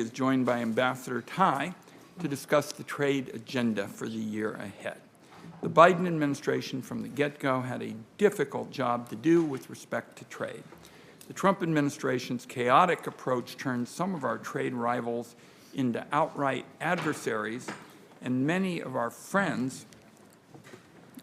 is joined by Ambassador Tai to discuss the trade agenda for the year ahead. The Biden administration from the get-go had a difficult job to do with respect to trade. The Trump administration's chaotic approach turned some of our trade rivals into outright adversaries and many of our friends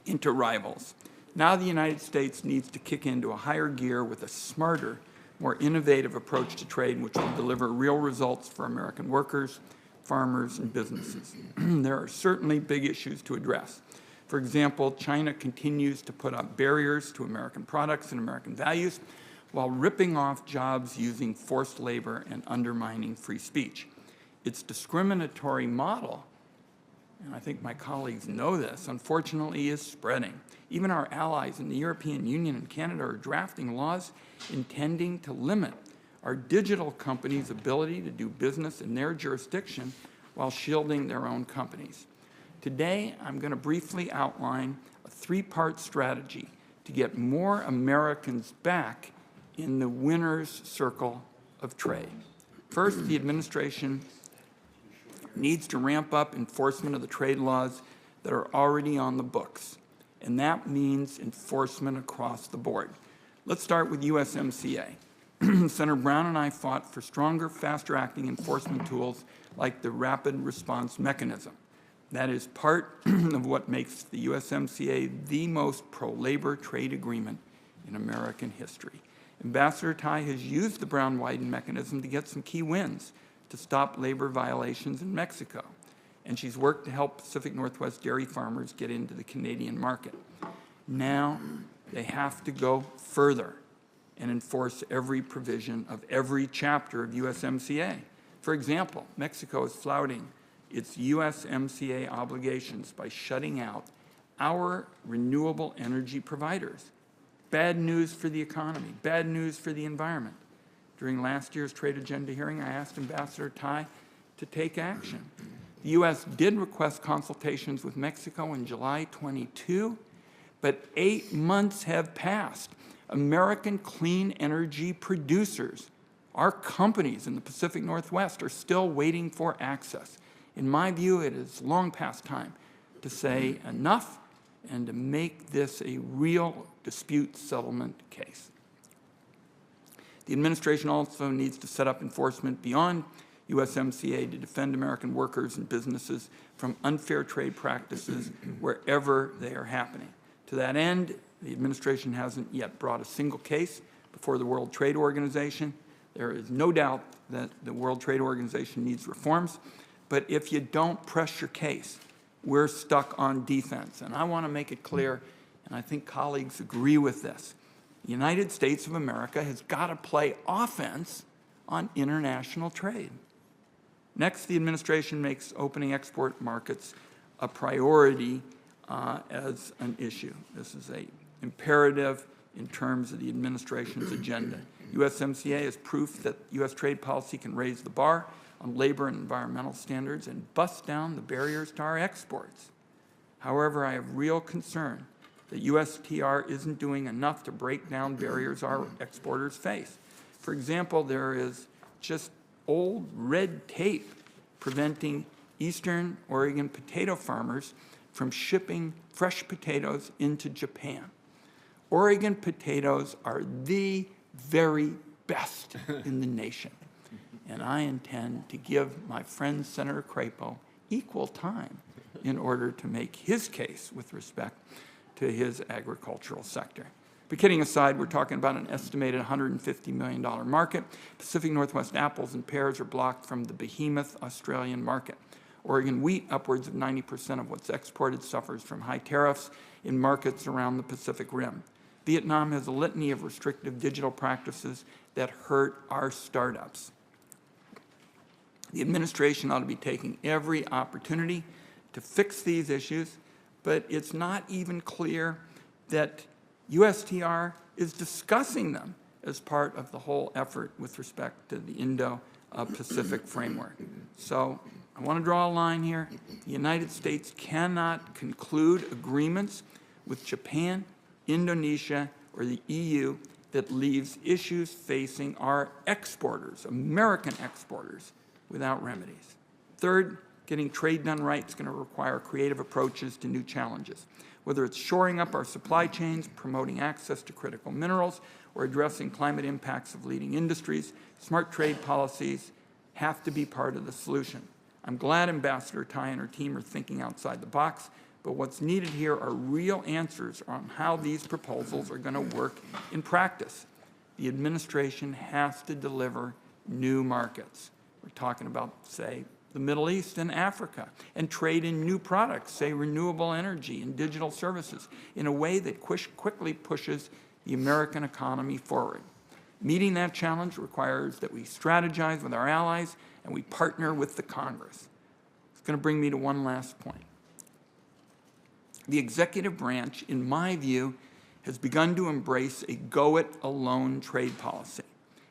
into rivals. Now the United States needs to kick into a higher gear with a smarter, more innovative approach to trade, which will deliver real results for American workers, farmers, and businesses. There are certainly big issues to address. For example, China continues to put up barriers to American products and American values while ripping off jobs using forced labor and undermining free speech. Its discriminatory model, and I think my colleagues know this, unfortunately is spreading. Even our allies in the European Union and Canada are drafting laws intending to limit our digital companies' ability to do business in their jurisdiction while shielding their own companies. Today, I'm going to briefly outline a three-part strategy to get more Americans back in the winner's circle of trade. First, the administration needs to ramp up enforcement of the trade laws that are already on the books, and that means enforcement across the board. Let's start with USMCA. Senator Brown and I fought for stronger, faster-acting enforcement tools like the Rapid Response Mechanism. That is part of what makes the USMCA the most pro-labor trade agreement in American history. Ambassador Tai has used the Brown-Wyden mechanism to get some key wins to stop labor violations in Mexico, and she's worked to help Pacific Northwest dairy farmers get into the Canadian market. Now they have to go further and enforce every provision of every chapter of USMCA. For example, Mexico is flouting its USMCA obligations by shutting out our renewable energy providers. Bad news for the economy, bad news for the environment. During last year's trade agenda hearing, I asked Ambassador Tai to take action. The U.S. did request consultations with Mexico in July 22, but 8 months have passed. American clean energy producers, our companies in the Pacific Northwest, are still waiting for access. In my view, it is long past time to say enough and to make this a real dispute settlement case. The administration also needs to set up enforcement beyond USMCA to defend American workers and businesses from unfair trade practices wherever they are happening. To that end, the administration hasn't yet brought a single case before the World Trade Organization. There is no doubt that the World Trade Organization needs reforms, but if you don't press your case, we're stuck on defense. And I want to make it clear, and I think colleagues agree with this, the United States of America has got to play offense on international trade. Next, the administration makes opening export markets a priority as an issue. This is an imperative in terms of the administration's agenda. USMCA is proof that U.S. trade policy can raise the bar on labor and environmental standards and bust down the barriers to our exports. However, I have real concern that USTR isn't doing enough to break down barriers our exporters face. For example, there is just old red tape preventing Eastern Oregon potato farmers from shipping fresh potatoes into Japan. Oregon potatoes are the very best in the nation. And I intend to give my friend Senator Crapo equal time in order to make his case with respect to his agricultural sector. But kidding aside, we're talking about an estimated $150 million market. Pacific Northwest apples and pears are blocked from the behemoth Australian market. Oregon wheat, upwards of 90% of what's exported, suffers from high tariffs in markets around the Pacific Rim. Vietnam has a litany of restrictive digital practices that hurt our startups. The administration ought to be taking every opportunity to fix these issues, but it's not even clear that USTR is discussing them as part of the whole effort with respect to the Indo-Pacific framework. So I want to draw a line here. The United States cannot conclude agreements with Japan, Indonesia, or the EU that leaves issues facing our exporters, American exporters, without remedies. Third, getting trade done right is going to require creative approaches to new challenges, whether it's shoring up our supply chains, promoting access to critical minerals, or addressing climate impacts of leading industries. Smart trade policies have to be part of the solution. I'm glad Ambassador Tai and her team are thinking outside the box, but what's needed here are real answers on how these proposals are going to work in practice. The administration has to deliver new markets. We're talking about, say, the Middle East and Africa, and trade in new products, say renewable energy and digital services, in a way that quickly pushes the American economy forward. Meeting that challenge requires that we strategize with our allies and we partner with the Congress. It's going to bring me to one last point. The executive branch, in my view, has begun to embrace a go-it-alone trade policy.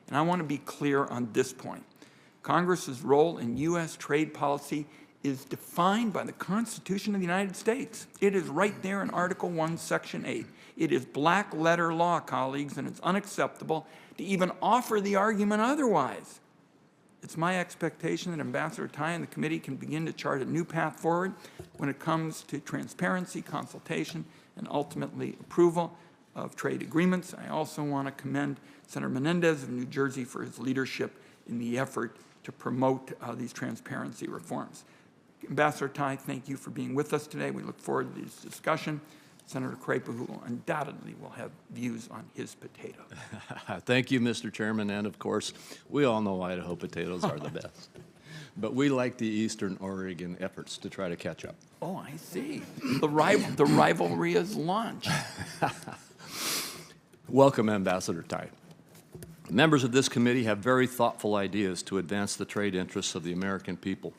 And I want to be clear on this point. Congress's role in U.S. trade policy is defined by the Constitution of the United States. It is right there in Article 1, Section 8. It is black letter law, colleagues, and it's unacceptable to even offer the argument otherwise. It's my expectation that Ambassador Tai and the committee can begin to chart a new path forward when it comes to transparency, consultation, and ultimately approval of trade agreements. I also want to commend Senator Menendez of New Jersey for his leadership in the effort to promote these transparency reforms. Ambassador Tai, thank you for being with us today. We look forward to this discussion. Senator Crapo, who undoubtedly will have views on his potato. Thank you, Mr. Chairman, and of course, we all know Idaho potatoes are the best. But we like the Eastern Oregon efforts to try to catch up. Oh, I see. The rivalry is launched. Welcome, Ambassador Tai. Members of this committee have very thoughtful ideas to advance the trade interests of the American people.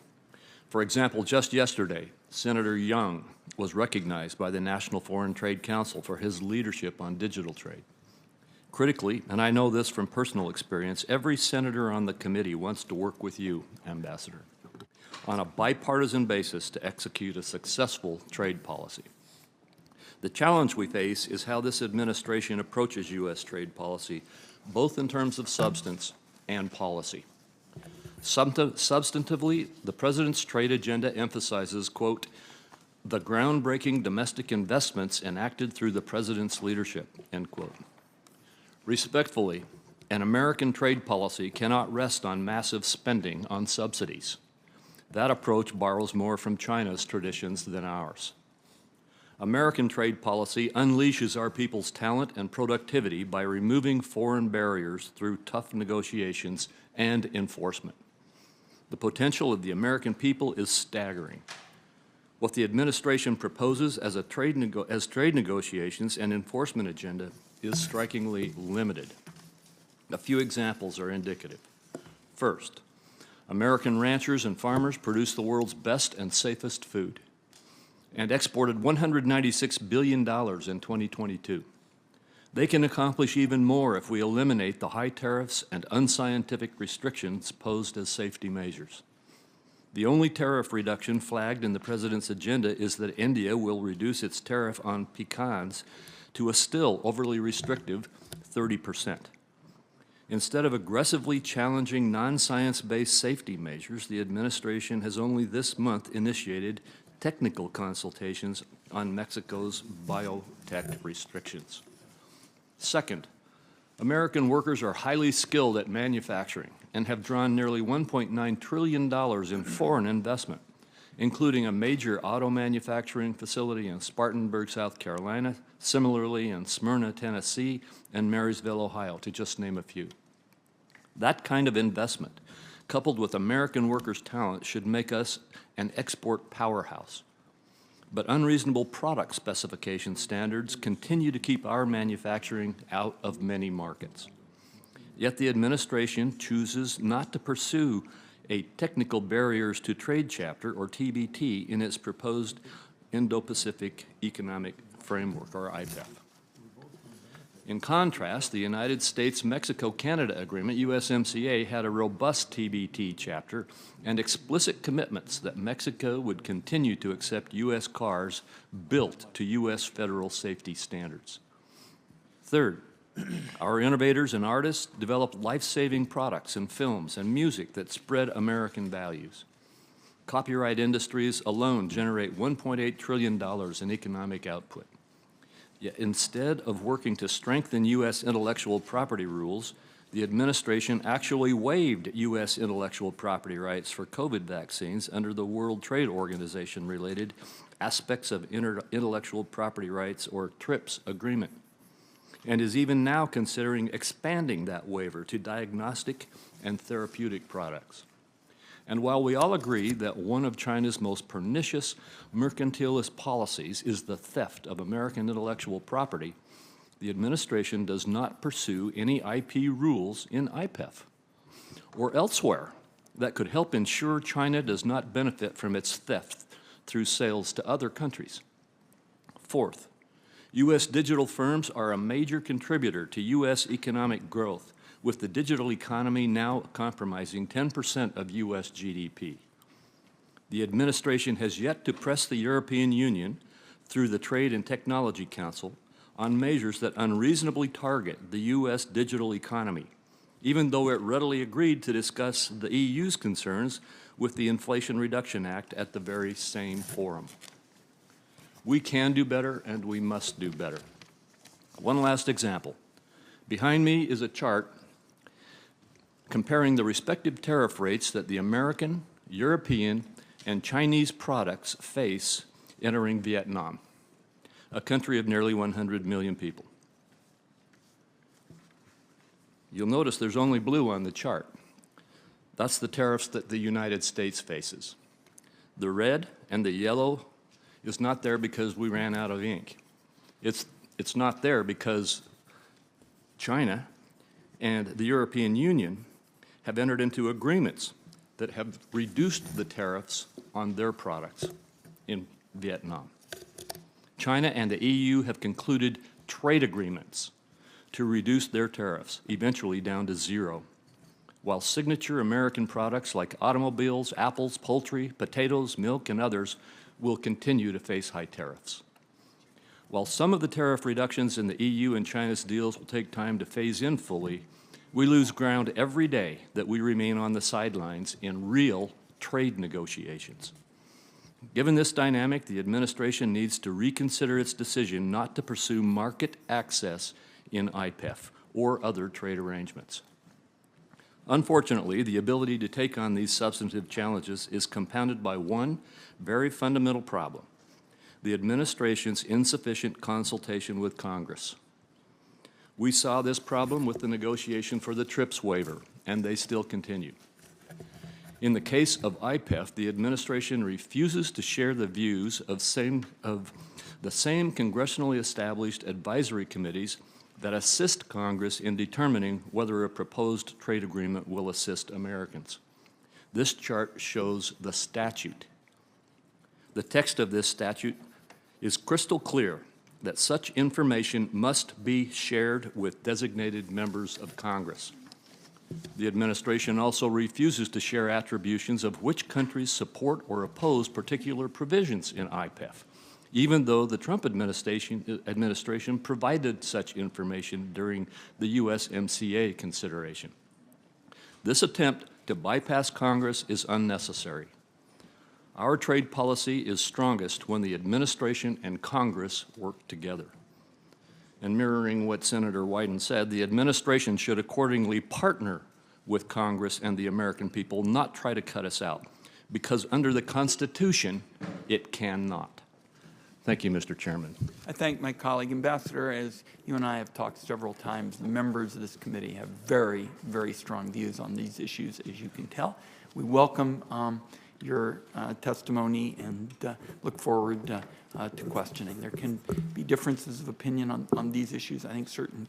For example, just yesterday, Senator Young was recognized by the National Foreign Trade Council for his leadership on digital trade. Critically, and I know this from personal experience, every senator on the committee wants to work with you, Ambassador, on a bipartisan basis to execute a successful trade policy. The challenge we face is how this administration approaches U.S. trade policy, both in terms of substance and policy. Substantively, the President's trade agenda emphasizes, quote, the groundbreaking domestic investments enacted through the President's leadership, end quote. Respectfully, an American trade policy cannot rest on massive spending on subsidies. That approach borrows more from China's traditions than ours. American trade policy unleashes our people's talent and productivity by removing foreign barriers through tough negotiations and enforcement. The potential of the American people is staggering. What the administration proposes as trade negotiations and enforcement agenda is strikingly limited. A few examples are indicative. First, American ranchers and farmers produce the world's best and safest food and exported $196 billion in 2022. They can accomplish even more if we eliminate the high tariffs and unscientific restrictions posed as safety measures. The only tariff reduction flagged in the President's agenda is that India will reduce its tariff on pecans to a still overly restrictive 30%. Instead of aggressively challenging non-science-based safety measures, the administration has only this month initiated technical consultations on Mexico's biotech restrictions. Second, American workers are highly skilled at manufacturing and have drawn nearly $1.9 trillion in foreign investment, including a major auto manufacturing facility in Spartanburg, South Carolina, similarly in Smyrna, Tennessee, and Marysville, Ohio, to just name a few. That kind of investment, coupled with American workers' talent, should make us an export powerhouse. But unreasonable product specification standards continue to keep our manufacturing out of many markets. Yet the administration chooses not to pursue a technical barriers to trade chapter, or TBT, in its proposed Indo-Pacific Economic Framework, or IPEF. In contrast, the United States-Mexico-Canada Agreement, USMCA, had a robust TBT chapter and explicit commitments that Mexico would continue to accept U.S. cars built to U.S. federal safety standards. Third, Our innovators and artists develop life-saving products and films and music that spread American values. Copyright industries alone generate $1.8 trillion in economic output. Yet instead of working to strengthen U.S. intellectual property rules, the administration actually waived U.S. intellectual property rights for COVID vaccines under the World Trade Organization related aspects of intellectual property rights, or TRIPS, agreement, and is even now considering expanding that waiver to diagnostic and therapeutic products. And while we all agree that one of China's most pernicious mercantilist policies is the theft of American intellectual property, the administration does not pursue any IP rules in IPEF or elsewhere that could help ensure China does not benefit from its theft through sales to other countries. Fourth, U.S. digital firms are a major contributor to U.S. economic growth, with the digital economy now comprising 10% of U.S. GDP. The administration has yet to press the European Union through the Trade and Technology Council on measures that unreasonably target the U.S. digital economy, even though it readily agreed to discuss the EU's concerns with the Inflation Reduction Act at the very same forum. We can do better, and we must do better. One last example. Behind me is a chart comparing the respective tariff rates that the American, European, and Chinese products face entering Vietnam, a country of nearly 100 million people. You'll notice there's only blue on the chart. That's the tariffs that the United States faces. The red and the yellow is not there because we ran out of ink. It's not there because China and the European Union have entered into agreements that have reduced the tariffs on their products in Vietnam. China and the EU have concluded trade agreements to reduce their tariffs, eventually down to zero, while signature American products like automobiles, apples, poultry, potatoes, milk, and others will continue to face high tariffs. While some of the tariff reductions in the EU and China's deals will take time to phase in fully, we lose ground every day that we remain on the sidelines in real trade negotiations. Given this dynamic, the administration needs to reconsider its decision not to pursue market access in IPEF or other trade arrangements. Unfortunately, the ability to take on these substantive challenges is compounded by one very fundamental problem: the administration's insufficient consultation with Congress. We saw this problem with the negotiation for the TRIPS waiver, and they still continue. In the case of IPEF, the administration refuses to share the views of the same congressionally established advisory committees that assist Congress in determining whether a proposed trade agreement will assist Americans. This chart shows the statute. The text of this statute is crystal clear that such information must be shared with designated members of Congress. The administration also refuses to share attributions of which countries support or oppose particular provisions in IPEF, even though the Trump administration provided such information during the USMCA consideration. This attempt to bypass Congress is unnecessary. Our trade policy is strongest when the administration and Congress work together. And mirroring what Senator Wyden said, the administration should accordingly partner with Congress and the American people, not try to cut us out, because under the Constitution, it cannot. Thank you, Mr. Chairman. I thank my colleague, Ambassador. As you and I have talked several times, the members of this committee have very, very strong views on these issues, as you can tell. We welcome your testimony and look forward to questioning. There can be differences of opinion on these issues. I think certain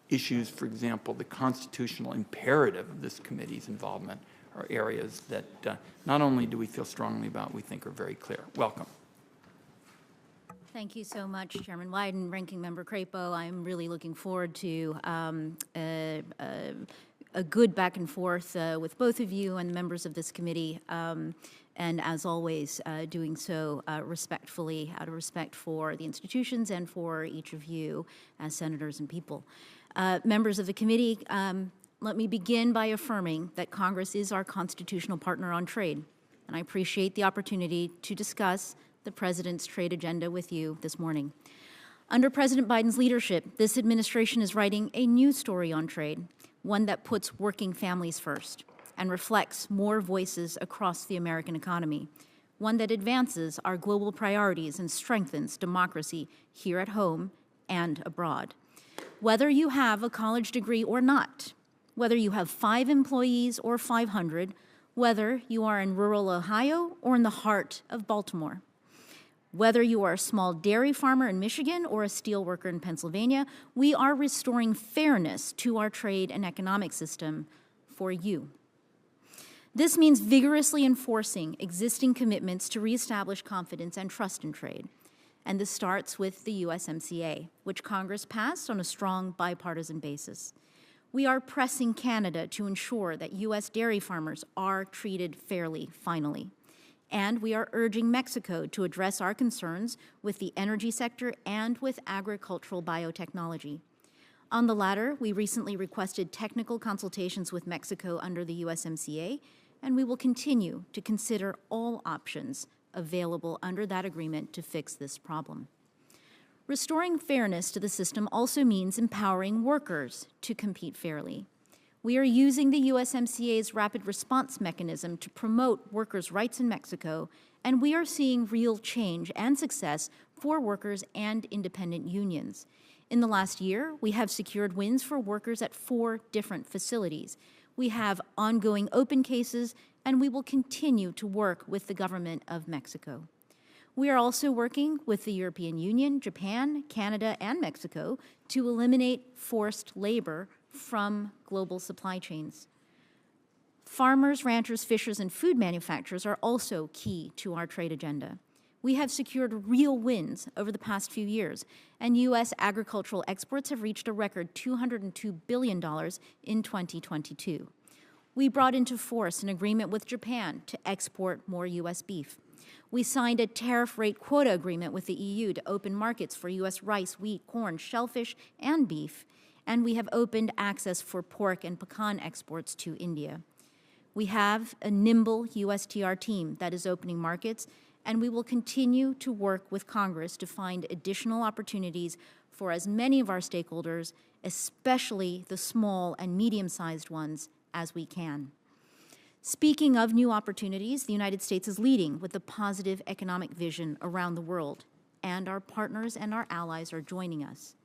issues, for example, the constitutional imperative of this committee's involvement are areas that not only do we feel strongly about, we think are very clear. Welcome. Thank you so much, Chairman Wyden, Ranking Member Crapo. I'm really looking forward to a good back and forth with both of you and members of this committee, and as always, doing so respectfully, out of respect for the institutions and for each of you as senators and people. Members of the committee, let me begin by affirming that Congress is our constitutional partner on trade, and I appreciate the opportunity to discuss the President's trade agenda with you this morning. Under President Biden's leadership, this administration is writing a new story on trade, one that puts working families first and reflects more voices across the American economy, one that advances our global priorities and strengthens democracy here at home and abroad. Whether you have a college degree or not, whether you have 5 employees or 500, whether you are in rural Ohio or in the heart of Baltimore, whether you are a small dairy farmer in Michigan or a steel worker in Pennsylvania, we are restoring fairness to our trade and economic system for you. This means vigorously enforcing existing commitments to reestablish confidence and trust in trade. And this starts with the USMCA, which Congress passed on a strong bipartisan basis. We are pressing Canada to ensure that U.S. dairy farmers are treated fairly, finally. And we are urging Mexico to address our concerns with the energy sector and with agricultural biotechnology. On the latter, we recently requested technical consultations with Mexico under the USMCA, and we will continue to consider all options available under that agreement to fix this problem. Restoring fairness to the system also means empowering workers to compete fairly. We are using the USMCA's rapid response mechanism to promote workers' rights in Mexico, and we are seeing real change and success for workers and independent unions. In the last year, we have secured wins for workers at 4 different facilities. We have ongoing open cases, and we will continue to work with the government of Mexico. We are also working with the European Union, Japan, Canada, and Mexico to eliminate forced labor from global supply chains. Farmers, ranchers, fishers, and food manufacturers are also key to our trade agenda. We have secured real wins over the past few years, and U.S. agricultural exports have reached a record $202 billion in 2022. We brought into force an agreement with Japan to export more U.S. beef. We signed a tariff rate quota agreement with the EU to open markets for U.S. rice, wheat, corn, shellfish, and beef, and we have opened access for pork and pecan exports to India. We have a nimble USTR team that is opening markets, and we will continue to work with Congress to find additional opportunities for as many of our stakeholders, especially the small and medium-sized ones, as we can. Speaking of new opportunities, the United States is leading with a positive economic vision around the world, and our partners and our allies are joining us.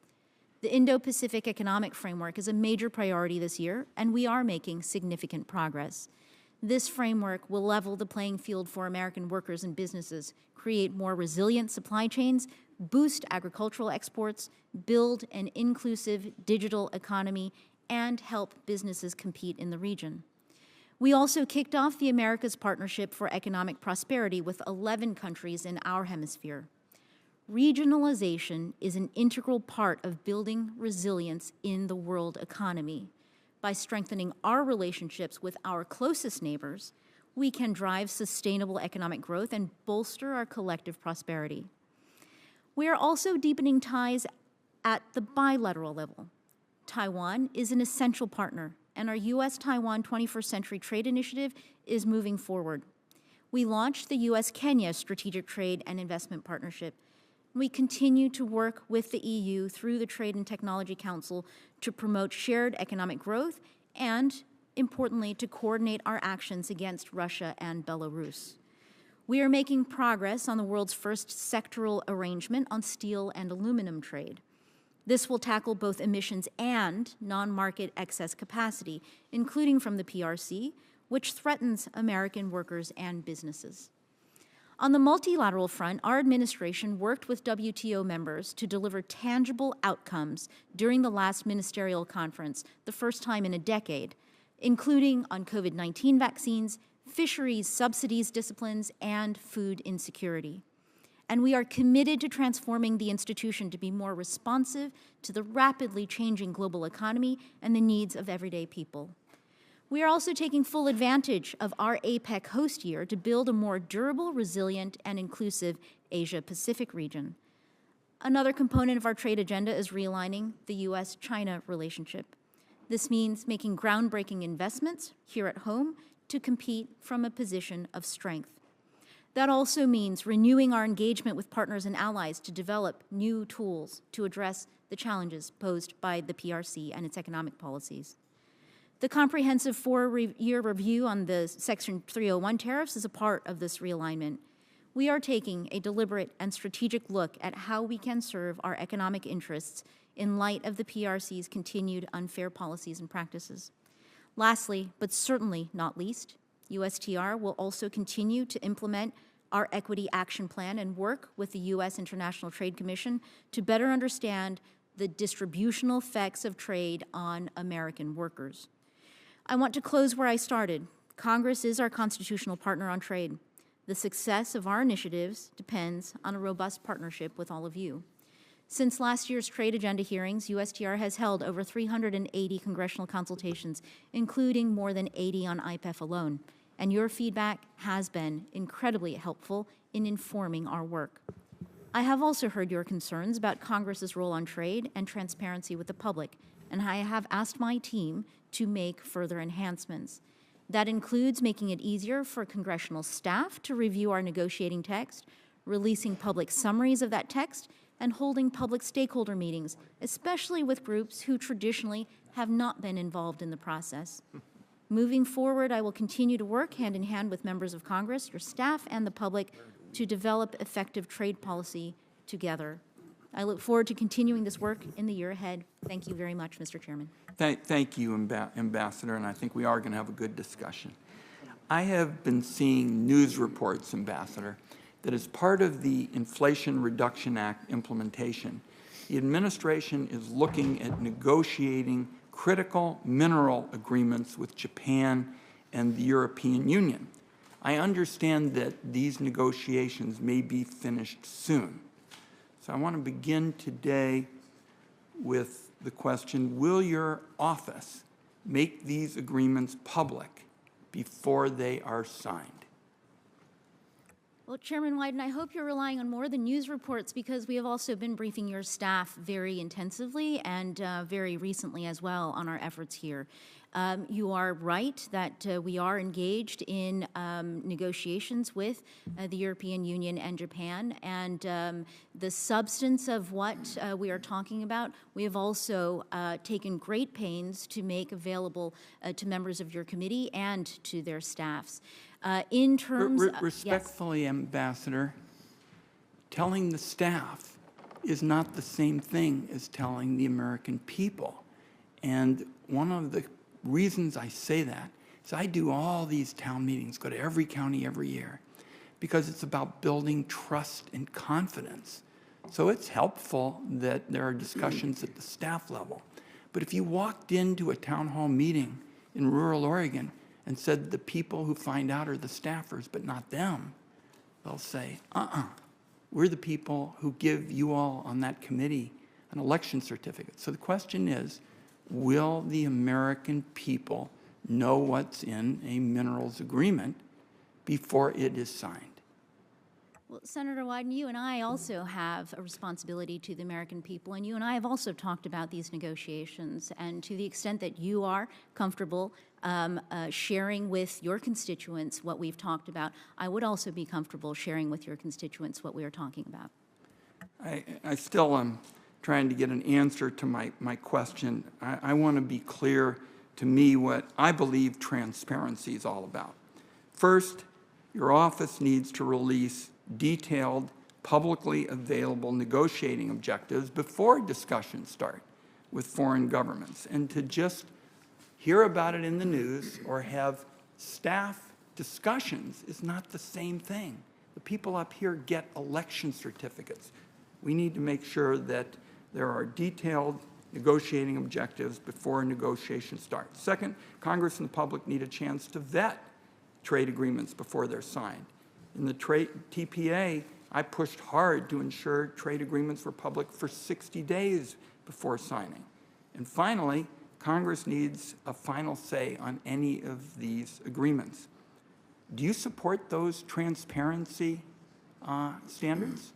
The Indo-Pacific Economic Framework is a major priority this year, and we are making significant progress. This framework will level the playing field for American workers and businesses, create more resilient supply chains, boost agricultural exports, build an inclusive digital economy, and help businesses compete in the region. We also kicked off the Americas Partnership for Economic Prosperity with 11 countries in our hemisphere. Regionalization is an integral part of building resilience in the world economy. By strengthening our relationships with our closest neighbors, we can drive sustainable economic growth and bolster our collective prosperity. We are also deepening ties at the bilateral level. Taiwan is an essential partner, and our U.S.-Taiwan 21st Century Trade Initiative is moving forward. We launched the U.S. Kenya Strategic Trade and Investment Partnership. We continue to work with the EU through the Trade and Technology Council to promote shared economic growth and, importantly, to coordinate our actions against Russia and Belarus. We are making progress on the world's first sectoral arrangement on steel and aluminum trade. This will tackle both emissions and non-market excess capacity, including from the PRC, which threatens American workers and businesses. On the multilateral front, our administration worked with WTO members to deliver tangible outcomes during the last ministerial conference, the first time in a decade, including on COVID-19 vaccines, fisheries, subsidies, disciplines, and food insecurity. And we are committed to transforming the institution to be more responsive to the rapidly changing global economy and the needs of everyday people. We are also taking full advantage of our APEC host year to build a more durable, resilient, and inclusive Asia-Pacific region. Another component of our trade agenda is realigning the U.S.-China relationship. This means making groundbreaking investments here at home to compete from a position of strength. That also means renewing our engagement with partners and allies to develop new tools to address the challenges posed by the PRC and its economic policies. The comprehensive four-year review on the Section 301 tariffs is a part of this realignment. We are taking a deliberate and strategic look at how we can serve our economic interests in light of the PRC's continued unfair policies and practices. Lastly, but certainly not least, USTR will also continue to implement our Equity Action Plan and work with the U.S. International Trade Commission to better understand the distributional effects of trade on American workers. I want to close where I started. Congress is our constitutional partner on trade. The success of our initiatives depends on a robust partnership with all of you. Since last year's trade agenda hearings, USTR has held over 380 congressional consultations, including more than 80 on IPEF alone. And your feedback has been incredibly helpful in informing our work. I have also heard your concerns about Congress's role on trade and transparency with the public, and I have asked my team to make further enhancements. That includes making it easier for congressional staff to review our negotiating text, releasing public summaries of that text, and holding public stakeholder meetings, especially with groups who traditionally have not been involved in the process. Moving forward, I will continue to work hand in hand with members of Congress, your staff, and the public to develop effective trade policy together. I look forward to continuing this work in the year ahead. Thank you very much, Mr. Chairman. Thank you, Ambassador, and I think we are going to have a good discussion. I have been seeing news reports, Ambassador, that as part of the Inflation Reduction Act implementation, the administration is looking at negotiating critical mineral agreements with Japan and the European Union. I understand that these negotiations may be finished soon. So I want to begin today with the question, will your office make these agreements public before they are signed? Well, Chairman Wyden, I hope you're relying on more than news reports, because we have also been briefing your staff very intensively and very recently as well on our efforts here. You are right that we are engaged in negotiations with the European Union and Japan, and the substance of what we are talking about, we have also taken great pains to make available to members of your committee and to their staffs. In terms respectfully, yes. Ambassador, telling the staff is not the same thing as telling the American people. And one of the reasons I say that is I do all these town meetings, go to every county every year, because it's about building trust and confidence. So it's helpful that there are discussions at the staff level. But if you walked into a town hall meeting in rural Oregon and said the people who find out are the staffers, but not them, they'll say, we're the people who give you all on that committee an election certificate. So the question is, will the American people know what's in a minerals agreement before it is signed? Well, Senator Wyden, you and I also have a responsibility to the American people, and you and I have also talked about these negotiations. And to the extent that you are comfortable sharing with your constituents what we've talked about, I would also be comfortable sharing with your constituents what we are talking about. I still am trying to get an answer to my question. I want to be clear to me what I believe transparency is all about. First, your office needs to release detailed, publicly available negotiating objectives before discussions start with foreign governments. And to just hear about it in the news or have staff discussions is not the same thing. The people up here get election certificates. We need to make sure that there are detailed negotiating objectives before negotiations start. Second, Congress and the public need a chance to vet trade agreements before they're signed. In the TPA, I pushed hard to ensure trade agreements were public for 60 days before signing. And finally, Congress needs a final say on any of these agreements. Do you support those transparency standards?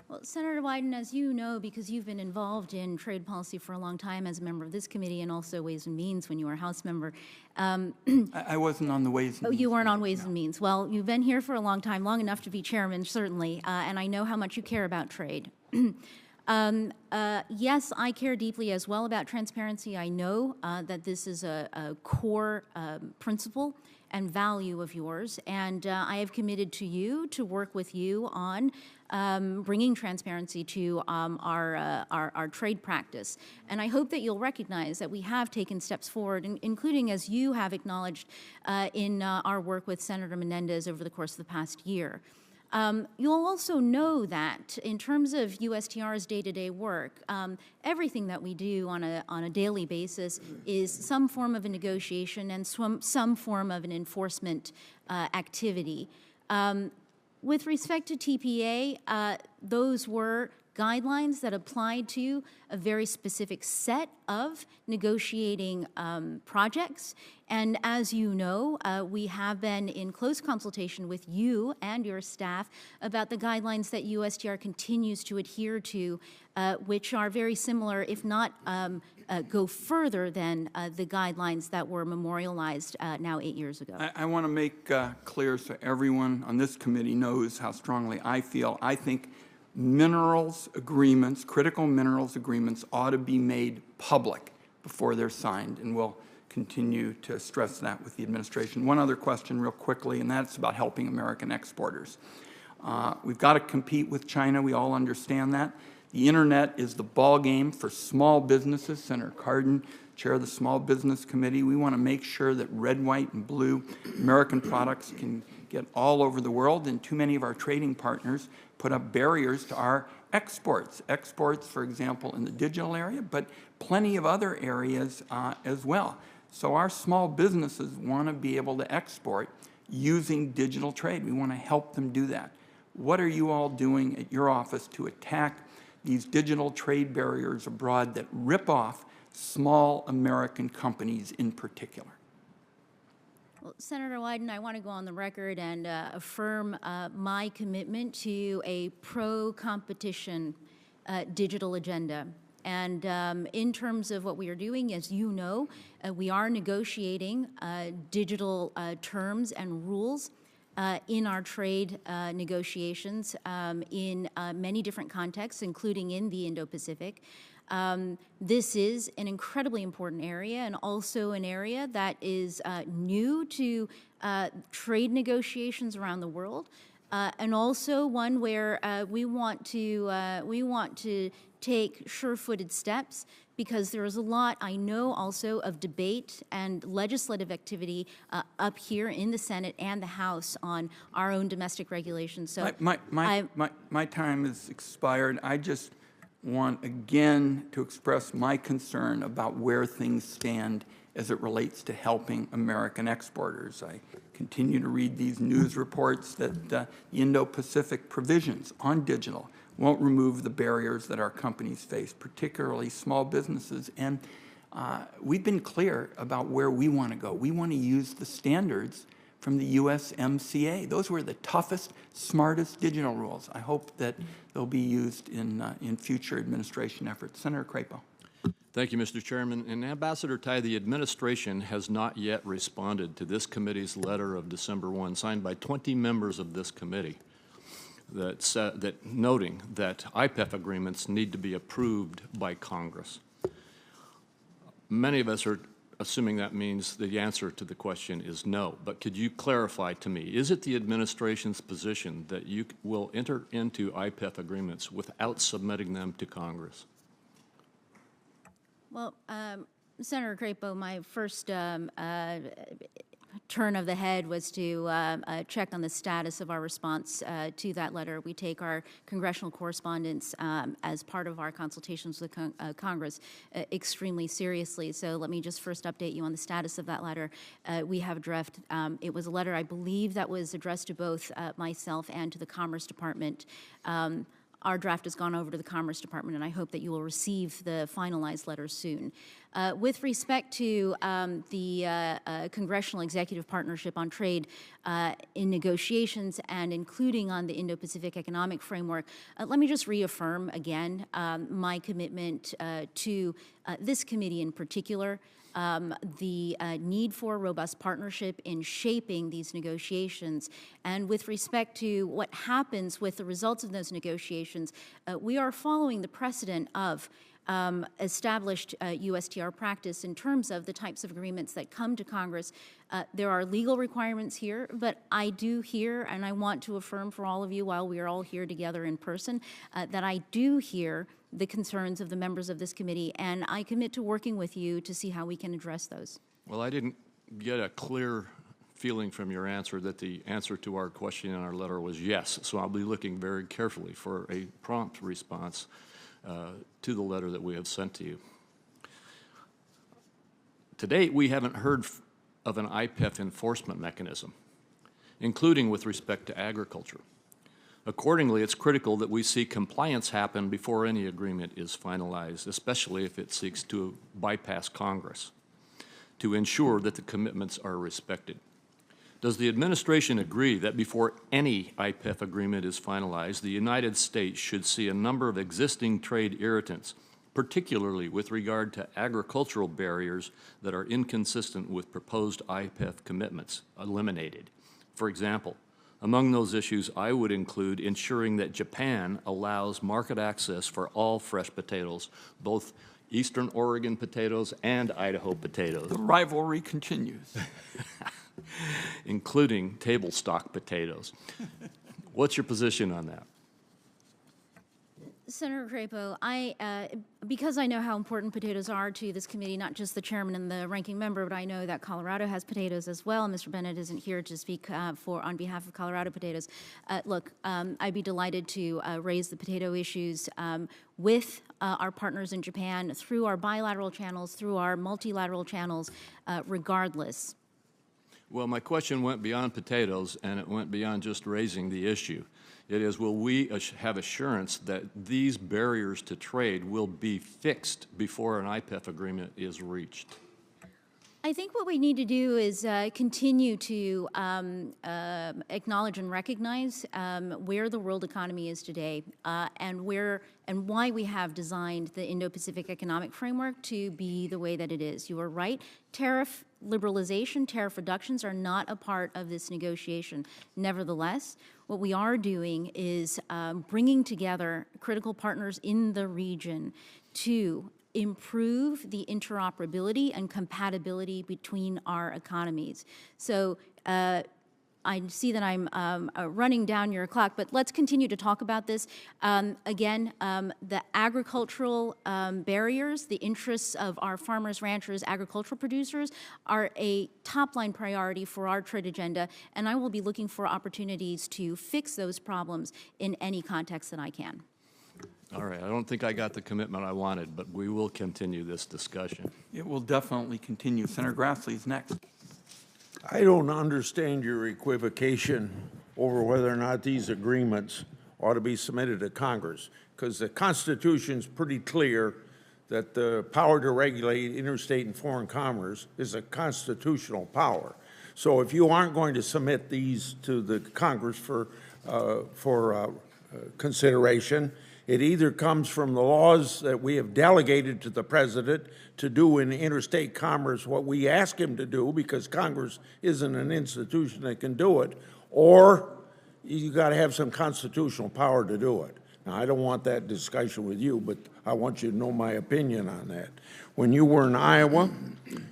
Well, Senator Wyden, as you know, because you've been involved in trade policy for a long time as a member of this committee and also Ways and Means when you were a House member. I wasn't on the Ways and Means. You weren't on Ways and Means. Well, you've been here for a long time, long enough to be chairman, certainly, and I know how much you care about trade. Yes, I care deeply as well about transparency. I know that this is a core principle and value of yours, and I have committed to you to work with you on bringing transparency to our trade practice. And I hope that you'll recognize that we have taken steps forward, including, as you have acknowledged, in our work with Senator Menendez over the course of the past year. You'll also know that in terms of USTR's day-to-day work, everything that we do on a daily basis is some form of a negotiation and some form of an enforcement activity. With respect to TPA, those were guidelines that applied to a very specific set of negotiating projects. And as you know, we have been in close consultation with you and your staff about the guidelines that USTR continues to adhere to, which are very similar, if not go further than the guidelines that were memorialized now 8 years ago. I want to make clear so everyone on this committee knows how strongly I feel. I think minerals agreements, critical minerals agreements, ought to be made public before they're signed, and we'll continue to stress that with the administration. One other question real quickly, and that's about helping American exporters. We've got to compete with China. We all understand that. The internet is the ball game for small businesses. Senator Cardin, chair of the Small Business Committee, we want to make sure that red, white, and blue American products can get all over the world, and too many of our trading partners put up barriers to our exports. Exports, for example, in the digital area, but plenty of other areas as well. So our small businesses want to be able to export using digital trade. We want to help them do that. What are you all doing at your office to attack these digital trade barriers abroad that rip off small American companies in particular? Well, Senator Wyden, I want to go on the record and affirm my commitment to a pro-competition digital agenda. And in terms of what we are doing, as you know, we are negotiating digital terms and rules in our trade negotiations in many different contexts, including in the Indo-Pacific. This is an incredibly important area, and also an area that is new to trade negotiations around the world, and also one where we want to take sure-footed steps, because there is a lot, I know, also of debate and legislative activity up here in the Senate and the House on our own domestic regulations. So my time has expired. I just want again to express my concern about where things stand as it relates to helping American exporters. I continue to read these news reports that the Indo-Pacific provisions on digital won't remove the barriers that our companies face, particularly small businesses. And we've been clear about where we want to go. We want to use the standards from the USMCA. Those were the toughest, smartest digital rules. I hope that they'll be used in future administration efforts. Senator Crapo. Thank you, Mr. Chairman. And Ambassador Tai, the administration has not yet responded to this committee's letter of December 1, signed by 20 members of this committee, that noting that IPEF agreements need to be approved by Congress. Many of us are assuming that means the answer to the question is no, but could you clarify to me, is it the administration's position that you will enter into IPEF agreements without submitting them to Congress? Well, Senator Crapo, my first turn of the head was to check on the status of our response to that letter. We take our congressional correspondence as part of our consultations with Congress extremely seriously. So let me just first update you on the status of that letter. We have a draft. It was a letter, I believe, that was addressed to both myself and to the Commerce Department. our draft has gone over to the Commerce Department, and I hope that you will receive the finalized letter soon. With respect to the Congressional Executive Partnership on Trade in negotiations and including on the Indo-Pacific Economic Framework, let me just reaffirm again my commitment to this committee in particular, the need for a robust partnership in shaping these negotiations. And with respect to what happens with the results of those negotiations, we are following the precedent of established USTR practice in terms of the types of agreements that come to Congress. There are legal requirements here, but I do hear, and I want to affirm for all of you while we are all here together in person, that I do hear the concerns of the members of this committee, and I commit to working with you to see how we can address those. Well, I didn't get a clear feeling from your answer that the answer to our question in our letter was yes, so I'll be looking very carefully for a prompt response to the letter that we have sent to you. To date, we haven't heard of an IPEF enforcement mechanism, including with respect to agriculture. Accordingly, it's critical that we see compliance happen before any agreement is finalized, especially if it seeks to bypass Congress, to ensure that the commitments are respected. Does the administration agree that before any IPEF agreement is finalized, the United States should see a number of existing trade irritants, particularly with regard to agricultural barriers that are inconsistent with proposed IPEF commitments, eliminated? For example, among those issues, I would include ensuring that Japan allows market access for all fresh potatoes, both Eastern Oregon potatoes and Idaho potatoes. The rivalry continues. Including table stock potatoes. What's your position on that? Senator Crapo, because I know how important potatoes are to this committee, not just the chairman and the ranking member, but I know that Colorado has potatoes as well. Mr. Bennett isn't here to speak on behalf of Colorado potatoes. Look, I'd be delighted to raise the potato issues with our partners in Japan through our bilateral channels, through our multilateral channels, regardless. Well, my question went beyond potatoes, and it went beyond just raising the issue. It is, will we have assurance that these barriers to trade will be fixed before an IPEF agreement is reached? I think what we need to do is continue to acknowledge and recognize where the world economy is today and why we have designed the Indo-Pacific Economic Framework to be the way that it is. You are right. Tariff liberalization, tariff reductions are not a part of this negotiation. Nevertheless, what we are doing is bringing together critical partners in the region to improve the interoperability and compatibility between our economies. So I see that I'm running down your clock, but let's continue to talk about this. Again, the agricultural barriers, the interests of our farmers, ranchers, agricultural producers are a top-line priority for our trade agenda, and I will be looking for opportunities to fix those problems in any context that I can. All right, I don't think I got the commitment I wanted, but we will continue this discussion. It will definitely continue. Senator Grassley is next. I don't understand your equivocation over whether or not these agreements ought to be submitted to Congress, because the Constitution's pretty clear that the power to regulate interstate and foreign commerce is a constitutional power. So if you aren't going to submit these to the Congress for consideration, it either comes from the laws that we have delegated to the president to do in interstate commerce what we ask him to do, because Congress isn't an institution that can do it, or you got to have some constitutional power to do it. Now, I don't want that discussion with you, but I want you to know my opinion on that. When you were in Iowa,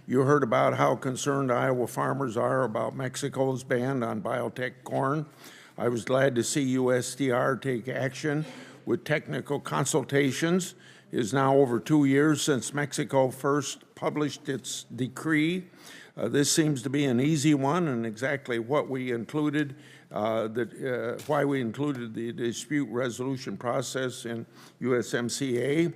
you heard about how concerned Iowa farmers are about Mexico's ban on biotech corn. I was glad to see USTR take action with technical consultations. It is now over 2 years since Mexico first published its decree. This seems to be an easy one, and exactly what we included, why we included the dispute resolution process in USMCA.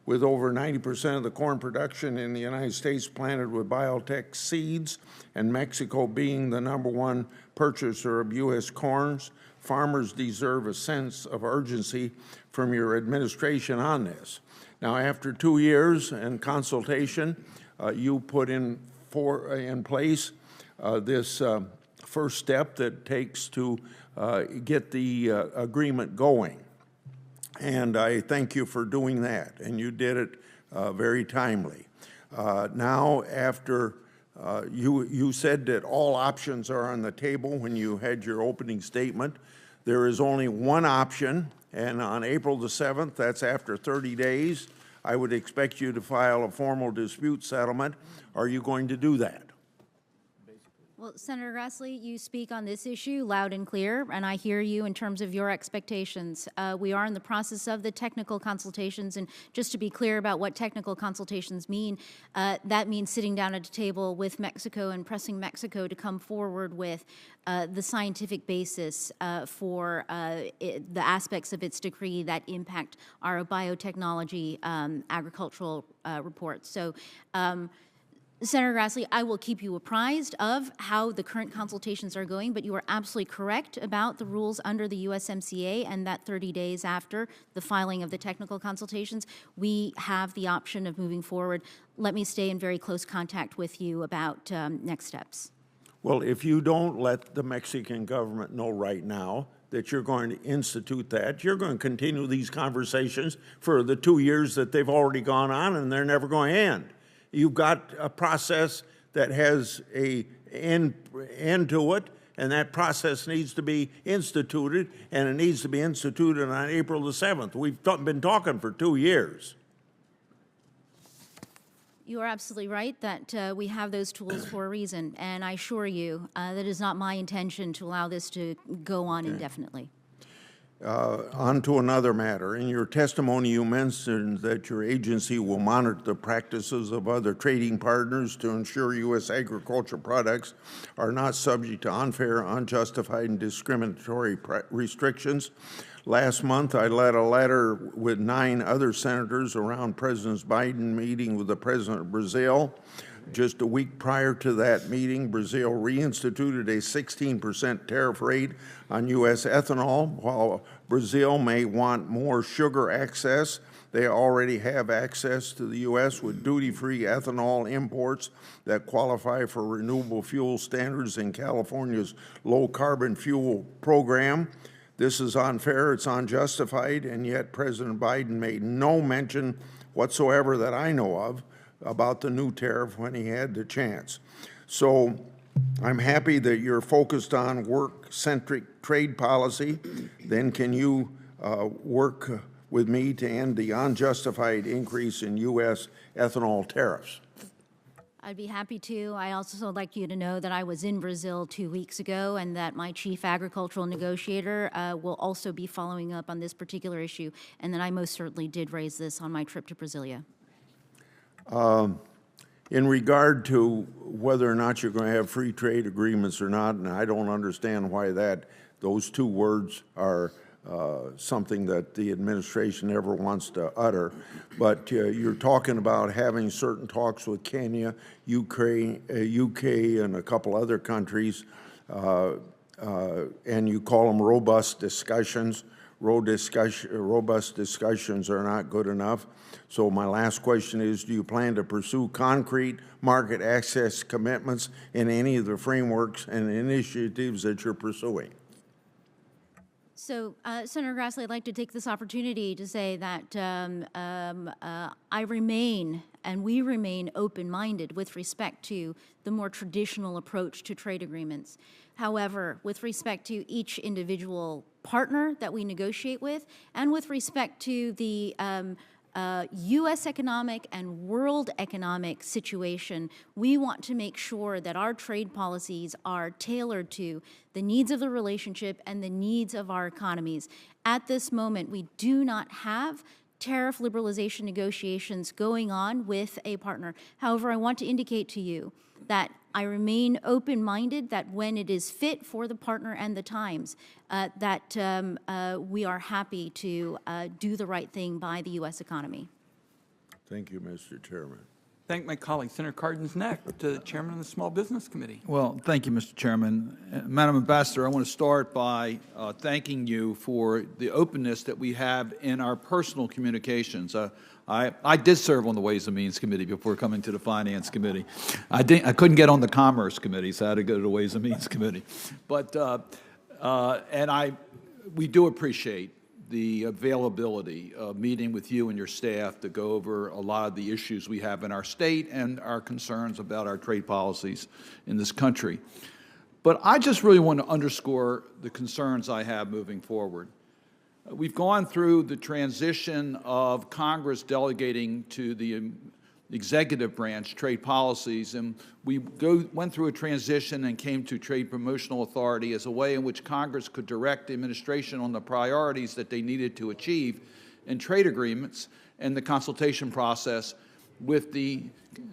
with over 90% of the corn production in the United States planted with biotech seeds, and Mexico being the #1 purchaser of U.S. corns, farmers deserve a sense of urgency from your administration on this. Now, after 2 years and consultation, you put in place this first step that takes to get the agreement going. And I thank you for doing that, and you did it very timely. Now, after you said that all options are on the table when you had your opening statement, there is only one option, and on April the 7th, that's after 30 days, I would expect you to file a formal dispute settlement. Are you going to do that? Well, Senator Grassley, you speak on this issue loud and clear, and I hear you in terms of your expectations. We are in the process of the technical consultations, and just to be clear about what technical consultations mean, that means sitting down at a table with Mexico and pressing Mexico to come forward with the scientific basis for the aspects of its decree that impact our biotechnology agricultural reports. So, Senator Grassley, I will keep you apprised of how the current consultations are going, but you are absolutely correct about the rules under the USMCA, and that 30 days after the filing of the technical consultations, we have the option of moving forward. Let me stay in very close contact with you about next steps. Well, if you don't let the Mexican government know right now that you're going to institute that, you're going to continue these conversations for the 2 years that they've already gone on, and they're never going to end. You've got a process that has an end to it, and that process needs to be instituted, and it needs to be instituted on April the 7th. We've been talking for 2 years. You are absolutely right that we have those tools for a reason, and I assure you that it is not my intention to allow this to go on indefinitely. On to another matter. In your testimony, you mentioned that your agency will monitor the practices of other trading partners to ensure U.S. agricultural products are not subject to unfair, unjustified, and discriminatory restrictions. Last month, I led a letter with 9 other senators around President Biden meeting with the President of Brazil. Just a week prior to that meeting, Brazil reinstituted a 16% tariff rate on U.S. ethanol. While Brazil may want more sugar access, they already have access to the U.S. with duty-free ethanol imports that qualify for renewable fuel standards in California's low-carbon fuel program. This is unfair, it's unjustified, and yet President Biden made no mention whatsoever that I know of about the new tariff when he had the chance. So I'm happy that you're focused on work-centric trade policy. Then can you work with me to end the unjustified increase in U.S. ethanol tariffs? I'd be happy to. I also would like you to know that I was in Brazil 2 weeks ago, and that my chief agricultural negotiator will also be following up on this particular issue, and that I most certainly did raise this on my trip to Brasilia. In regard to whether or not you're going to have free trade agreements or not, and I don't understand why those 2 words are something that the administration never wants to utter, but you're talking about having certain talks with Kenya, UK, and a couple other countries, and you call them robust discussions. Robust discussions are not good enough. So my last question is, do you plan to pursue concrete market access commitments in any of the frameworks and initiatives that you're pursuing? So, Senator Grassley, I'd like to take this opportunity to say that I remain, and we remain, open-minded with respect to the more traditional approach to trade agreements. However, with respect to each individual partner that we negotiate with, and with respect to the U.S. economic and world economic situation, we want to make sure that our trade policies are tailored to the needs of the relationship and the needs of our economies. At this moment, we do not have tariff liberalization negotiations going on with a partner. However, I want to indicate to you that I remain open-minded that when it is fit for the partner and the times, that we are happy to do the right thing by the U.S. economy. Thank you, Mr. Chairman. Thank my colleague. Senator Cardin's next, Chairman of the Small Business Committee. Well, thank you, Mr. Chairman. Madam Ambassador, I want to start by thanking you for the openness that we have in our personal communications. I did serve on the Ways and Means Committee before coming to the Finance Committee. I couldn't get on the Commerce Committee, so I had to go to the Ways and Means Committee. But we do appreciate the availability of meeting with you and your staff to go over a lot of the issues we have in our state and our concerns about our trade policies in this country. But I just really want to underscore the concerns I have moving forward. We've gone through the transition of Congress delegating to the executive branch trade policies, and we went through a transition and came to Trade Promotional Authority as a way in which Congress could direct the administration on the priorities that they needed to achieve in trade agreements and the consultation process with the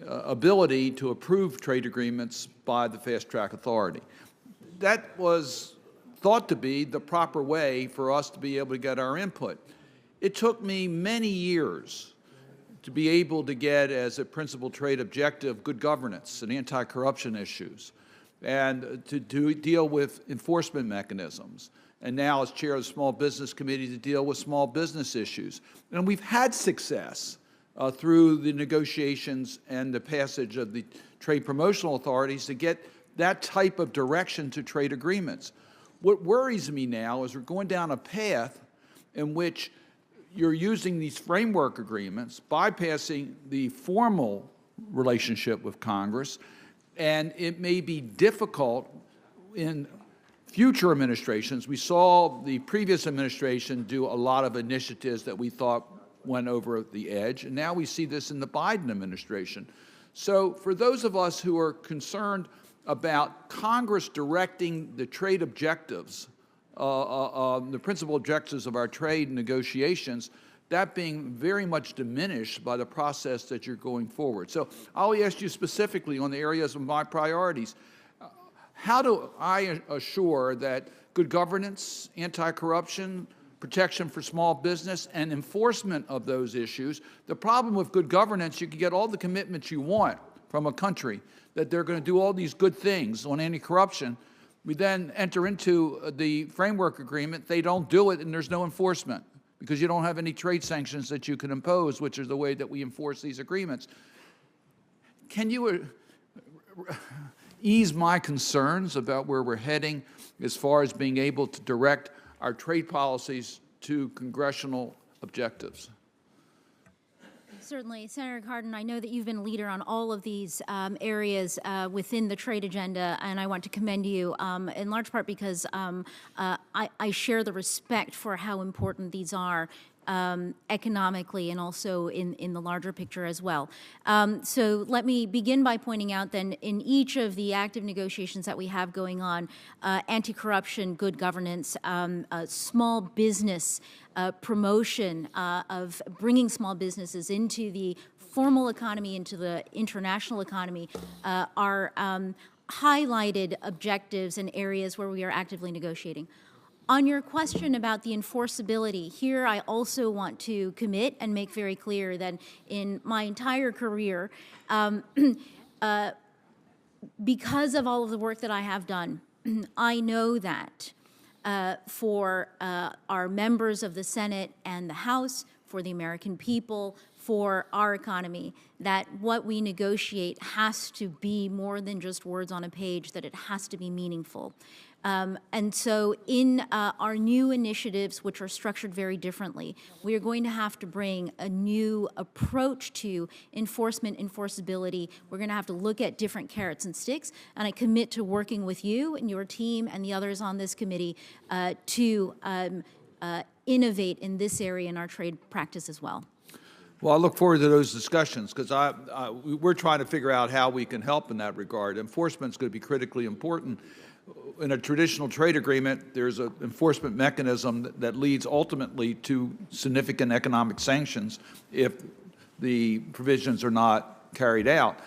ability to approve trade agreements by the Fast Track Authority. That was thought to be the proper way for us to be able to get our input. It took me many years to be able to get as a principal trade objective good governance and anti-corruption issues, and to deal with enforcement mechanisms, and now as chair of the Small Business Committee to deal with small business issues. And we've had success through the negotiations and the passage of the trade promotional authorities to get that type of direction to trade agreements. What worries me now is we're going down a path in which you're using these framework agreements, bypassing the formal relationship with Congress, and it may be difficult in future administrations. We saw the previous administration do a lot of initiatives that we thought went over the edge, and now we see this in the Biden administration. So for those of us who are concerned about Congress directing the trade objectives, the principal objectives of our trade negotiations, that being very much diminished by the process that you're going forward. So I'll ask you specifically on the areas of my priorities. How do I assure that good governance, anti-corruption, protection for small business, and enforcement of those issues? The problem with good governance, you can get all the commitments you want from a country that they're going to do all these good things on anti-corruption. We then enter into the framework agreement, they don't do it, and there's no enforcement because you don't have any trade sanctions that you can impose, which is the way that we enforce these agreements. Can you ease my concerns about where we're heading as far as being able to direct our trade policies to congressional objectives? Certainly. Senator Cardin, I know that you've been a leader on all of these areas within the trade agenda, and I want to commend you in large part because I share the respect for how important these are economically and also in the larger picture as well. So let me begin by pointing out then in each of the active negotiations that we have going on, anti-corruption, good governance, small business promotion of bringing small businesses into the formal economy, into the international economy, are highlighted objectives and areas where we are actively negotiating. On your question about the enforceability, here I also want to commit and make very clear that in my entire career, because of all of the work that I have done, I know that for our members of the Senate and the House, for the American people, for our economy, that what we negotiate has to be more than just words on a page, that it has to be meaningful. And so in our new initiatives, which are structured very differently, we are going to have to bring a new approach to enforceability. We're going to have to look at different carrots and sticks, and I commit to working with you and your team and the others on this committee to innovate in this area in our trade practice as well. Well, I look forward to those discussions because we're trying to figure out how we can help in that regard. Enforcement is going to be critically important. In a traditional trade agreement, there's an enforcement mechanism that leads ultimately to significant economic sanctions if the provisions are not carried out.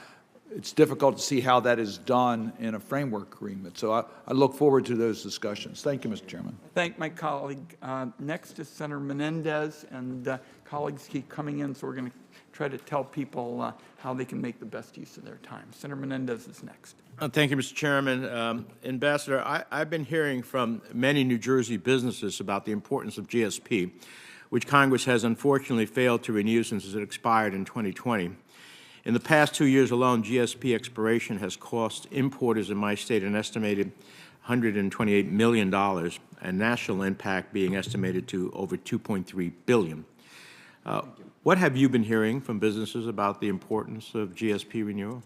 it's difficult to see how that is done in a framework agreement. So I look forward to those discussions. Thank you, Mr. Chairman. Thank my colleague. Next is Senator Menendez, and colleagues keep coming in, so we're going to try to tell people how they can make the best use of their time. Senator Menendez is next. Thank you, Mr. Chairman. Ambassador, I've been hearing from many New Jersey businesses about the importance of GSP, which Congress has unfortunately failed to renew since it expired in 2020. In the past 2 years alone, GSP expiration has cost importers in my state an estimated $128 million, and national impact being estimated to over $2.3 billion. What have you been hearing from businesses about the importance of GSP renewal?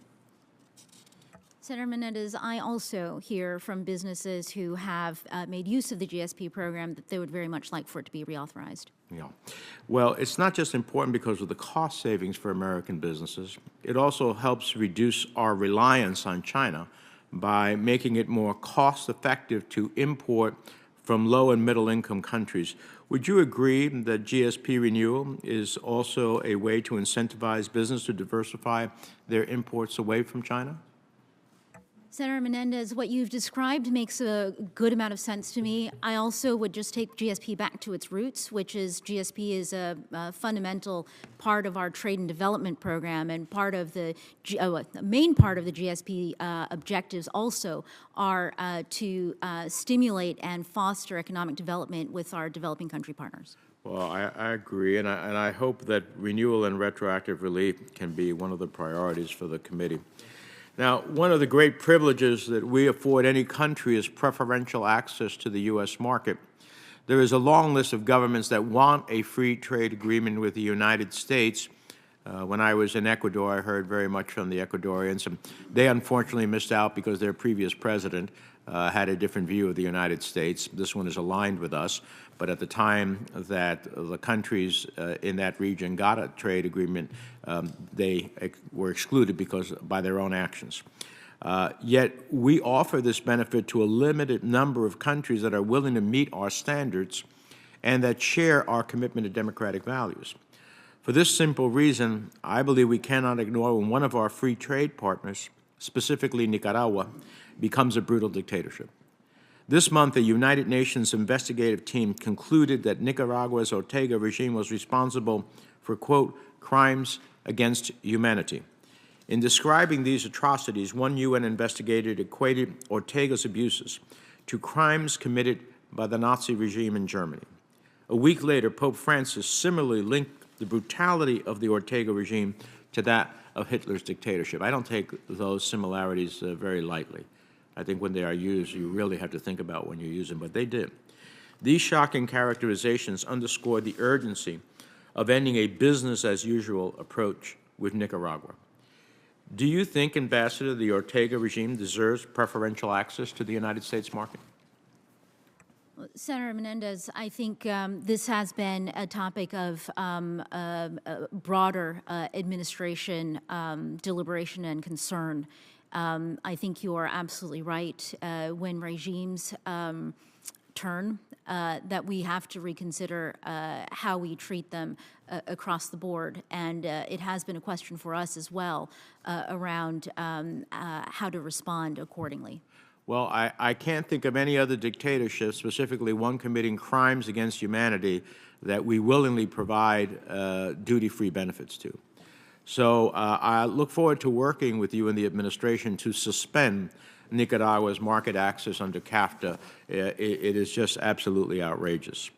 Senator Menendez, I also hear from businesses who have made use of the GSP program that they would very much like for it to be reauthorized. Yeah. Well, it's not just important because of the cost savings for American businesses. It also helps reduce our reliance on China by making it more cost-effective to import from low and middle-income countries. Would you agree that GSP renewal is also a way to incentivize business to diversify their imports away from China? Senator Menendez, what you've described makes a good amount of sense to me. I also would just take GSP back to its roots, which is GSP is a fundamental part of our trade and development program, and part of the main part of the GSP objectives also are to stimulate and foster economic development with our developing country partners. Well, I agree, and I hope that renewal and retroactive relief can be one of the priorities for the committee. Now, one of the great privileges that we afford any country is preferential access to the U.S. market. There is a long list of governments that want a free trade agreement with the United States. When I was in Ecuador, I heard very much from the Ecuadorians. And they unfortunately missed out because their previous president had a different view of the United States. This one is aligned with us. But at the time that the countries in that region got a trade agreement, they were excluded by their own actions. Yet we offer this benefit to a limited number of countries that are willing to meet our standards and that share our commitment to democratic values. For this simple reason, I believe we cannot ignore when one of our free trade partners, specifically Nicaragua, becomes a brutal dictatorship. This month, a United Nations investigative team concluded that Nicaragua's Ortega regime was responsible for, quote, crimes against humanity. In describing these atrocities, one UN investigator equated Ortega's abuses to crimes committed by the Nazi regime in Germany. A week later, Pope Francis similarly linked the brutality of the Ortega regime to that of Hitler's dictatorship. I don't take those similarities very lightly. I think when they are used, you really have to think about when you use them, but they did. These shocking characterizations underscore the urgency of ending a business-as-usual approach with Nicaragua. Do you think, Ambassador, the Ortega regime deserves preferential access to the United States market? Senator Menendez, I think this has been a topic of broader administration deliberation and concern. I think you are absolutely right. When regimes turn, that we have to reconsider how we treat them across the board. And it has been a question for us as well around how to respond accordingly. Well, I can't think of any other dictatorship, specifically one committing crimes against humanity, that we willingly provide duty-free benefits to. So I look forward to working with you and the administration to suspend Nicaragua's market access under CAFTA. It is just absolutely outrageous.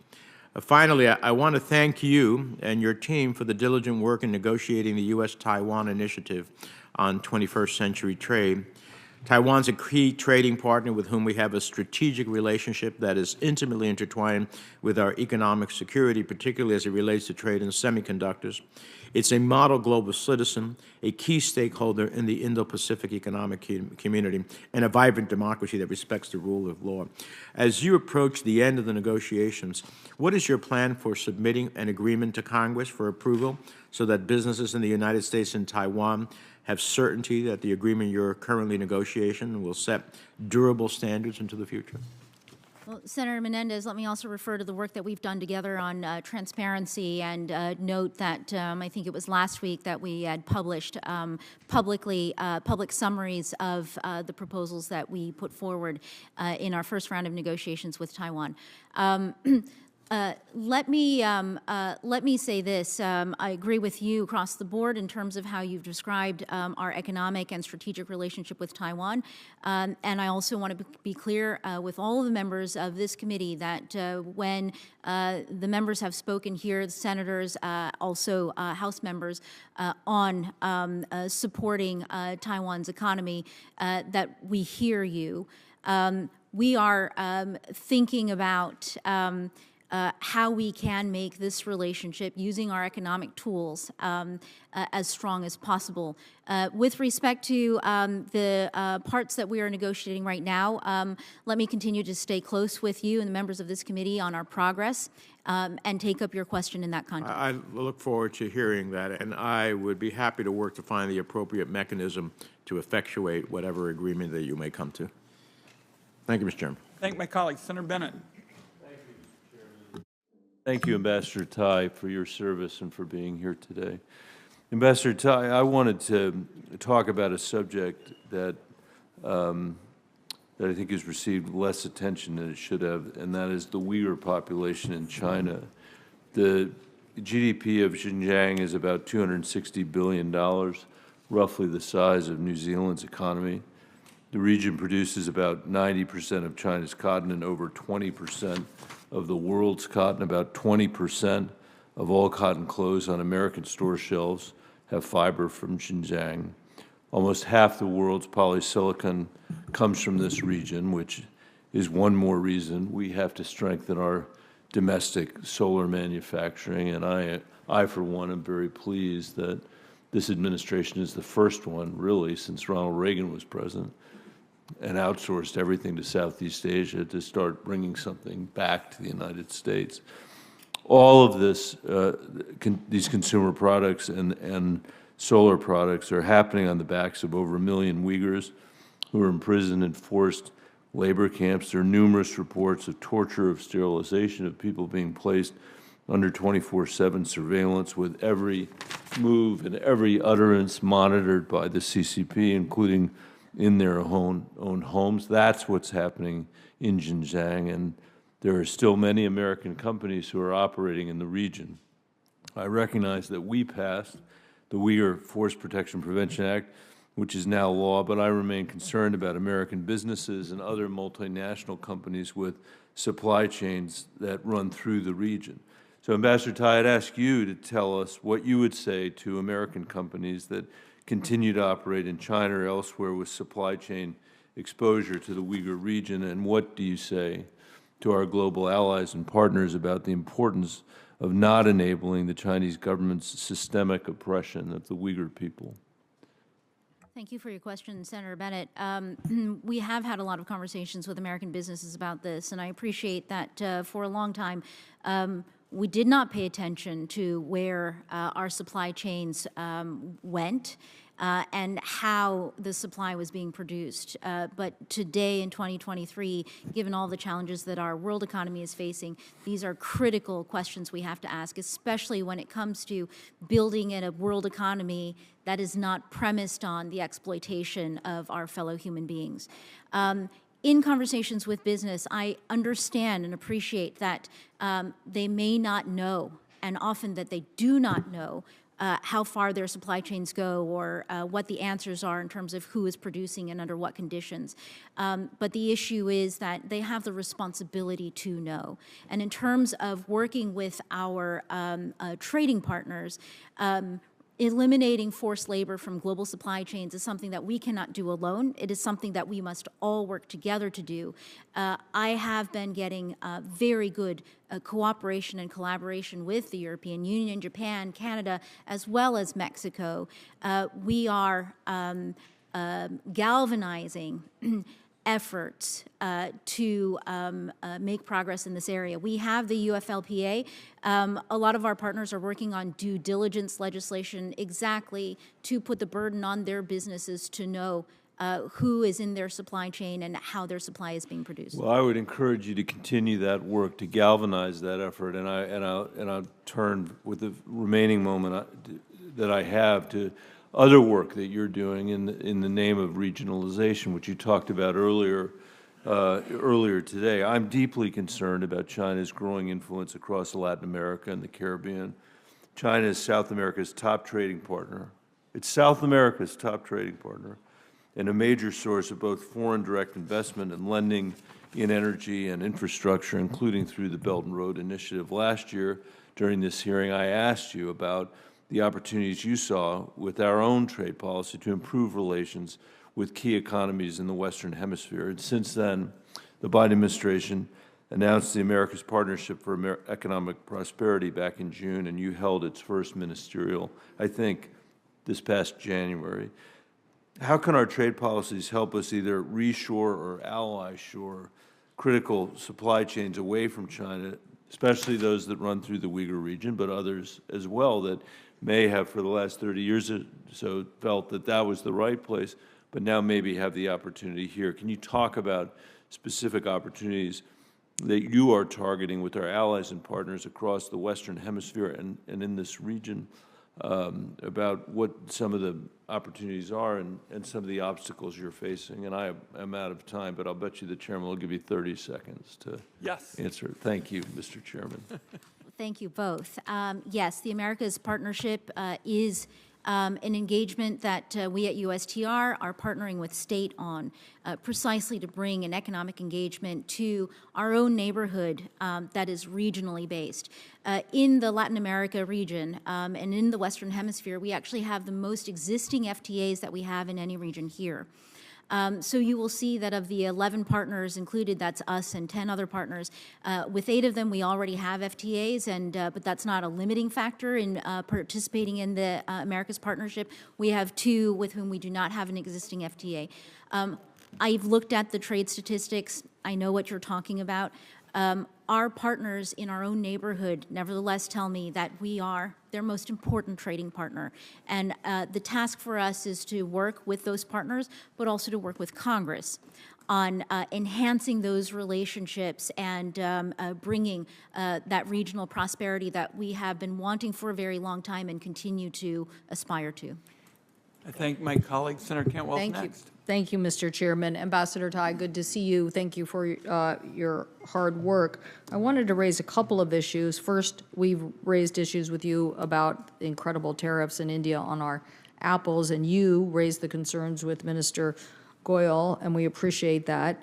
Finally, I want to thank you and your team for the diligent work in negotiating the U.S.-Taiwan initiative on 21st century trade. Taiwan's a key trading partner with whom we have a strategic relationship that is intimately intertwined with our economic security, particularly as it relates to trade in semiconductors. It's a model global citizen, a key stakeholder in the Indo-Pacific economic community, and a vibrant democracy that respects the rule of law. As you approach the end of the negotiations, what is your plan for submitting an agreement to Congress for approval so that businesses in the United States and Taiwan have certainty that the agreement you're currently negotiating will set durable standards into the future? Well, Senator Menendez, let me also refer to the work that we've done together on transparency and note that I think it was last week that we had published public summaries of the proposals that we put forward in our first round of negotiations with Taiwan. Let me say this. I agree with you across the board in terms of how you've described our economic and strategic relationship with Taiwan. And I also want to be clear with all of the members of this committee that when the members have spoken here, the senators, also House members, on supporting Taiwan's economy, that we hear you. We are thinking about how we can make this relationship using our economic tools as strong as possible. With respect to the parts that we are negotiating right now, let me continue to stay close with you and the members of this committee on our progress and take up your question in that context. I look forward to hearing that, and I would be happy to work to find the appropriate mechanism to effectuate whatever agreement that you may come to. Thank you, Mr. Chairman. Thank my colleague, Senator Bennett. Thank you, Ambassador Tai, for your service and for being here today. Ambassador Tai, I wanted to talk about a subject that I think has received less attention than it should have, and that is the Uyghur population in China. The GDP of Xinjiang is about $260 billion, roughly the size of New Zealand's economy. The region produces about 90% of China's cotton and over 20% of the world's cotton. About 20% of all cotton clothes on American store shelves have fiber from Xinjiang. Almost half the world's polysilicon comes from this region, which is one more reason we have to strengthen our domestic solar manufacturing. And I for one, am very pleased that this administration is the first one, really, since Ronald Reagan was president, and outsourced everything to Southeast Asia to start bringing something back to the United States. All of this, these consumer products and solar products are happening on the backs of over 1 million Uyghurs who are imprisoned in forced labor camps. There are numerous reports of torture, of sterilization, of people being placed under 24/7 surveillance with every move and every utterance monitored by the CCP, including in their own homes. That's what's happening in Xinjiang, and there are still many American companies who are operating in the region. I recognize that we passed the Uyghur Forced Protection Prevention Act, which is now law, but I remain concerned about American businesses and other multinational companies with supply chains that run through the region. So, Ambassador Tai, I'd ask you to tell us what you would say to American companies that continue to operate in China or elsewhere with supply chain exposure to the Uyghur region, and what do you say to our global allies and partners about the importance of not enabling the Chinese government's systemic oppression of the Uyghur people? Thank you for your question, Senator Bennett. We have had a lot of conversations with American businesses about this, and I appreciate that for a long time we did not pay attention to where our supply chains went and how the supply was being produced. But today in 2023, given all the challenges that our world economy is facing, these are critical questions we have to ask, especially when it comes to building in a world economy that is not premised on the exploitation of our fellow human beings. In conversations with business, I understand and appreciate that they may not know, and often that they do not know, how far their supply chains go or what the answers are in terms of who is producing and under what conditions. But the issue is that they have the responsibility to know. And in terms of working with our trading partners, eliminating forced labor from global supply chains is something that we cannot do alone. It is something that we must all work together to do. I have been getting very good cooperation and collaboration with the European Union, Japan, Canada, as well as Mexico. We are galvanizing efforts to make progress in this area. We have the UFLPA. A lot of our partners are working on due diligence legislation exactly to put the burden on their businesses to know who is in their supply chain and how their supply is being produced. Well, I would encourage you to continue that work to galvanize that effort, and I'll turn with the remaining moment that I have to other work that you're doing in the name of regionalization, which you talked about earlier today. I'm deeply concerned about China's growing influence across Latin America and the Caribbean. China is South America's top trading partner. It's South America's top trading partner and a major source of both foreign direct investment and lending in energy and infrastructure, including through the Belt and Road Initiative. Last year, during this hearing, I asked you about the opportunities you saw with our own trade policy to improve relations with key economies in the Western Hemisphere. And since then, the Biden administration announced the America's Partnership for Economic Prosperity back in June, and you held its first ministerial, I think, this past January. How can our trade policies help us either reshore or ally shore critical supply chains away from China, especially those that run through the Uyghur region, but others as well that may have for the last 30 years or so felt that that was the right place, but now maybe have the opportunity here? Can you talk about specific opportunities that you are targeting with our allies and partners across the Western Hemisphere and in this region about what some of the opportunities are and some of the obstacles you're facing? And I am out of time, but I'll bet you the chairman will give you 30 seconds to answer. Thank you, Mr. Chairman. Thank you both. Yes, the Americas Partnership is an engagement that we at USTR are partnering with state on precisely to bring an economic engagement to our own neighborhood that is regionally based. In the Latin America region and in the Western Hemisphere, we actually have the most existing FTAs that we have in any region here. So you will see that of the 11 partners included, that's us and 10 other partners. With 8 of them, we already have FTAs, and but that's not a limiting factor in participating in the America's Partnership. We have 2 with whom we do not have an existing FTA. I've looked at the trade statistics. I know what you're talking about. Our partners in our own neighborhood nevertheless tell me that we are their most important trading partner. And the task for us is to work with those partners, but also to work with Congress on enhancing those relationships and bringing that regional prosperity that we have been wanting for a very long time and continue to aspire to. I thank my colleague, Senator Cantwell. Next. Thank you, Mr. Chairman. Ambassador Tai, good to see you. Thank you for your hard work. I wanted to raise a couple of issues. First, we've raised issues with you about incredible tariffs in India on our apples, and you raised the concerns with Minister Goyal, and we appreciate that.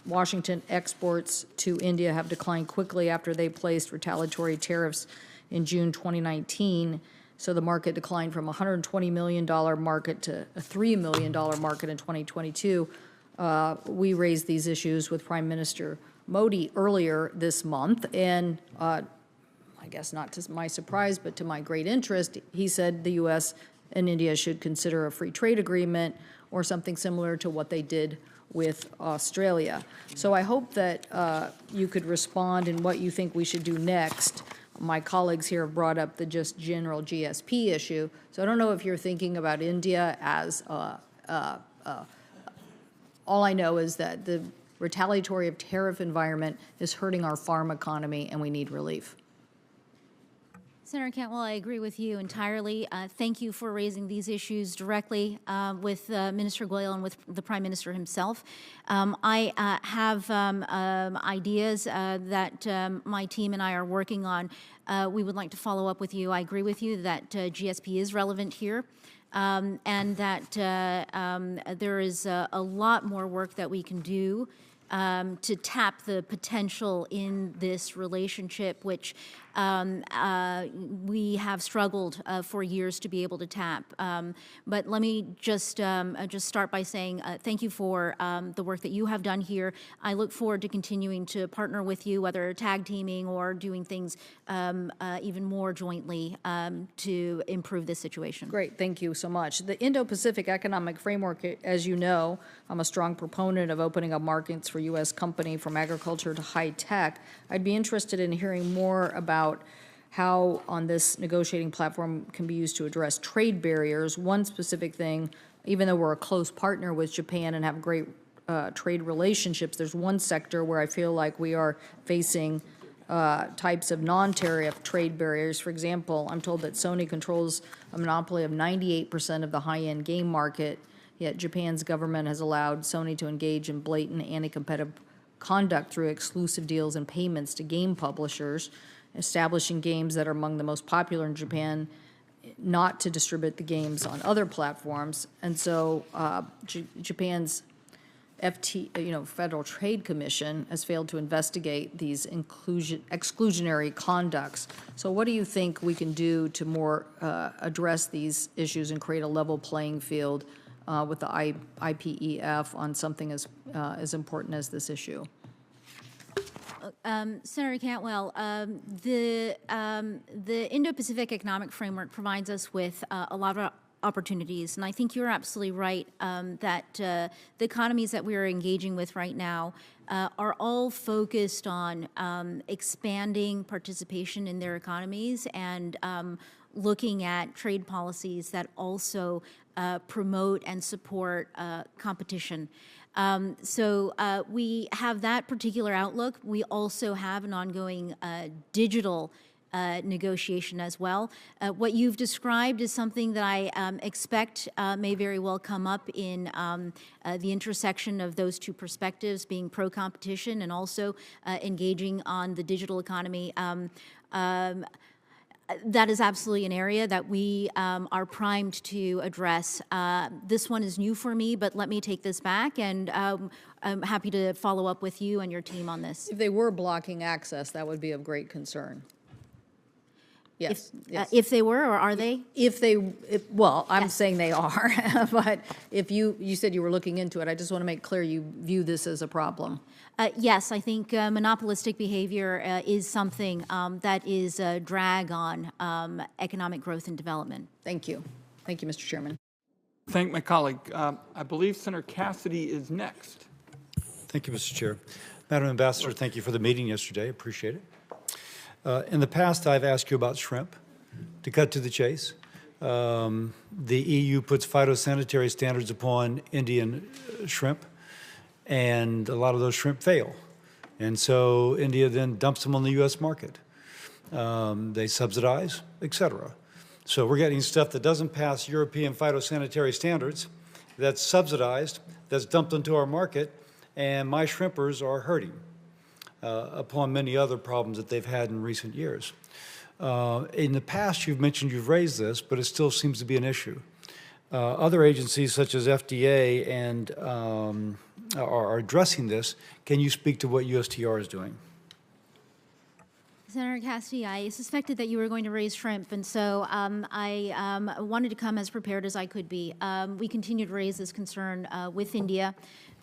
Washington exports to India have declined quickly after they placed retaliatory tariffs in June 2019. So the market declined from a $120 million market to a $3 million market in 2022. We raised these issues with Prime Minister Modi earlier this month, and I guess not to my surprise, but to my great interest, he said the U.S. and India should consider a free trade agreement or something similar to what they did with Australia. So I hope that you could respond in what you think we should do next. My colleagues here have brought up the just general GSP issue. So I don't know if you're thinking about India as all I know is that the retaliatory tariff environment is hurting our farm economy and we need relief. Senator Cantwell, I agree with you entirely. Thank you for raising these issues directly with Minister Goyal and with the Prime Minister himself. I have ideas that my team and I are working on. We would like to follow up with you. I agree with you that GSP is relevant here. And that there is a lot more work that we can do to tap the potential in this relationship, which we have struggled for years to be able to tap. But let me just start by saying thank you for the work that you have done here. I look forward to continuing to partner with you, whether tag teaming or doing things even more jointly to improve this situation. Great, thank you so much. The Indo-Pacific Economic Framework, as you know, I'm a strong proponent of opening up markets for U.S. company from agriculture to high tech. I'd be interested in hearing more about how on this negotiating platform can be used to address trade barriers. One specific thing even though we're a close partner with Japan and have great trade relationships, there's one sector where I feel like we are facing types of non-tariff trade barriers. For example, I'm told that Sony controls a monopoly of 98% of the high-end game market, yet Japan's government has allowed Sony to engage in blatant anti-competitive conduct through exclusive deals and payments to game publishers, establishing games that are among the most popular in Japan, not to distribute the games on other platforms. And so Japan's Federal Trade Commission has failed to investigate these exclusionary conducts. So what do you think we can do to more address these issues and create a level playing field with the IPEF on something as important as this issue? Senator Cantwell, the Indo-Pacific Economic Framework provides us with a lot of opportunities, and I think you're absolutely right that the economies that we are engaging with right now are all focused on expanding participation in their economies and looking at trade policies that also promote and support competition. So we have that particular outlook. We also have an ongoing digital negotiation as well. What you've described is something that I expect may very well come up in the intersection of those two perspectives, being pro-competition and also engaging on the digital economy. That is absolutely an area that we are primed to address. This one is new for me, but let me take this back, and I'm happy to follow up with you and your team on this. If they were blocking access, that would be of great concern. Yes. If they were, or are they? Well, I'm saying they are, but if you said you were looking into it, I just want to make clear you view this as a problem. Yes, I think monopolistic behavior is something that is a drag on economic growth and development. Thank you. Thank you, Mr. Chairman. Thank my colleague. I believe Senator Cassidy is next. Thank you, Mr. Chair. Madam Ambassador, thank you for the meeting yesterday. Appreciate it. In the past, I've asked you about shrimp. To cut to the chase, the EU puts phytosanitary standards upon Indian shrimp, and a lot of those shrimp fail. And so India then dumps them on the U.S. market. They subsidize, et cetera. So we're getting stuff that doesn't pass European phytosanitary standards, that's subsidized, that's dumped into our market, and my shrimpers are hurting upon many other problems that they've had in recent years. In the past, you've mentioned you've raised this, but it still seems to be an issue. Other agencies such as FDA and are addressing this. Can you speak to what USTR is doing? Senator Cassidy, I suspected that you were going to raise shrimp, and so I wanted to come as prepared as I could be. We continue to raise this concern with India.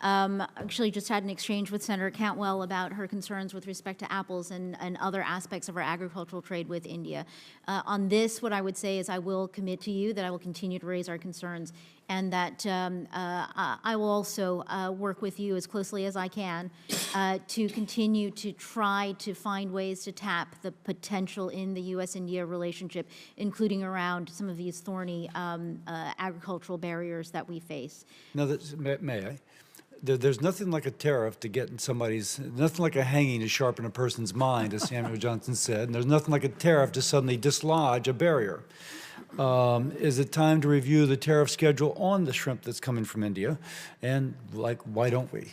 Actually just had an exchange with Senator Cantwell about her concerns with respect to apples and other aspects of our agricultural trade with India. On this, what I would say is I will commit to you that I will continue to raise our concerns, and that I will also work with you as closely as I can to continue to try to find ways to tap the potential in the U.S.-India relationship, including around some of these thorny agricultural barriers that we face. Now, may I? There's nothing like a tariff to get in nothing like a hanging to sharpen a person's mind, as Samuel Johnson said, and there's nothing like a tariff to suddenly dislodge a barrier. Is it time to review the tariff schedule on the shrimp that's coming from India? And, why don't we?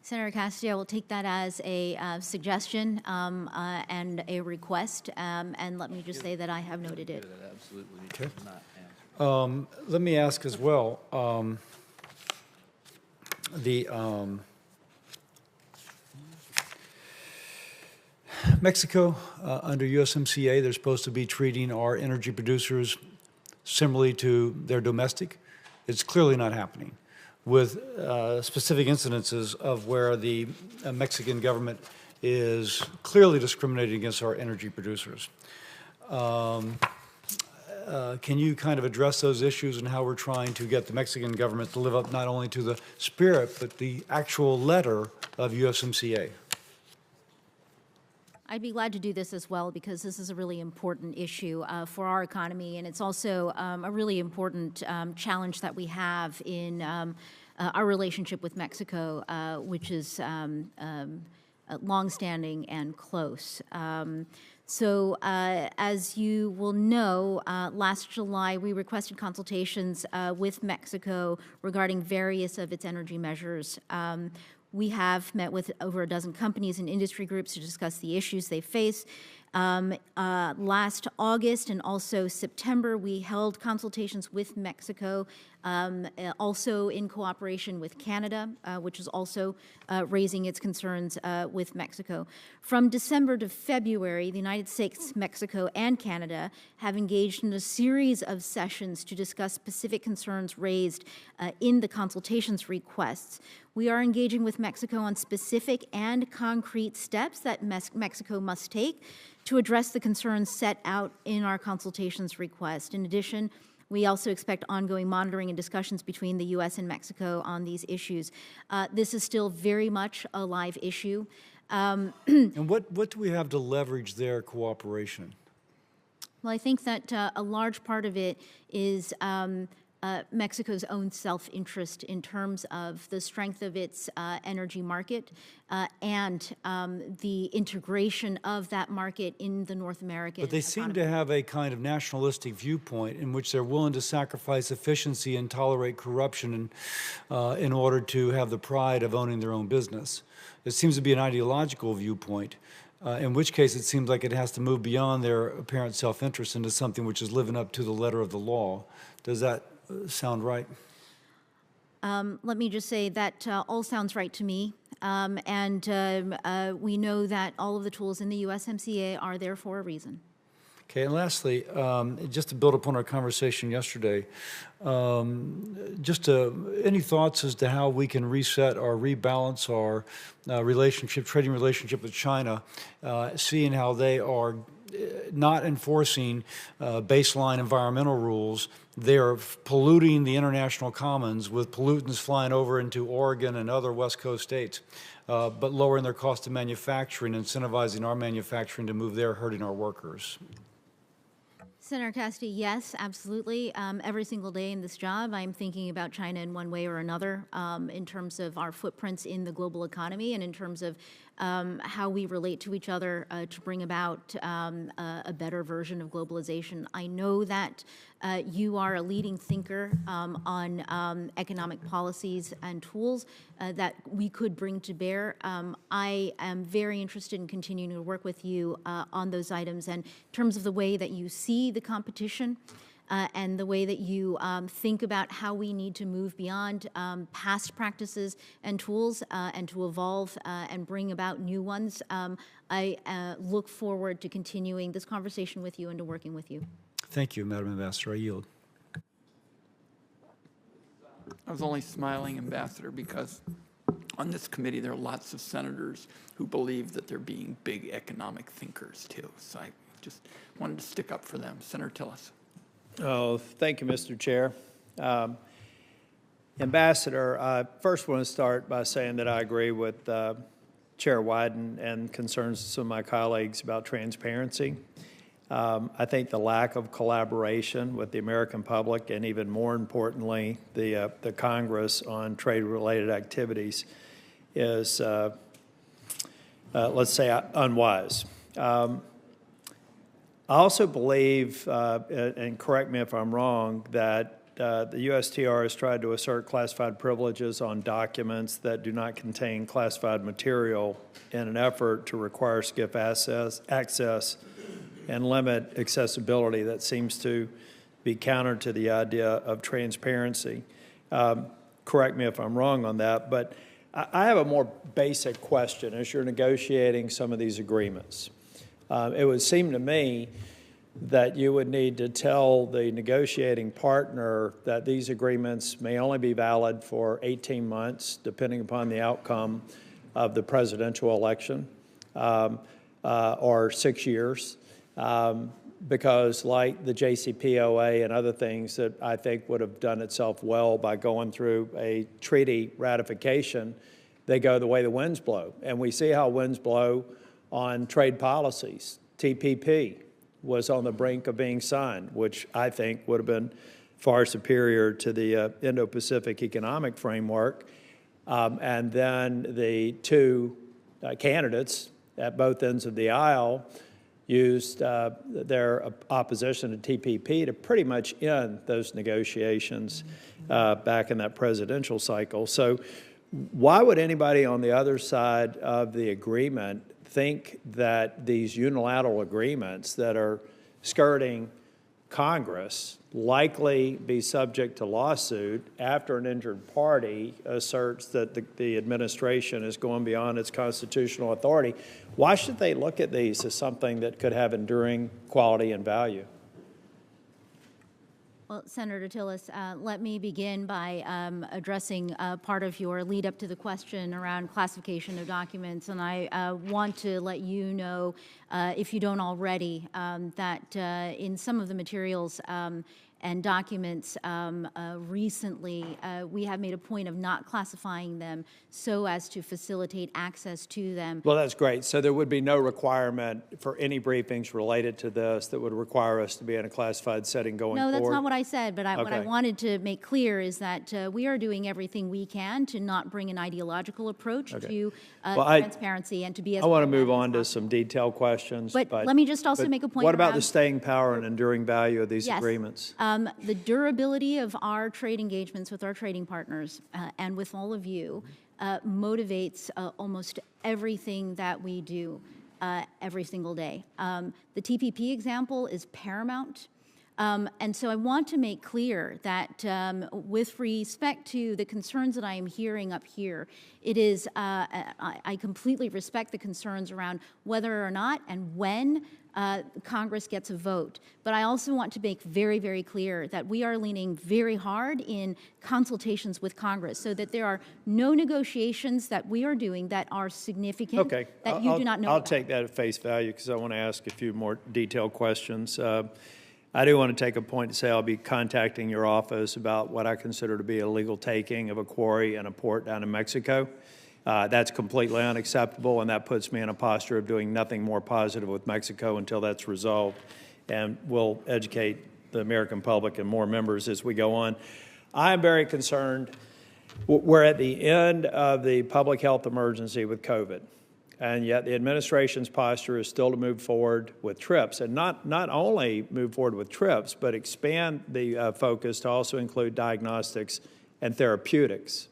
Senator Cassidy, I will take that as a suggestion and a request, and let me just say that I have noted it. Okay. Let me ask as well. Mexico, under USMCA, they're supposed to be treating our energy producers similarly to their domestic. It's clearly not happening, with specific incidences of where the Mexican government is clearly discriminating against our energy producers. Can you kind of address those issues and how we're trying to get the Mexican government to live up not only to the spirit, but the actual letter of USMCA? I'd be glad to do this as well because this is a really important issue for our economy, and it's also a really important challenge that we have in our relationship with Mexico, which is longstanding and close. So as you will know, last July we requested consultations with Mexico regarding various of its energy measures. We have met with over a dozen companies and industry groups to discuss the issues they face. Last August and also September, we held consultations with Mexico, also in cooperation with Canada, which is also raising its concerns with Mexico. From December to February, the United States, Mexico, and Canada have engaged in a series of sessions to discuss specific concerns raised in the consultations requests. We are engaging with Mexico on specific and concrete steps that Mexico must take to address the concerns set out in our consultations request. In addition, we also expect ongoing monitoring and discussions between the U.S. and Mexico on these issues. This is still very much a live issue. And what do we have to leverage their cooperation? Well, I think that a large part of it is Mexico's own self-interest in terms of the strength of its energy market and the integration of that market in the North American But they economy. seem to have a kind of nationalistic viewpoint in which they're willing to sacrifice efficiency and tolerate corruption in order to have the pride of owning their own business. It seems to be an ideological viewpoint, in which case it seems like it has to move beyond their apparent self-interest into something which is living up to the letter of the law. Does that sound right? Let me just say that all sounds right to me. And we know that all of the tools in the USMCA are there for a reason. Okay, and lastly, just to build upon our conversation yesterday, any thoughts as to how we can reset or rebalance our trading relationship with China, seeing how they are not enforcing baseline environmental rules. They are polluting the international commons with pollutants flying over into Oregon and other West Coast states, but lowering their cost of manufacturing, incentivizing our manufacturing to move there, hurting our workers. Senator Cassidy, yes, absolutely. Every single day in this job, I'm thinking about China in one way or another in terms of our footprints in the global economy and in terms of how we relate to each other to bring about a better version of globalization. I know that you are a leading thinker on economic policies and tools that we could bring to bear. I am very interested in continuing to work with you on those items. And in terms of the way that you see the competition and the way that you think about how we need to move beyond past practices and tools and to evolve and bring about new ones, I look forward to continuing this conversation with you and to working with you. Thank you, Madam Ambassador. I yield. I was only smiling, Ambassador, because on this committee there are lots of senators who believe that they're being big economic thinkers, too. So I just wanted to stick up for them. Senator Tillis. Oh, thank you, Mr. Chair. Ambassador, I first want to start by saying that I agree with Chair Wyden and concerns of some of my colleagues about transparency. I think the lack of collaboration with the American public and even more importantly, the Congress on trade-related activities is, let's say, unwise. I also believe, and correct me if I'm wrong, that the USTR has tried to assert classified privileges on documents that do not contain classified material in an effort to require SCIF access and limit accessibility. That seems to be counter to the idea of transparency. Correct me if I'm wrong on that, but I have a more basic question as you're negotiating some of these agreements. It would seem to me that you would need to tell the negotiating partner that these agreements may only be valid for 18 months, depending upon the outcome of the presidential election, or 6 years, because like the JCPOA and other things that I think would have done itself well by going through a treaty ratification, they go the way the winds blow. And we see how winds blow on trade policies. TPP was on the brink of being signed, which I think would have been far superior to the Indo-Pacific Economic Framework. And then the two candidates at both ends of the aisle used their opposition to TPP to pretty much end those negotiations back in that presidential cycle. So why would anybody on the other side of the agreement think that these unilateral agreements that are skirting Congress likely be subject to lawsuit after an injured party asserts that the administration is going beyond its constitutional authority? Why should they look at these as something that could have enduring quality and value? Well, Senator Tillis, let me begin by addressing part of your lead up to the question around classification of documents. And I want to let you know, if you don't already, that in some of the materials and documents recently, we have made a point of not classifying them so as to facilitate access to them. Well, that's great. So there would be no requirement for any briefings related to this that would require us to be in a classified setting going forward? No, that's not what I said, but what I wanted to make clear is that we are doing everything we can to not bring an ideological approach to transparency and to be as— I want to move on to some detailed questions. But let me just also make a point What about around— the staying power and enduring value of these agreements? The durability of our trade engagements with our trading partners and with all of you motivates almost everything that we do every single day. The TPP example is paramount. And so I want to make clear that with respect to the concerns that I am hearing up here, it is, I completely respect the concerns around whether or not and when Congress gets a vote. But I also want to make very, very clear that we are leaning very hard in consultations with Congress so that there are no negotiations that we are doing that are significant that you do not know I'll about. take that at face value because I want to ask a few more detailed questions. I do want to take a point to say I'll be contacting your office about what I consider to be a illegal taking of a quarry and a port down in Mexico. That's completely unacceptable, and that puts me in a posture of doing nothing more positive with Mexico until that's resolved. And we'll educate the American public and more members as we go on. I'm very concerned. We're at the end of the public health emergency with COVID. And yet the administration's posture is still to move forward with TRIPS, and not only move forward with TRIPS, but expand the focus to also include diagnostics and therapeutics.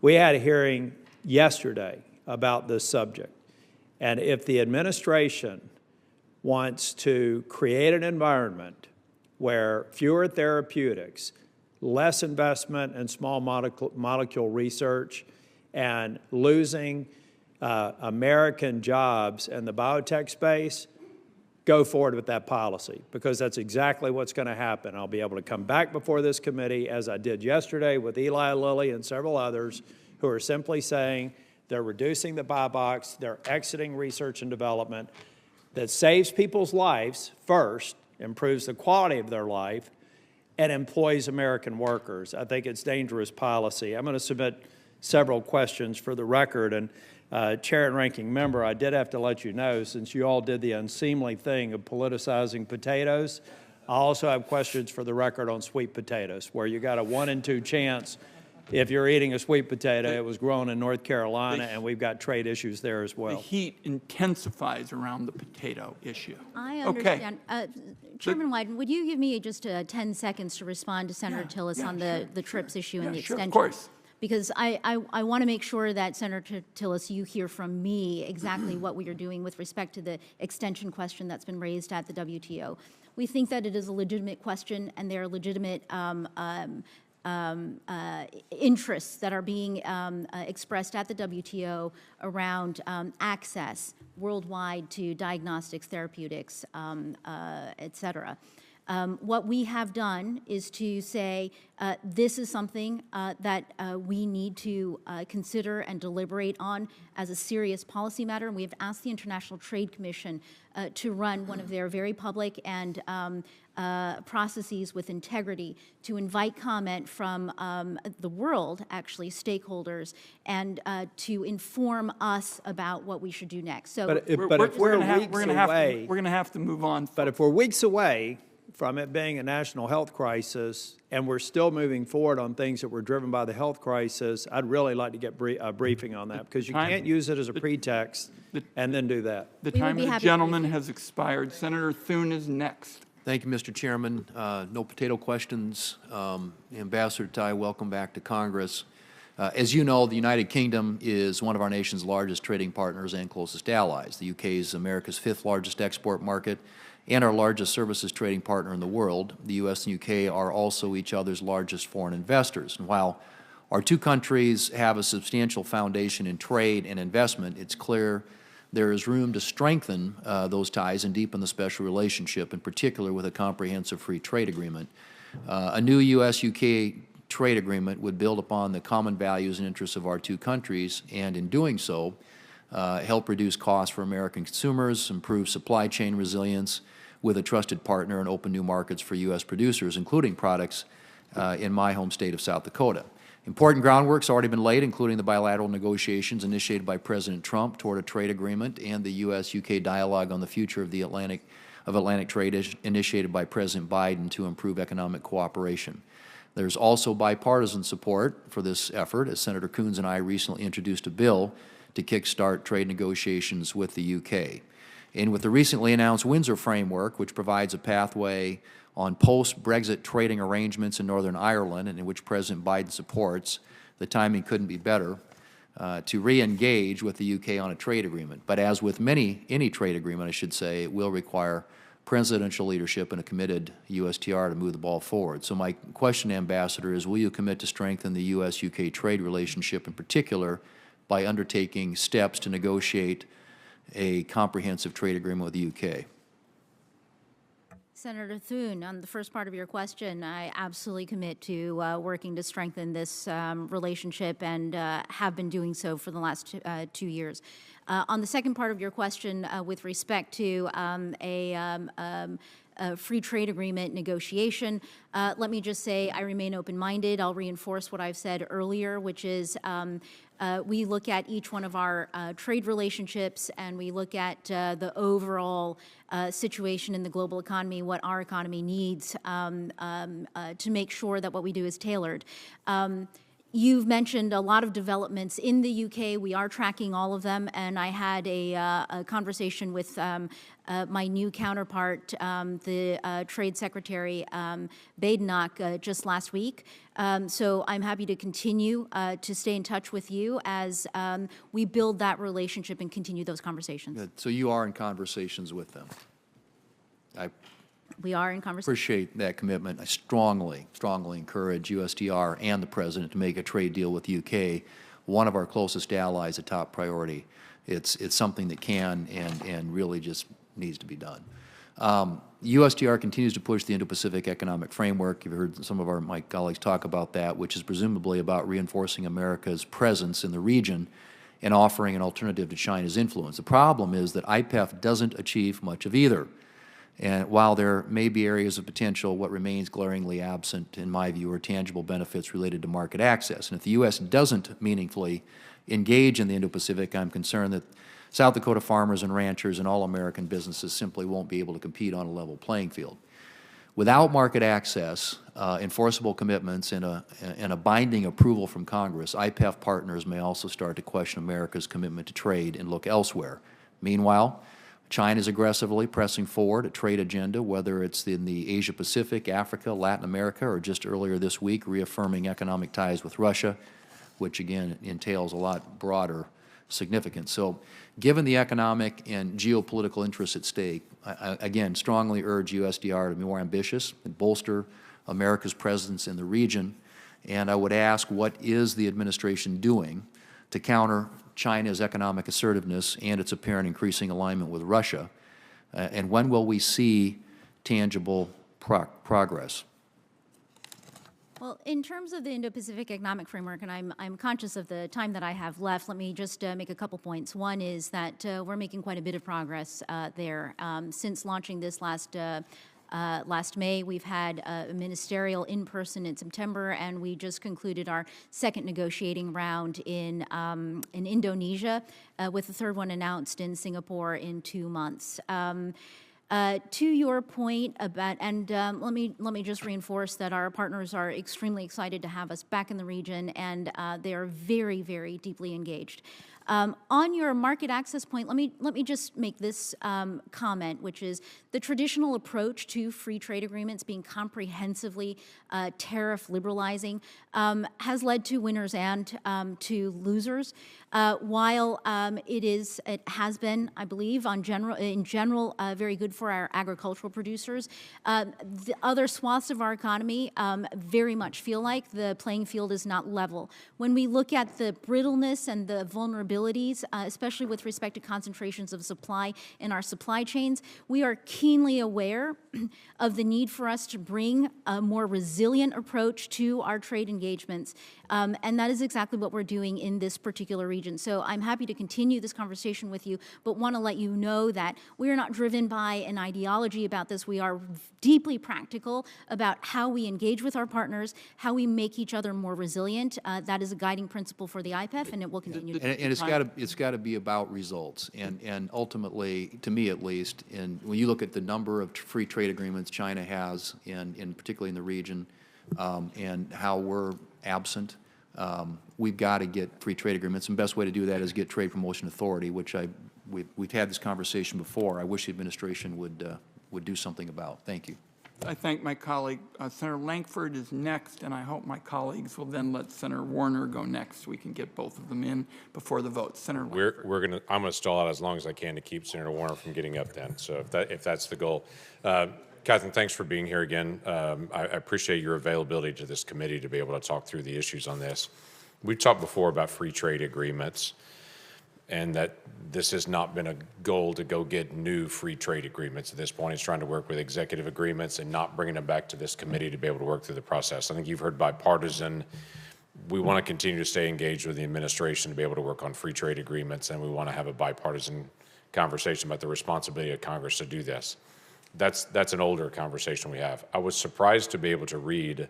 We had a hearing yesterday about this subject, and if the administration wants to create an environment where fewer therapeutics, less investment in small molecule research, and losing American jobs in the biotech space, go forward with that policy, because that's exactly what's going to happen. I'll be able to come back before this committee, as I did yesterday with Eli Lilly and several others, who are simply saying they're reducing the buy box, they're exiting research and development that saves people's lives first, improves the quality of their life, and employs American workers. I think it's dangerous policy. I'm going to submit several questions for the record, and Chair and Ranking Member, I did have to let you know, since you all did the unseemly thing of politicizing potatoes, I also have questions for the record on sweet potatoes, where you got a 1 in 2 chance if you're eating a sweet potato. It was grown in North Carolina, and we've got trade issues there as well. The heat intensifies around the potato issue. I understand. Chairman Wyden, would you give me just 10 seconds to respond to Senator Tillis on the TRIPS issue and the extension? Of course. Because I want to make sure that, Senator Tillis, you hear from me exactly what we are doing with respect to the extension question that's been raised at the WTO. We think that it is a legitimate question, and there are legitimate interests that are being expressed at the WTO around access worldwide to diagnostics, therapeutics, et cetera. What we have done is to say this is something that we need to consider and deliberate on as a serious policy matter, and we have asked the International Trade Commission to run one of their very public and processes with integrity to invite comment from the world, actually, stakeholders, and to inform us about what we should do next. So, But if we're weeks away, we're going to have to move on. but if we're weeks away from it being a national health crisis, and we're still moving forward on things that were driven by the health crisis, I'd really like to get a briefing on that, because you can't use it as a pretext and then do that. The We would time be of the happy to gentleman brief you. has expired. Senator Thune is next. Thank you, Mr. Chairman. No potato questions. Ambassador Tai, welcome back to Congress. As you know, the United Kingdom is one of our nation's largest trading partners and closest allies. The UK is America's 5th largest export market and our largest services trading partner in the world. The U.S. and UK are also each other's largest foreign investors. And while our two countries have a substantial foundation in trade and investment, it's clear there is room to strengthen those ties and deepen the special relationship, in particular with a comprehensive free trade agreement. A new U.S.-UK trade agreement would build upon the common values and interests of our two countries, and in doing so, help reduce costs for American consumers, improve supply chain resilience with a trusted partner, and open new markets for U.S. producers, including products in my home state of South Dakota. Important groundwork's already been laid, including the bilateral negotiations initiated by President Trump toward a trade agreement and the U.S.-UK dialogue on the future of Atlantic trade initiated by President Biden to improve economic cooperation. There's also bipartisan support for this effort, as Senator Coons and I recently introduced a bill to kickstart trade negotiations with the UK. And with the recently announced Windsor Framework, which provides a pathway on post-Brexit trading arrangements in Northern Ireland, and in which President Biden supports, the timing couldn't be better to re-engage with the UK on a trade agreement. But as with any trade agreement, I should say, it will require presidential leadership and a committed USTR to move the ball forward. So my question, Ambassador, is will you commit to strengthen the U.S.-UK trade relationship, in particular by undertaking steps to negotiate a comprehensive trade agreement with the UK? Senator Thune, on the first part of your question, I absolutely commit to working to strengthen this relationship and have been doing so for the last 2 years. On the second part of your question, with respect to a free trade agreement negotiation, let me just say I remain open-minded. I'll reinforce what I've said earlier, which is we look at each one of our trade relationships, and we look at the overall situation in the global economy, what our economy needs to make sure that what we do is tailored. You've mentioned a lot of developments in the UK. We are tracking all of them, and I had a conversation with my new counterpart, the Trade Secretary Badenoch, just last week. So I'm happy to continue to stay in touch with you as we build that relationship and continue those conversations. Good. So you are in conversations with them. We are in conversation. Appreciate that commitment. I strongly encourage USTR and the President to make a trade deal with the UK, one of our closest allies, a top priority. It's something that can and really just needs to be done. USTR continues to push the Indo-Pacific Economic Framework. You've heard some of my colleagues talk about that, which is presumably about reinforcing America's presence in the region and offering an alternative to China's influence. The problem is that IPEF doesn't achieve much of either. And while there may be areas of potential, what remains glaringly absent, in my view, are tangible benefits related to market access. And if the U.S. doesn't meaningfully engage in the Indo-Pacific, I'm concerned that South Dakota farmers and ranchers and all American businesses simply won't be able to compete on a level playing field. Without market access, enforceable commitments, and a binding approval from Congress, IPEF partners may also start to question America's commitment to trade and look elsewhere. Meanwhile, China is aggressively pressing forward a trade agenda, whether it's in the Asia-Pacific, Africa, Latin America, or just earlier this week reaffirming economic ties with Russia, which again entails a lot broader significance. So given the economic and geopolitical interests at stake, I again strongly urge USTR to be more ambitious and bolster America's presence in the region. And I would ask, what is the administration doing to counter China's economic assertiveness and its apparent increasing alignment with Russia? And when will we see tangible progress? Well, in terms of the Indo-Pacific Economic Framework, and I'm conscious of the time that I have left, let me just make a couple points. One is that we're making quite a bit of progress there. Since launching this last May, we've had a ministerial in-person in September, and we just concluded our second negotiating round in Indonesia, with the third one announced in Singapore in 2 months. To your point about, and let me just reinforce that our partners are extremely excited to have us back in the region, and they are very, very deeply engaged. On your market access point, let me just make this comment, which is the traditional approach to free trade agreements being comprehensively tariff liberalizing has led to winners and to losers. While it has been, I believe, in general, very good for our agricultural producers, the other swaths of our economy very much feel like the playing field is not level. When we look at the brittleness and the vulnerabilities, especially with respect to concentrations of supply in our supply chains, we are keenly aware of the need for us to bring a more resilient approach to our trade engagements. And that is exactly what we're doing in this particular region. So I'm happy to continue this conversation with you, but want to let you know that we are not driven by an ideology about this. We are deeply practical about how we engage with our partners, how we make each other more resilient. That is a guiding principle for the IPEF, and it will continue to be. And it's got to be about results. And ultimately, to me at least, when you look at the number of free trade agreements China has, particularly in the region, and how we're absent, we've got to get free trade agreements. And the best way to do that is get Trade Promotion Authority, which we've had this conversation before. I wish the administration would do something about. Thank you. I thank my colleague. Senator Lankford is next, and I hope my colleagues will then let Senator Warner go next so we can get both of them in before the vote. Senator Lankford. I'm going to stall out as long as I can to keep Senator Warner from getting up then. So if that's the goal. Katherine, thanks for being here again. I appreciate your availability to this committee to be able to talk through the issues on this. We've talked before about free trade agreements, and that this has not been a goal to go get new free trade agreements at this point. It's trying to work with executive agreements and not bringing them back to this committee to be able to work through the process. I think you've heard bipartisan. We want to continue to stay engaged with the administration to be able to work on free trade agreements, and we want to have a bipartisan conversation about the responsibility of Congress to do this. That's an older conversation we have. I was surprised to be able to read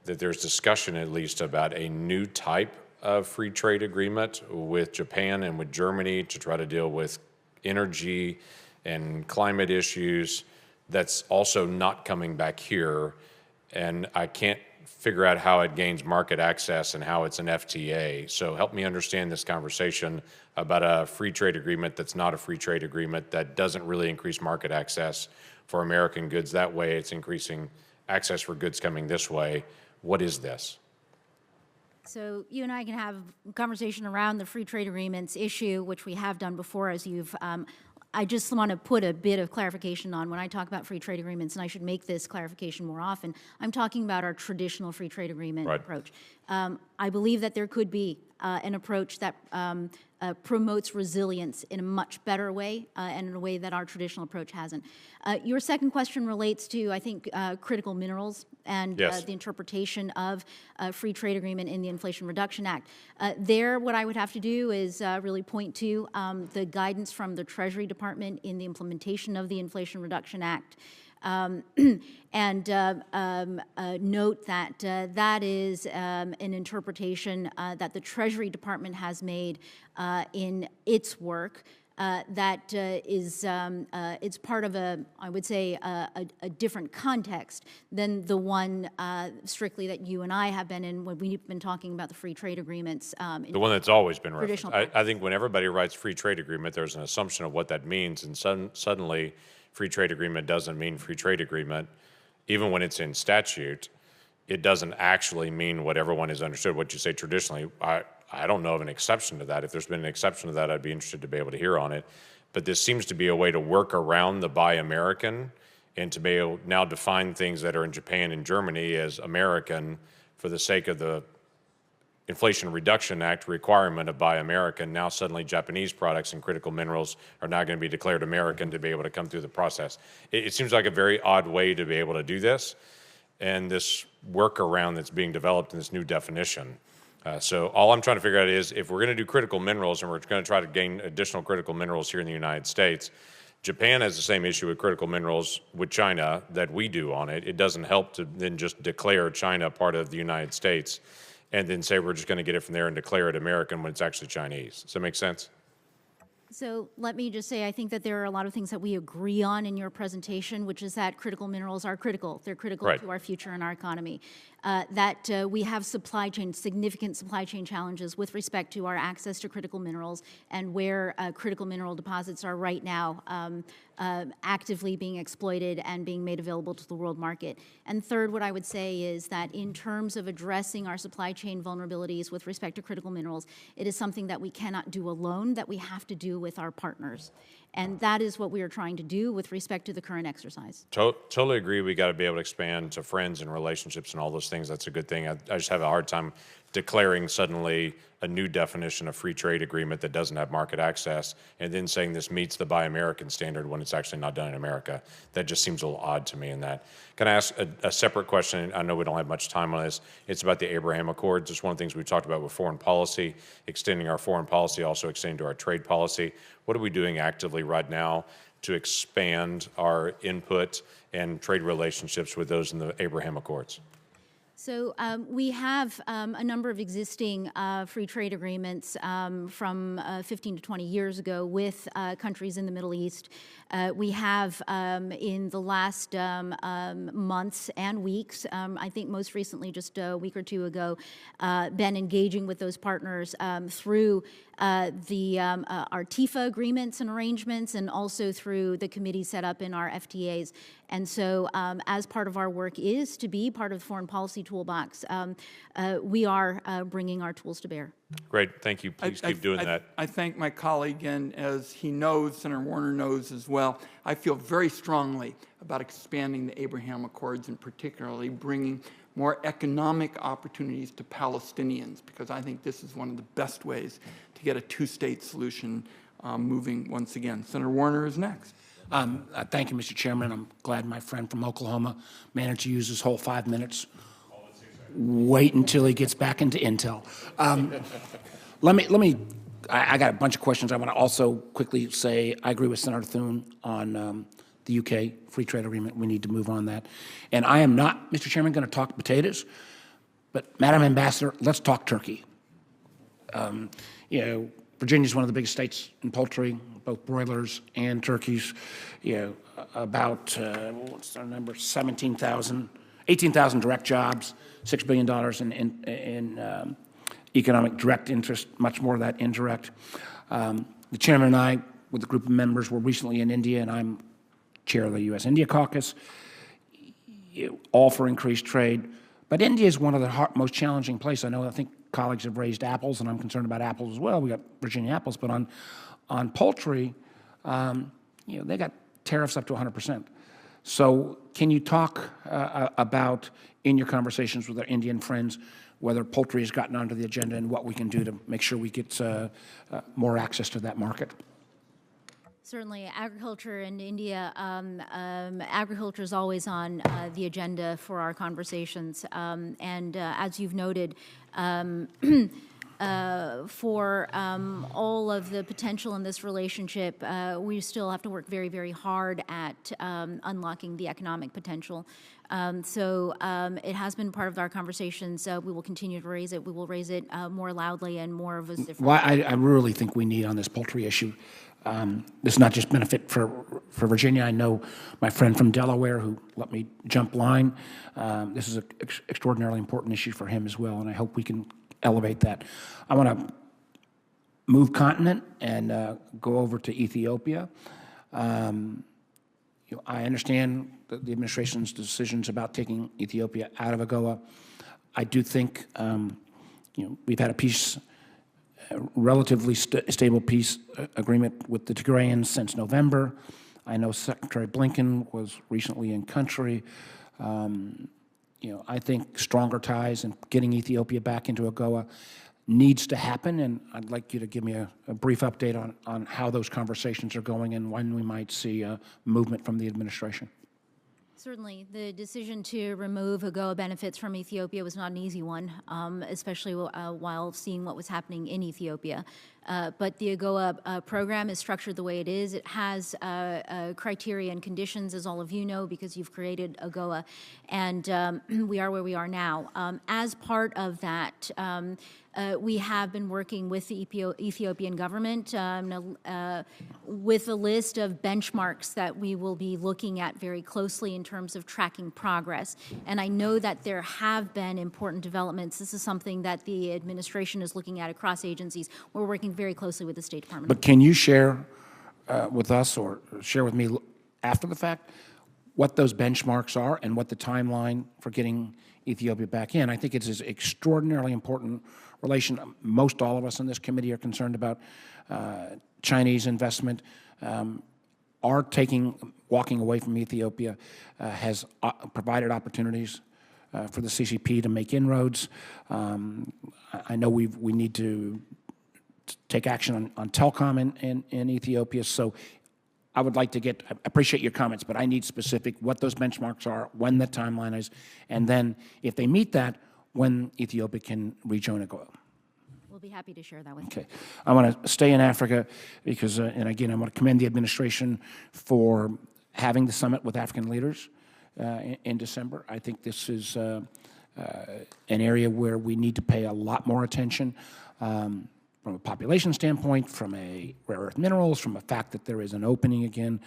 that there's discussion at least about a new type of free trade agreement with Japan and with Germany to try to deal with energy and climate issues that's also not coming back here. And I can't figure out how it gains market access and how it's an FTA. So help me understand this conversation about a free trade agreement that's not a free trade agreement, that doesn't really increase market access for American goods. That way it's increasing access for goods coming this way. What is this? So you and I can have a conversation around the free trade agreements issue, which we have done before, as you've I just want to put a bit of clarification on when I talk about free trade agreements, and I should make this clarification more often. I'm talking about our traditional free trade agreement approach. I believe that there could be an approach that promotes resilience in a much better way and in a way that our traditional approach hasn't. Your second question relates to, I think, critical minerals and the interpretation of a free trade agreement in the Inflation Reduction Act. What I would have to do is really point to the guidance from the Treasury Department in the implementation of the Inflation Reduction Act. And note that that is an interpretation that the Treasury Department has made in its work that is it's part of I would say, a different context than the one strictly that you and I have been in when we've been talking about the free trade agreements. The one that's always been referenced. I think when everybody writes free trade agreement, there's an assumption of what that means, and suddenly free trade agreement doesn't mean free trade agreement. Even when it's in statute, it doesn't actually mean what everyone has understood. What you say traditionally, I don't know of an exception to that. If there's been an exception to that, I'd be interested to be able to hear on it. But this seems to be a way to work around the Buy American and to be able now define things that are in Japan and Germany as American for the sake of the Inflation Reduction Act requirement of Buy American. Now suddenly Japanese products and critical minerals are now going to be declared American to be able to come through the process. It seems like a very odd way to be able to do this, and this workaround that's being developed in this new definition. So all I'm trying to figure out is if we're going to do critical minerals and we're going to try to gain additional critical minerals here in the United States, Japan has the same issue with critical minerals with China that we do on it. It doesn't help to then just declare China part of the United States and then say we're just going to get it from there and declare it American when it's actually Chinese. Does that make sense? So let me just say, I think that there are a lot of things that we agree on in your presentation, which is that critical minerals are critical. They're critical Right. to our future and our economy. We have significant supply chain challenges with respect to our access to critical minerals and where critical mineral deposits are right now actively being exploited and being made available to the world market. And third, what I would say is that in terms of addressing our supply chain vulnerabilities with respect to critical minerals, it is something that we cannot do alone, that we have to do with our partners. And that is what we are trying to do with respect to the current exercise. Totally agree. We got to be able to expand to friends and relationships and all those things. That's a good thing. I just have a hard time declaring suddenly a new definition of free trade agreement that doesn't have market access and then saying this meets the Buy American standard when it's actually not done in America. That just seems a little odd to me in that. Can I ask a separate question? I know we don't have much time on this. It's about the Abraham Accords. It's one of the things we talked about with foreign policy, extending our foreign policy, also extending to our trade policy. What are we doing actively right now to expand our input and trade relationships with those in the Abraham Accords? So we have a number of existing free trade agreements from 15 to 20 years ago with countries in the Middle East. We have, in the last months and weeks, I think most recently just a week or two ago, been engaging with those partners through our TIFA agreements and arrangements, and also through the committee set up in our FTAs. And so as part of our work is to be part of the foreign policy toolbox, we are bringing our tools to bear. Great, thank you. Please keep doing that. I thank my colleague, and as he knows, Senator Warner knows as well, I feel very strongly about expanding the Abraham Accords and particularly bringing more economic opportunities to Palestinians, because I think this is one of the best ways to get a two-state solution moving once again. Senator Warner is next. Thank you, Mr. Chairman. I'm glad my friend from Oklahoma managed to use his whole 5 minutes. Wait until he gets back into Intel. I got a bunch of questions. I want to also quickly say I agree with Senator Thune on the UK free trade agreement. We need to move on that. And I am not, Mr. Chairman, going to talk potatoes, but Madam Ambassador, let's talk turkey. Virginia is one of the biggest states in poultry, both broilers and turkeys. About, what's our number, 18,000 direct jobs, $6 billion in economic direct interest, much more of that indirect. The chairman and I, with a group of members, were recently in India, and I'm chair of the U.S. India caucus, all for increased trade. But India is one of the most challenging places. I think colleagues have raised apples, and I'm concerned about apples as well. We got Virginia apples, but on poultry, they got tariffs up to 100%. So can you talk about, in your conversations with our Indian friends, whether poultry has gotten onto the agenda and what we can do to make sure we get more access to that market? Certainly, agriculture in India, agriculture is always on the agenda for our conversations. And as you've noted, for all of the potential in this relationship, we still have to work very, very hard at unlocking the economic potential. So it has been part of our conversations. We will continue to raise it. We will raise it more loudly and more of a different. Well, I really think we need on this poultry issue. This is not just benefit for Virginia. I know my friend from Delaware who let me jump line. This is an extraordinarily important issue for him as well, and I hope we can elevate that. I want to move continent and go over to Ethiopia. I understand the administration's decisions about taking Ethiopia out of AGOA. I do think we've had a relatively stable peace agreement with the Tigrayans since November. I know Secretary Blinken was recently in country. I think stronger ties and getting Ethiopia back into AGOA needs to happen, and I'd like you to give me a brief update on how those conversations are going and when we might see movement from the administration. Certainly, the decision to remove AGOA benefits from Ethiopia was not an easy one, especially while seeing what was happening in Ethiopia. But the AGOA program is structured the way it is. It has criteria and conditions, as all of you know, because you've created AGOA, and we are where we are now. As part of that, we have been working with the Ethiopian government with a list of benchmarks that we will be looking at very closely in terms of tracking progress. And I know that there have been important developments. This is something that the administration is looking at across agencies. We're working very closely with the State Department. But can you share with us or share with me after the fact what those benchmarks are and what the timeline for getting Ethiopia back in? I think it's an extraordinarily important relation. Most all of us in this committee are concerned about Chinese investment. Walking away from Ethiopia has provided opportunities for the CCP to make inroads. I know we need to take action on telecom in Ethiopia. So I would like to appreciate your comments, but I need specific what those benchmarks are, when the timeline is, and then if they meet that, when Ethiopia can rejoin AGOA. We'll be happy to share that with you. Okay. I want to stay in Africa because, and again, I want to commend the administration for having the summit with African leaders in December. I think this is an area where we need to pay a lot more attention. From a population standpoint, from a rare earth minerals, from a fact that there is an opening again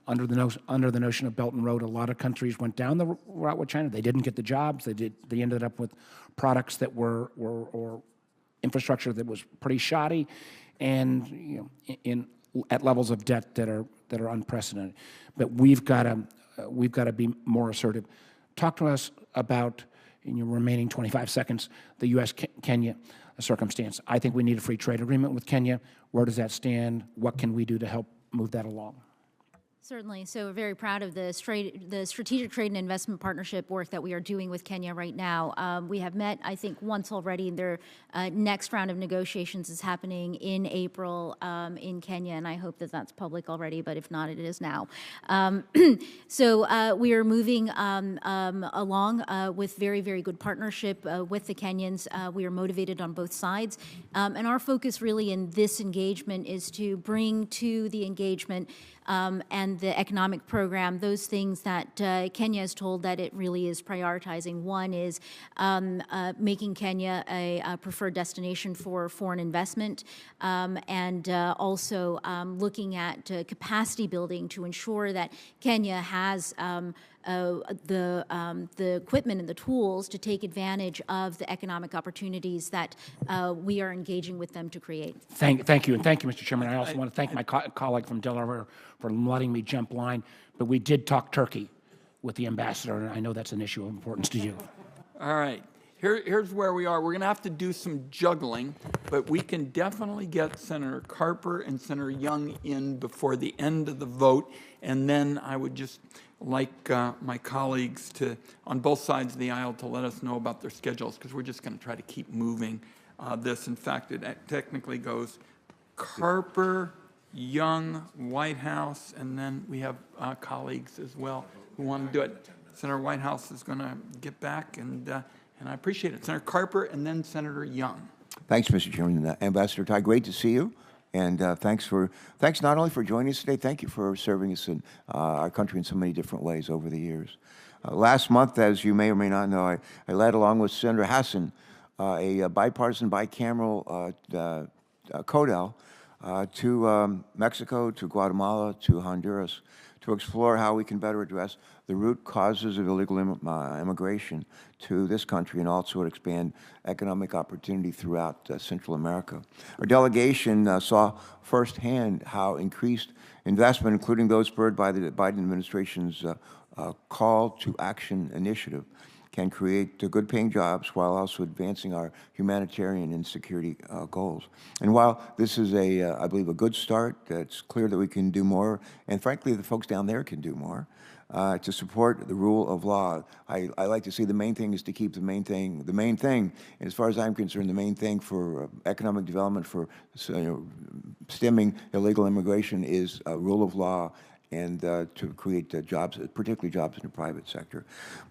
under the notion of Belt and Road. A lot of countries went down the route with China. They didn't get the jobs. They ended up with products that were or infrastructure that was pretty shoddy, and at levels of debt that are unprecedented. But we've got to be more assertive. Talk to us about, in your remaining 25 seconds, the U.S. Kenya circumstance. I think we need a free trade agreement with Kenya. Where does that stand? What can we do to help move that along? Certainly. So we're very proud of the strategic trade and investment partnership work that we are doing with Kenya right now. We have met, I think, once already. Their next round of negotiations is happening in April in Kenya, and I hope that that's public already, but if not, it is now. So we are moving along with very, very good partnership with the Kenyans. We are motivated on both sides. And our focus really in this engagement is to bring to the engagement and the economic program those things that Kenya is told that it really is prioritizing. One is making Kenya a preferred destination for foreign investment, and also looking at capacity building to ensure that Kenya has the equipment and the tools to take advantage of the economic opportunities that we are engaging with them to create. Thank you, and thank you, Mr. Chairman. I also want to thank my colleague from Delaware for letting me jump line, but we did talk Turkey with the ambassador, and I know that's an issue of importance to you. All right. Here's where we are. We're going to have to do some juggling, but we can definitely get Senator Carper and Senator Young in before the end of the vote, and then I would just like my colleagues on both sides of the aisle to let us know about their schedules, because we're just going to try to keep moving this. In fact, it technically goes Carper, Young, White House, and then we have colleagues as well who want to do it. Senator Whitehouse is going to get back, and I appreciate it. Senator Carper and then Senator Young. Thanks, Mr. Chairman. Ambassador Tai, great to see you. And thanks not only for joining us today, thank you for serving us in our country in so many different ways over the years. Last month, as you may or may not know, I led along with Senator Hassan a bipartisan, bicameral CODEL to Mexico, to Guatemala, to Honduras, to explore how we can better address the root causes of illegal immigration to this country and also expand economic opportunity throughout Central America. Our delegation saw firsthand how increased investment, including those spurred by the Biden administration's Call to Action initiative, can create good-paying jobs while also advancing our humanitarian and security goals. And while this is, I believe, a good start, it's clear that we can do more, and frankly, the folks down there can do more. To support the rule of law. I like to say the main thing is to keep the main thing, and as far as I'm concerned, the main thing for economic development, for stemming illegal immigration is rule of law and to create jobs, particularly jobs in the private sector.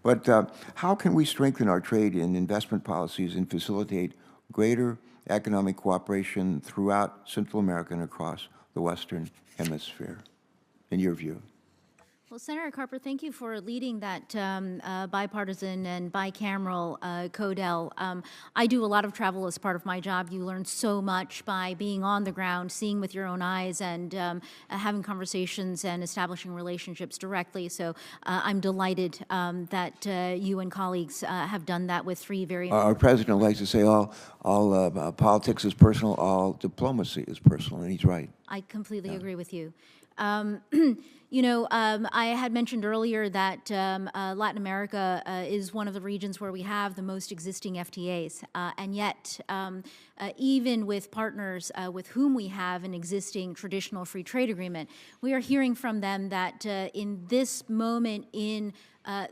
But how can we strengthen our trade and investment policies and facilitate greater economic cooperation throughout Central America and across the Western Hemisphere, in your view? Well, Senator Carper, thank you for leading that bipartisan and bicameral CODEL. I do a lot of travel as part of my job. You learn so much by being on the ground, seeing with your own eyes, and having conversations and establishing relationships directly. So I'm delighted that you and colleagues have done that with three very Our president likes to say all politics is personal, all diplomacy is personal, and he's right. I completely agree with you. I had mentioned earlier that Latin America is one of the regions where we have the most existing FTAs, and yet even with partners with whom we have an existing traditional free trade agreement, we are hearing from them that in this moment in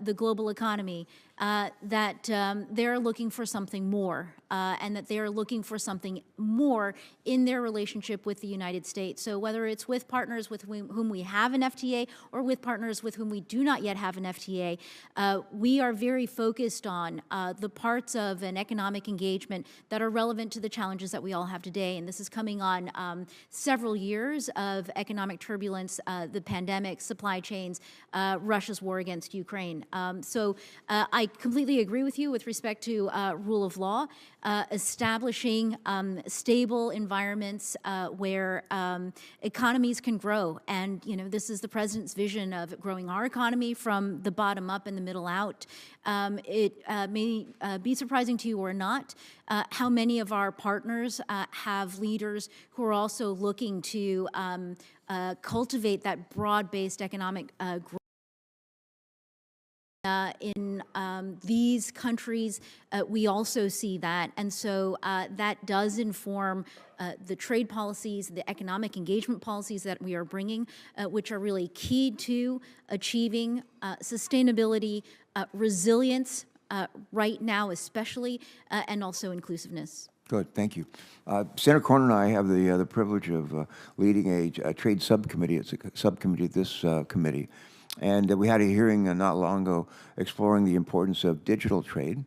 the global economy, that they're looking for something more, and that they're looking for something more in their relationship with the United States. So whether it's with partners with whom we have an FTA or with partners with whom we do not yet have an FTA, we are very focused on the parts of an economic engagement that are relevant to the challenges that we all have today. And this is coming on several years of economic turbulence, the pandemic, supply chains, Russia's war against Ukraine. So I completely agree with you with respect to rule of law, establishing stable environments where economies can grow. And, this is the president's vision of growing our economy from the bottom up and the middle out. It may be surprising to you or not how many of our partners have leaders who are also looking to cultivate that broad-based economic growth. In these countries, we also see that, and so that does inform the trade policies, the economic engagement policies that we are bringing, which are really key to achieving sustainability, resilience right now especially, and also inclusiveness. Good, thank you. Senator Cornyn and I have the privilege of leading a trade subcommittee. It's a subcommittee of this committee. And we had a hearing not long ago exploring the importance of digital trade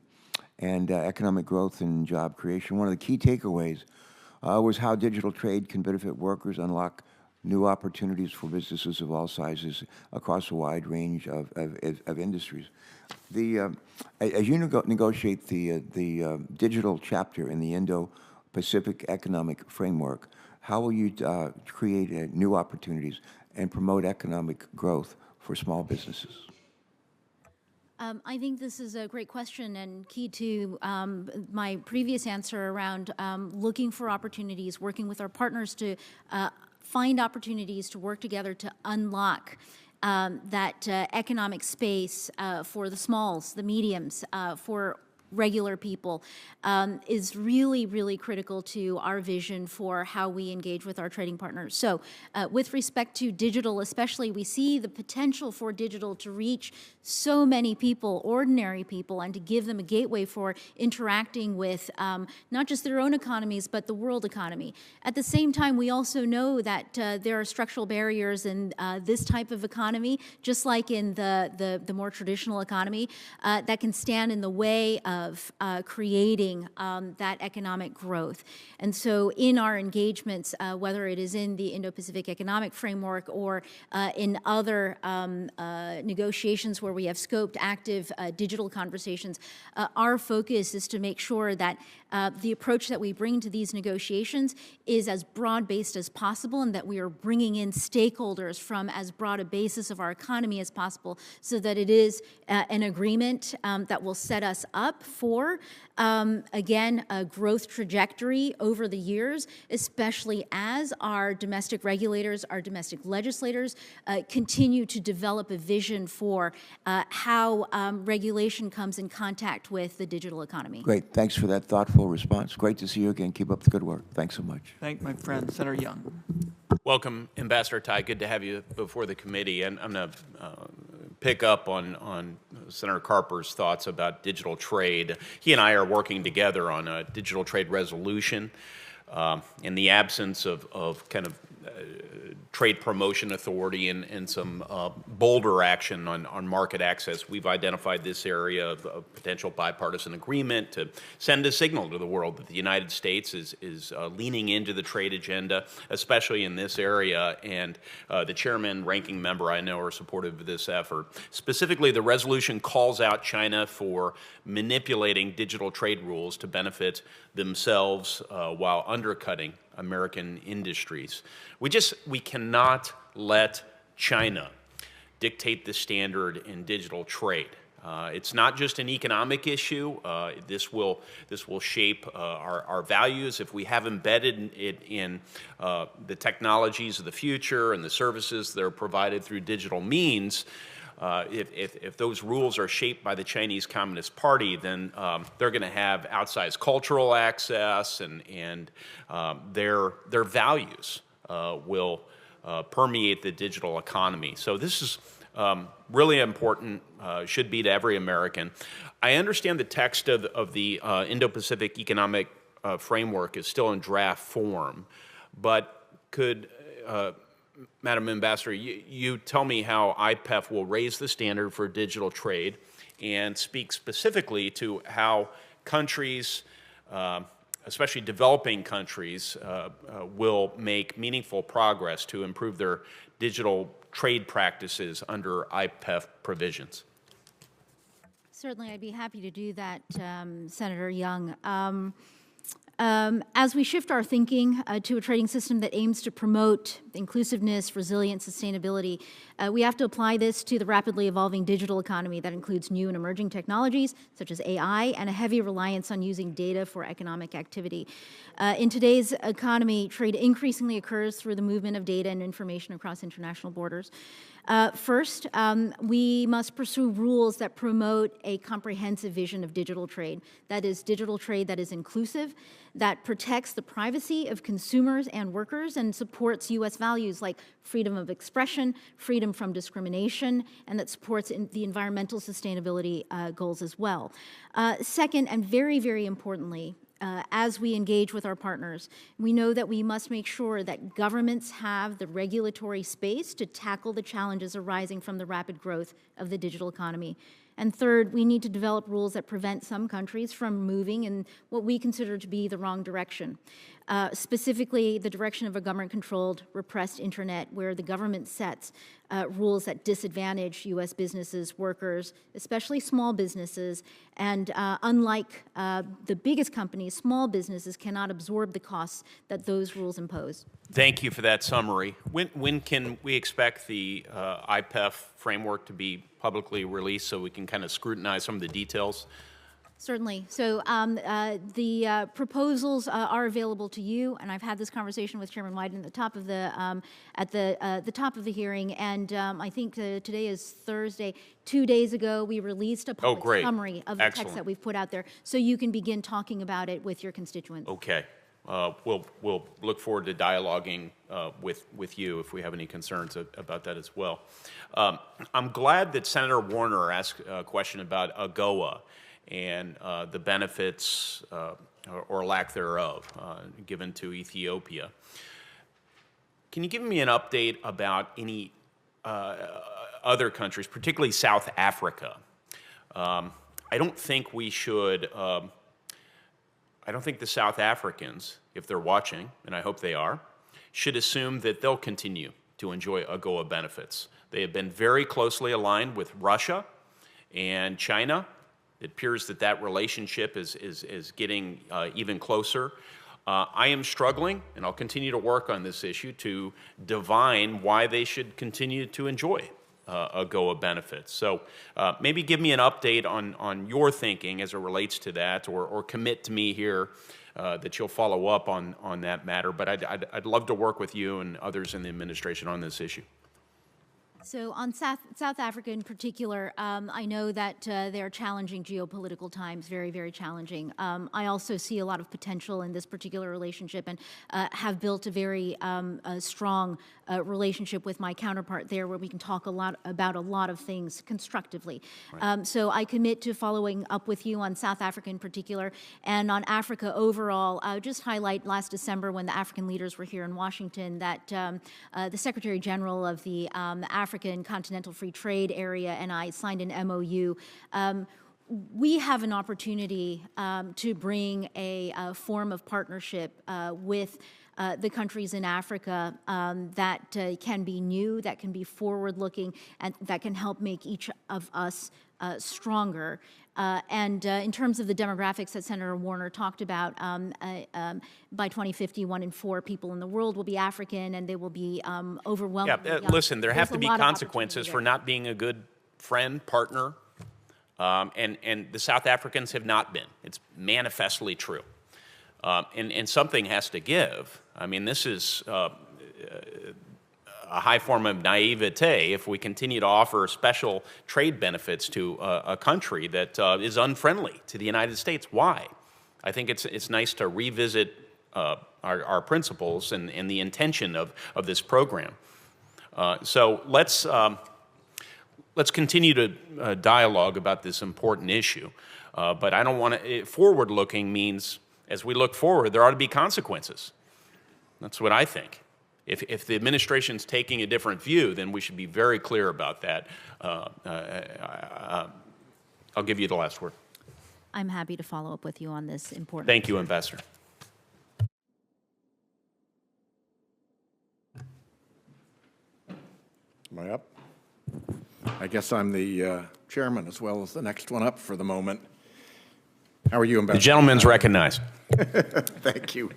and economic growth and job creation. One of the key takeaways was how digital trade can benefit workers, unlock new opportunities for businesses of all sizes across a wide range of industries. As you negotiate the digital chapter in the Indo-Pacific Economic Framework, how will you create new opportunities and promote economic growth for small businesses? I think this is a great question and key to my previous answer around looking for opportunities, working with our partners to find opportunities to work together to unlock that economic space for the smalls, the mediums, for regular people, is really, really critical to our vision for how we engage with our trading partners. So with respect to digital especially, we see the potential for digital to reach so many people, ordinary people, and to give them a gateway for interacting with not just their own economies, but the world economy. At the same time, we also know that there are structural barriers in this type of economy, just like in the more traditional economy, that can stand in the way of creating that economic growth. And so in our engagements, whether it is in the Indo-Pacific Economic Framework or in other negotiations where we have scoped active digital conversations, our focus is to make sure that the approach that we bring to these negotiations is as broad-based as possible, and that we are bringing in stakeholders from as broad a basis of our economy as possible, so that it is an agreement that will set us up for Again, a growth trajectory over the years, especially as our domestic regulators, our domestic legislators continue to develop a vision for how regulation comes in contact with the digital economy. Great. Thanks for that thoughtful response. Great to see you again. Keep up the good work. Thanks so much. Thank my friend, Senator Young. Welcome, Ambassador Tai. Good to have you before the committee. And I'm going to pick up on Senator Carper's thoughts about digital trade. He and I are working together on a digital trade resolution. In the absence of kind of trade promotion authority and some bolder action on market access, we've identified this area of potential bipartisan agreement to send a signal to the world that the United States is leaning into the trade agenda, especially in this area. And the chairman, ranking member, I know, are supportive of this effort. Specifically, the resolution calls out China for manipulating digital trade rules to benefit themselves while undercutting American industries. We cannot let China dictate the standard in digital trade. It's not just an economic issue. This will shape our values. If we have embedded it in the technologies of the future and the services that are provided through digital means, if those rules are shaped by the Chinese Communist Party, then they're going to have outsized cultural access, and their values will permeate the digital economy. So this is really important, should be to every American. I understand the text of the Indo-Pacific Economic Framework is still in draft form, but could Madam Ambassador, you tell me how IPEF will raise the standard for digital trade and speak specifically to how countries, especially developing countries, will make meaningful progress to improve their digital trade practices under IPEF provisions. Certainly, I'd be happy to do that, Senator Young. As we shift our thinking to a trading system that aims to promote inclusiveness, resilience, sustainability, we have to apply this to the rapidly evolving digital economy that includes new and emerging technologies such as AI and a heavy reliance on using data for economic activity. In today's economy, trade increasingly occurs through the movement of data and information across international borders. First, we must pursue rules that promote a comprehensive vision of digital trade. That is digital trade that is inclusive, that protects the privacy of consumers and workers, and supports U.S. values like freedom of expression, freedom from discrimination, and that supports the environmental sustainability goals as well. Second, and very, very importantly, as we engage with our partners, we know that we must make sure that governments have the regulatory space to tackle the challenges arising from the rapid growth of the digital economy. And third, we need to develop rules that prevent some countries from moving in what we consider to be the wrong direction. Specifically, the direction of a government-controlled, repressed internet where the government sets rules that disadvantage U.S. businesses, workers, especially small businesses, and unlike the biggest companies, small businesses cannot absorb the costs that those rules impose. Thank you for that summary. When can we expect the IPEF framework to be publicly released so we can kind of scrutinize some of the details? Certainly. So the proposals are available to you, and I've had this conversation with Chairman Wyden at the top of the top of the hearing. And I think today is Thursday. 2 days ago, we released a public summary of the text that we've put out there, so you can begin talking about it with your constituents. Okay. We'll look forward to dialoguing with you if we have any concerns about that as well. I'm glad that Senator Warner asked a question about AGOA and the benefits or lack thereof given to Ethiopia. Can you give me an update about any other countries, particularly South Africa? I don't think we should. I don't think the South Africans, if they're watching, and I hope they are, should assume that they'll continue to enjoy AGOA benefits. They have been very closely aligned with Russia and China. It appears that that relationship is getting even closer. I am struggling, and I'll continue to work on this issue, to divine why they should continue to enjoy AGOA benefits. So maybe give me an update on your thinking as it relates to that, or commit to me here that you'll follow up on that matter. But I'd love to work with you and others in the administration on this issue. So on South Africa in particular, I know that they're challenging geopolitical times, very, very challenging. I also see a lot of potential in this particular relationship and have built a very strong relationship with my counterpart there where we can talk about a lot of things constructively. Right. So I commit to following up with you on South Africa in particular and on Africa overall. I would just highlight last December when the African leaders were here in Washington that the Secretary General of the African Continental Free Trade Area and I signed an MOU. We have an opportunity to bring a form of partnership with the countries in Africa that can be new, that can be forward-looking, and that can help make each of us stronger. In terms of the demographics that Senator Warner talked about, by 2050, 1 in 4 people in the world will be African, and they will be overwhelmingly young. Listen, there have to be consequences for not being a good friend, partner, and the South Africans have not been. It's manifestly true. And something has to give. I mean, this is a high form of naivete if we continue to offer special trade benefits to a country that is unfriendly to the United States. Why? I think it's nice to revisit our principles and the intention of this program. So let's continue to dialogue about this important issue. But I don't want to, forward-looking means as we look forward, there ought to be consequences. That's what I think. If the administration's taking a different view, then we should be very clear about that. I'll give you the last word. I'm happy to follow up with you on this important. Thank you, Ambassador. Am I up? I guess I'm the chairman as well as the next one up for the moment. How are you, Ambassador? The gentleman's recognized. Thank you.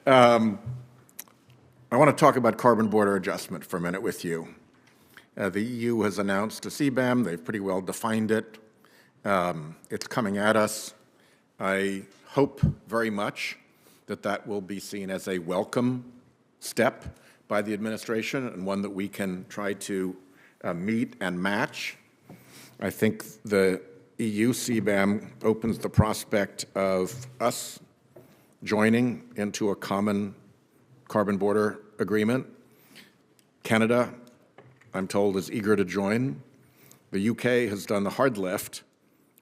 I want to talk about carbon border adjustment for a minute with you. The EU has announced a CBAM. They've pretty well defined it. It's coming at us. I hope very much that that will be seen as a welcome step by the administration and one that we can try to meet and match. I think the EU CBAM opens the prospect of us joining into a common carbon border agreement. Canada, I'm told, is eager to join. The UK has done the hard lift,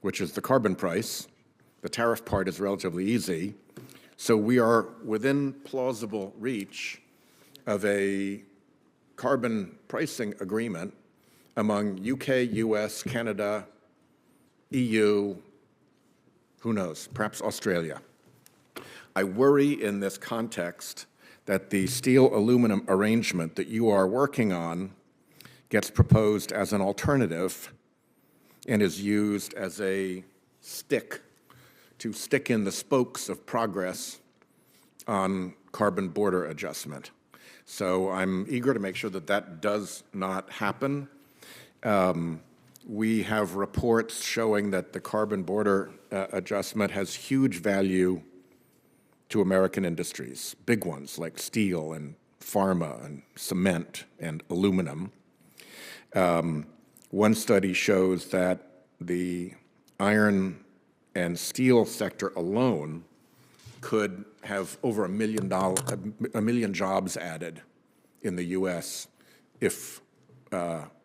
which is the carbon price. The tariff part is relatively easy. So we are within plausible reach of a carbon pricing agreement among UK, US, Canada, EU, who knows, perhaps Australia. I worry in this context that the steel-aluminum arrangement that you are working on gets proposed as an alternative and is used as a stick to stick in the spokes of progress on carbon border adjustment. So I'm eager to make sure that that does not happen. We have reports showing that the carbon border adjustment has huge value to American industries, big ones like steel and pharma and cement and aluminum. One study shows that the iron and steel sector alone could have over $1 million jobs added in the U.S. if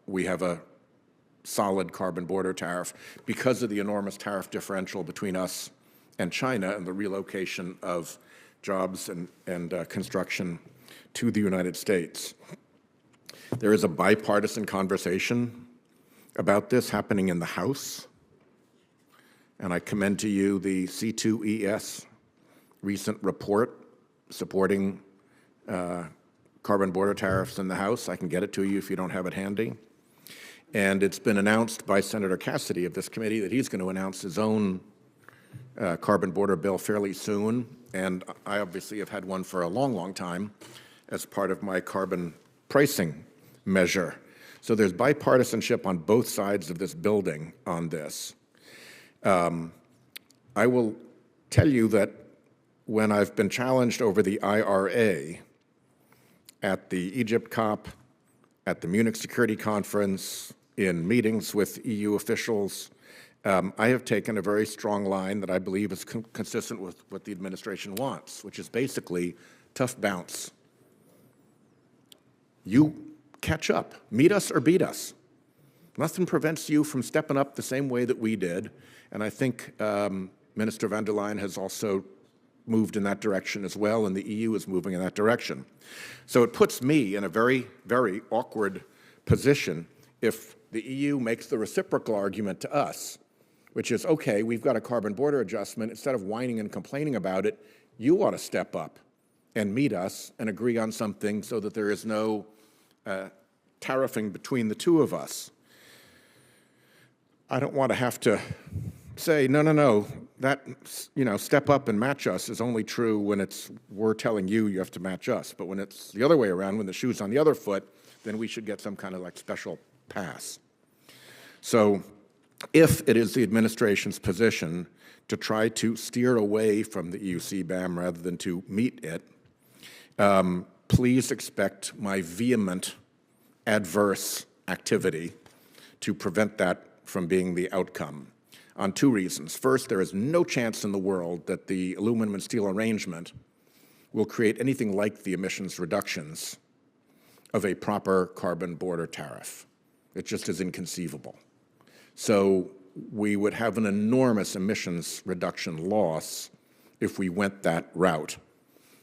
we have a solid carbon border tariff because of the enormous tariff differential between us and China and the relocation of jobs and construction to the United States. There is a bipartisan conversation about this happening in the House, and I commend to you the C2ES recent report supporting carbon border tariffs in the House. I can get it to you if you don't have it handy. And it's been announced by Senator Cassidy of this committee that he's going to announce his own carbon border bill fairly soon. And I obviously have had one for a long, long time as part of my carbon pricing measure. So there's bipartisanship on both sides of this building on this. I will tell you that when I've been challenged over the IRA at the Egypt COP, at the Munich Security Conference, in meetings with EU officials, I have taken a very strong line that I believe is consistent with what the administration wants, which is basically tough bounce. You catch up. Meet us or beat us. Nothing prevents you from stepping up the same way that we did, and I think Minister van der Leyen has also moved in that direction as well, and the EU is moving in that direction. So it puts me in a very, very awkward position if the EU makes the reciprocal argument to us, which is, okay, we've got a carbon border adjustment. Instead of whining and complaining about it, you ought to step up and meet us and agree on something so that there is no tariffing between the two of us. I don't want to have to say, no, that, step up and match us is only true when we're telling you have to match us. But when it's the other way around, when the shoe's on the other foot, then we should get some kind of like special pass. So if it is the administration's position to try to steer away from the EU CBAM rather than to meet it, please expect my vehement adverse activity to prevent that from being the outcome, on two reasons. First, there is no chance in the world that the aluminum and steel arrangement will create anything like the emissions reductions of a proper carbon border tariff. It just is inconceivable. So we would have an enormous emissions reduction loss if we went that route.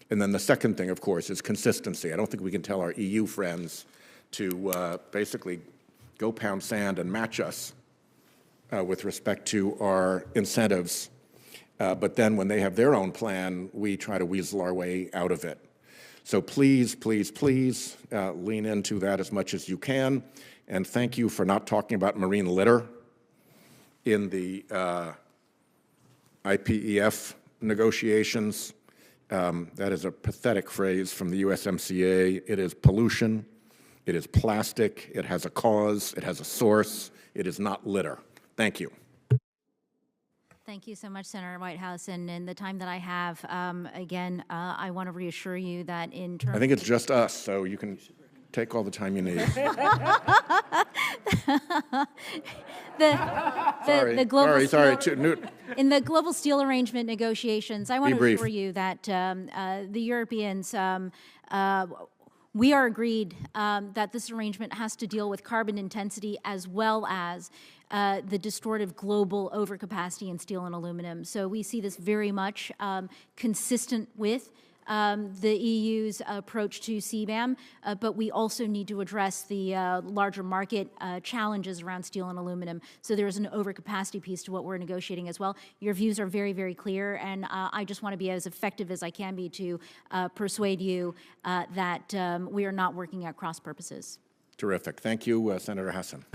And then the second thing, of course, is consistency. I don't think we can tell our EU friends to basically go pound sand and match us with respect to our incentives. But then when they have their own plan, we try to weasel our way out of it. So please, please, please lean into that as much as you can. And thank you for not talking about marine litter in the IPEF negotiations. That is a pathetic phrase from the USMCA. It is pollution. It is plastic. It has a cause. It has a source. It is not litter. Thank you. Thank you so much, Senator Whitehouse. And in the time that I have, again, I want to reassure you that in terms I think it's just us, so you can take all the time you need. the global sorry. In the global steel arrangement negotiations, I want to Debrief. assure you that the Europeans, we are agreed that this arrangement has to deal with carbon intensity as well as the distortive global overcapacity in steel and aluminum. So we see this very much consistent with the EU's approach to CBAM, but we also need to address the larger market challenges around steel and aluminum. So there is an overcapacity piece to what we're negotiating as well. Your views are very, very clear, and I just want to be as effective as I can be to persuade you that we are not working at cross purposes. Terrific. Thank you, Senator Hassan.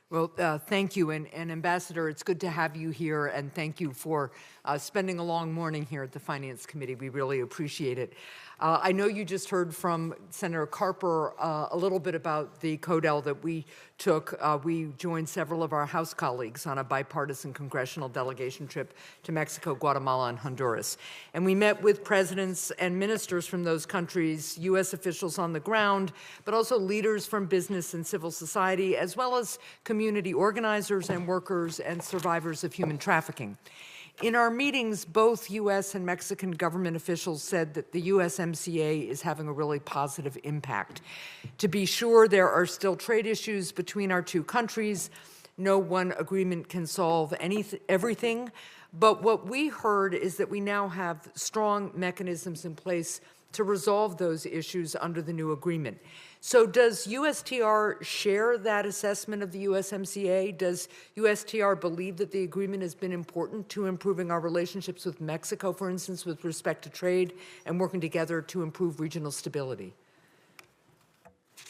Well, thank you. And Ambassador, it's good to have you here, and thank you for spending a long morning here at the Finance Committee. We really appreciate it. I know you just heard from Senator Carper a little bit about the CODEL that we took. We joined several of our House colleagues on a bipartisan congressional delegation trip to Mexico, Guatemala, and Honduras. And we met with presidents and ministers from those countries, U.S. officials on the ground, but also leaders from business and civil society, as well as community organizers and workers and survivors of human trafficking. In our meetings, both U.S. and Mexican government officials said that the USMCA is having a really positive impact. To be sure, there are still trade issues between our two countries. No one agreement can solve everything. But what we heard is that we now have strong mechanisms in place to resolve those issues under the new agreement. So does USTR share that assessment of the USMCA? Does USTR believe that the agreement has been important to improving our relationships with Mexico, for instance, with respect to trade and working together to improve regional stability?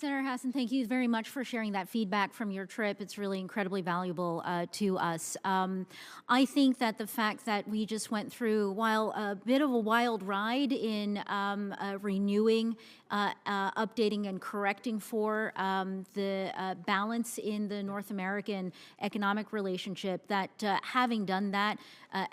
Senator Hassan, thank you very much for sharing that feedback from your trip. It's really incredibly valuable to us. I think that the fact that we just went through, while a bit of a wild ride in renewing, updating, and correcting for the balance in the North American economic relationship, that having done that,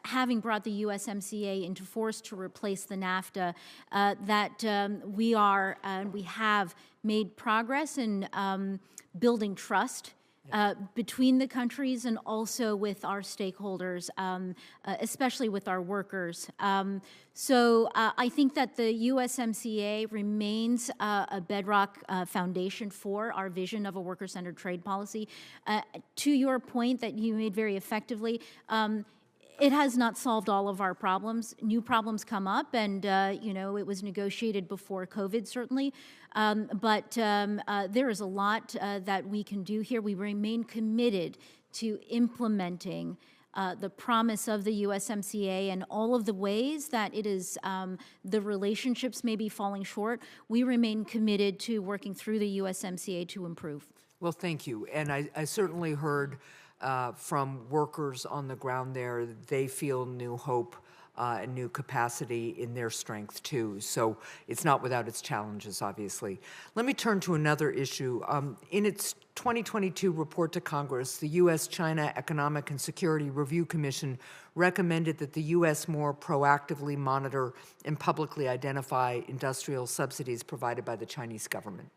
having brought the USMCA into force to replace the NAFTA, that we are and we have made progress in building trust between the countries and also with our stakeholders, especially with our workers. So I think that the USMCA remains a bedrock foundation for our vision of a worker-centered trade policy. To your point that you made very effectively, it has not solved all of our problems. New problems come up, and you know, it was negotiated before COVID, certainly. But there is a lot that we can do here. We remain committed to implementing the promise of the USMCA and all of the ways that it is the relationships may be falling short. We remain committed to working through the USMCA to improve. Well, thank you. And I certainly heard from workers on the ground there, they feel new hope and new capacity in their strength too. So it's not without its challenges, obviously. Let me turn to another issue. In its 2022 report to Congress, the U.S.-China Economic and Security Review Commission recommended that the U.S. more proactively monitor and publicly identify industrial subsidies provided by the Chinese government.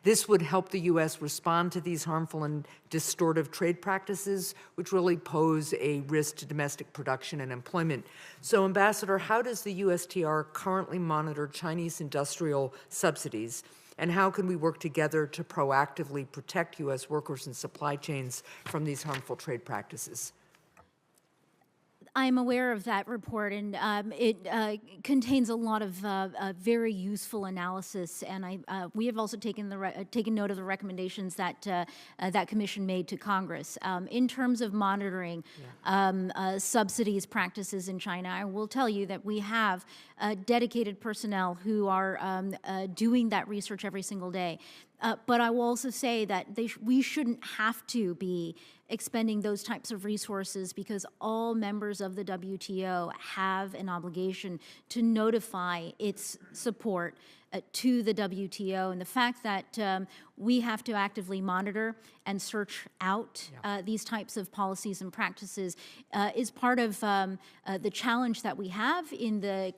This would help the U.S. respond to these harmful and distortive trade practices, which really pose a risk to domestic production and employment. So, Ambassador, how does the USTR currently monitor Chinese industrial subsidies, and how can we work together to proactively protect U.S. workers and supply chains from these harmful trade practices? I'm aware of that report, and it contains a lot of very useful analysis. And we have also taken note of the recommendations that that commission made to Congress in terms of monitoring subsidies practices in China. I will tell you that we have dedicated personnel who are doing that research every single day. But I will also say that we shouldn't have to be expending those types of resources, because all members of the WTO have an obligation to notify its support to the WTO. And the fact that we have to actively monitor and search out these types of policies and practices is part of the challenge that we have in the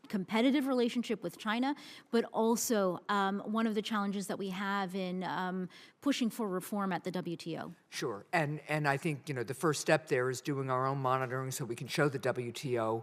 competitive relationship with China, but also one of the challenges that we have in pushing for reform at the WTO. Sure, and I think, you know, the first step there is doing our own monitoring so we can show the WTO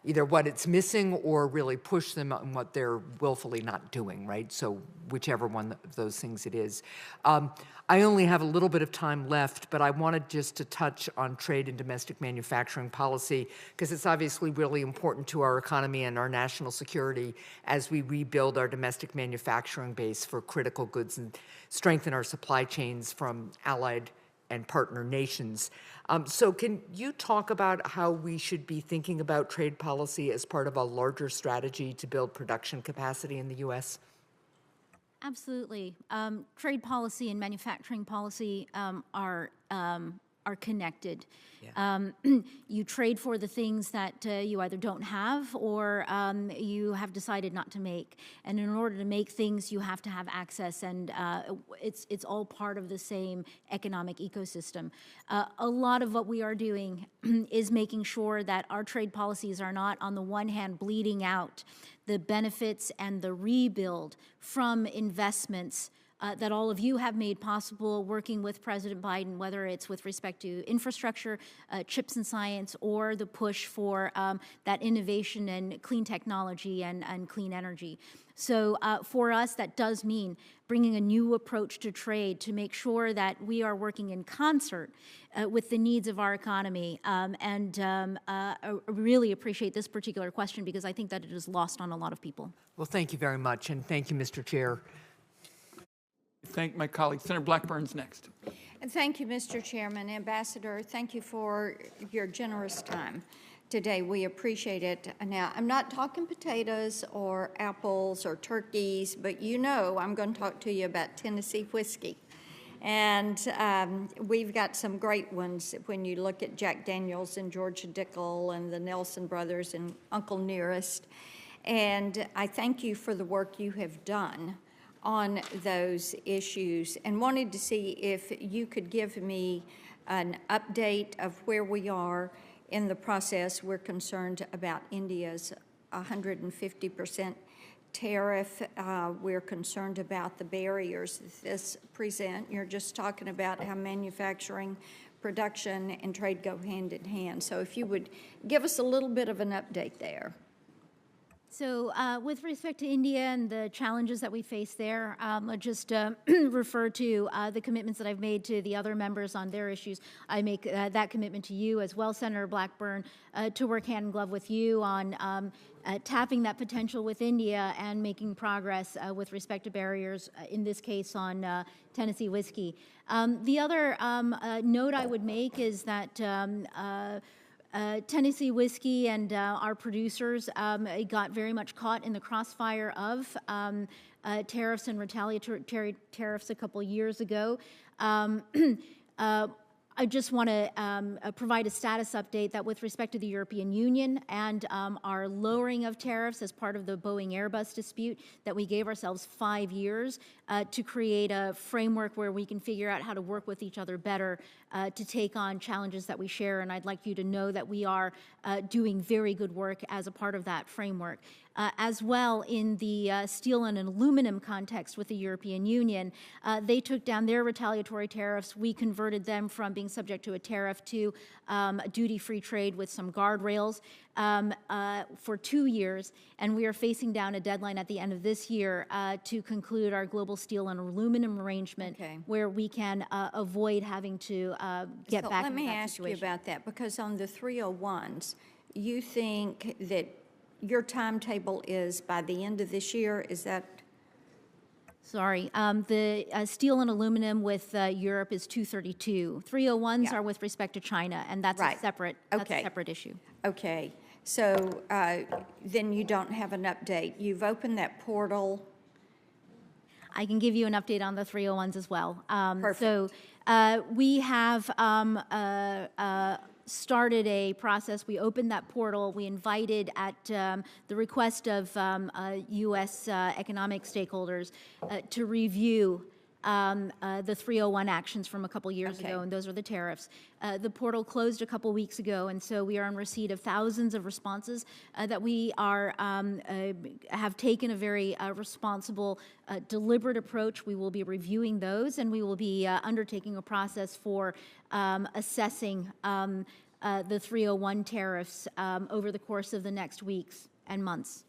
either what it's missing or really push them on what they're willfully not doing, right? So whichever one of those things it is. I only have a little bit of time left, but I wanted just to touch on trade and domestic manufacturing policy, because it's obviously really important to our economy and our national security as we rebuild our domestic manufacturing base for critical goods and strengthen our supply chains from allied and partner nations. So can you talk about how we should be thinking about trade policy as part of a larger strategy to build production capacity in the U.S.? Absolutely. Trade policy and manufacturing policy are connected. Yeah. You trade for the things that you either don't have or you have decided not to make. And in order to make things, you have to have access, and it's all part of the same economic ecosystem. A lot of what we are doing is making sure that our trade policies are not, on the one hand, bleeding out the benefits and the rebuild from investments that all of you have made possible working with President Biden, whether it's with respect to infrastructure, chips and science, or the push for that innovation and clean technology and clean energy. So for us, that does mean bringing a new approach to trade to make sure that we are working in concert with the needs of our economy. I really appreciate this particular question, because I think that it is lost on a lot of people. Well, thank you very much, and thank you, Mr. Chair. Thank my colleague. Senator Blackburn's next. And thank you, Mr. Chairman. Ambassador, thank you for your generous time. today. We appreciate it. Now, I'm not talking potatoes or apples or turkeys, but you know I'm going to talk to you about Tennessee whiskey. And we've got some great ones when you look at Jack Daniels and Georgia Dickel and the Nelson Brothers and Uncle Nearest. And I thank you for the work you have done on those issues and wanted to see if you could give me an update of where we are in the process. We're concerned about India's 150% tariff. We're concerned about the barriers this present. You're just talking about how manufacturing, production, and trade go hand in hand. So if you would give us a little bit of an update there. So with respect to India and the challenges that we face there, I'll just refer to the commitments that I've made to the other members on their issues. I make that commitment to you as well, Senator Blackburn, to work hand in glove with you on tapping that potential with India and making progress with respect to barriers, in this case on Tennessee whiskey. The other note I would make is that Tennessee whiskey and our producers got very much caught in the crossfire of tariffs and retaliatory tariffs a couple years ago. I just want to provide a status update that with respect to the European Union and our lowering of tariffs as part of the Boeing Airbus dispute, that we gave ourselves 5 years to create a framework where we can figure out how to work with each other better to take on challenges that we share. And I'd like you to know that we are doing very good work as a part of that framework. As well, in the steel and aluminum context with the European Union, they took down their retaliatory tariffs. We converted them from being subject to a tariff to duty-free trade with some guardrails for 2 years, and we are facing down a deadline at the end of this year to conclude our global steel and aluminum arrangement, where we can avoid having to get back into that situation. Let me ask you about that, because on the 301s, you think that your timetable is by the end of this year, is that? Sorry, the steel and aluminum with Europe is 232. 301s are with respect to China, and that's a separate, that's a separate issue. Okay, so then you don't have an update. You've opened that portal. I can give you an update on the 301s as well. Perfect. So we have started a process. We opened that portal. We invited, at the request of U.S. economic stakeholders, to review the 301 actions from a couple years ago, and those are the tariffs. The portal closed a couple weeks ago, and so we are in receipt of thousands of responses that we are have taken a very responsible, deliberate approach. We will be reviewing those, and we will be undertaking a process for assessing the 301 tariffs over the course of the next weeks and months.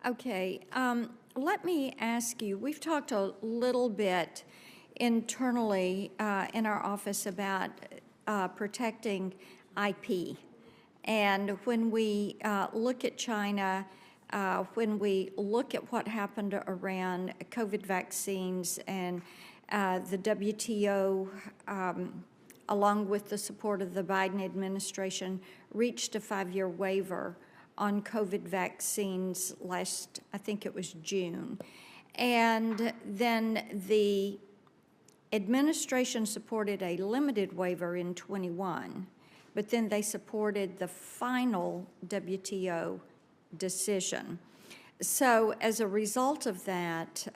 Okay, let me ask you, we've talked a little bit internally in our office about protecting IP. And when we look at China, when we look at what happened around COVID vaccines and the WTO, along with the support of the Biden administration, reached a 5-year waiver on COVID vaccines last, I think it was June. And then the administration supported a limited waiver in 21, but then they supported the final WTO decision. So as a result of that,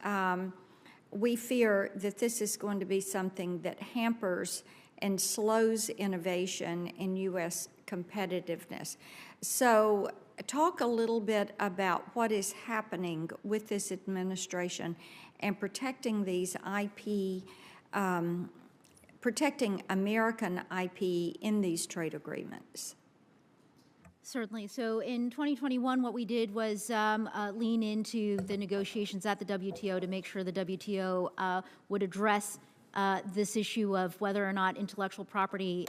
we fear that this is going to be something that hampers and slows innovation in U.S. competitiveness. So talk a little bit about what is happening with this administration and protecting these IP, protecting American IP in these trade agreements. Certainly. So in 2021, what we did was lean into the negotiations at the WTO to make sure the WTO would address this issue of whether or not intellectual property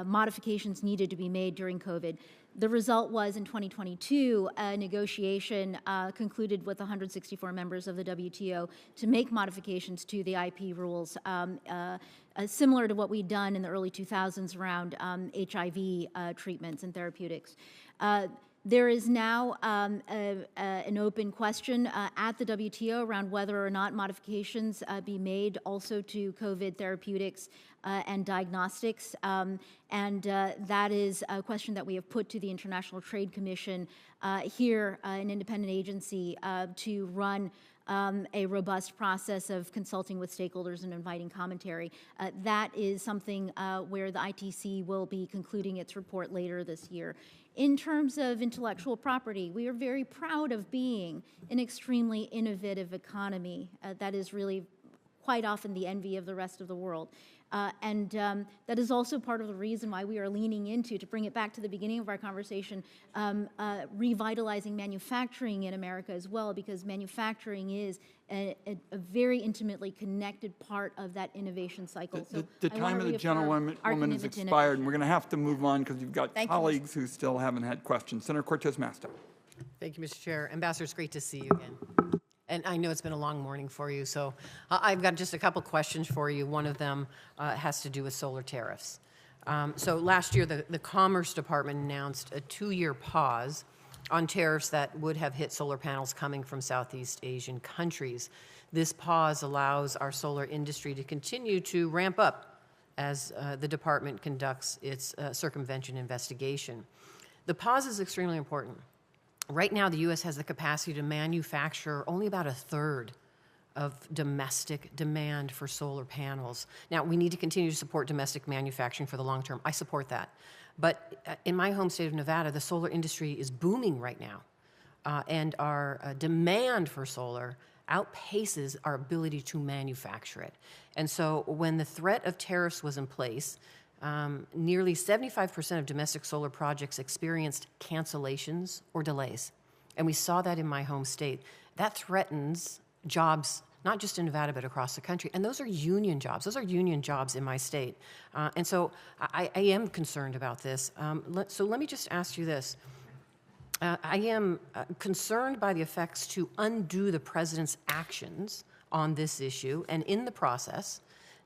modifications needed to be made during COVID. The result was in 2022, a negotiation concluded with 164 members of the WTO to make modifications to the IP rules, similar to what we'd done in the early 2000s around HIV treatments and therapeutics. There is now an open question at the WTO around whether or not modifications be made also to COVID therapeutics and diagnostics. That is a question that we have put to the International Trade Commission here, an independent agency, to run a robust process of consulting with stakeholders and inviting commentary. That is something where the ITC will be concluding its report later this year. In terms of intellectual property, we are very proud of being an extremely innovative economy that is really quite often the envy of the rest of the world. That is also part of the reason why we are leaning into, to bring it back to the beginning of our conversation, revitalizing manufacturing in America as well, because manufacturing is a very intimately connected part of that innovation cycle. The time of the gentlewoman has expired, and we're going to have to move on because you've got colleagues who still haven't had questions. Senator Cortez Masto. Thank you, Mr. Chair. Ambassador, it's great to see you again. And I know it's been a long morning for you, so I've got just a couple questions for you. One of them has to do with solar tariffs. So last year, the Commerce Department announced a 2-year pause on tariffs that would have hit solar panels coming from Southeast Asian countries. This pause allows our solar industry to continue to ramp up as the department conducts its circumvention investigation. The pause is extremely important. Right now, the U.S. has the capacity to manufacture only about 1/3 of domestic demand for solar panels. Now, we need to continue to support domestic manufacturing for the long term. I support that. But in my home state of Nevada, the solar industry is booming right now, and our demand for solar outpaces our ability to manufacture it. And so when the threat of tariffs was in place, nearly 75% of domestic solar projects experienced cancellations or delays. And we saw that in my home state. That threatens jobs, not just in Nevada, but across the country. And those are union jobs. Those are union jobs in my state. And so I am concerned about this. So let me just ask you this. I am concerned by the effects to undo the president's actions on this issue, and in the process,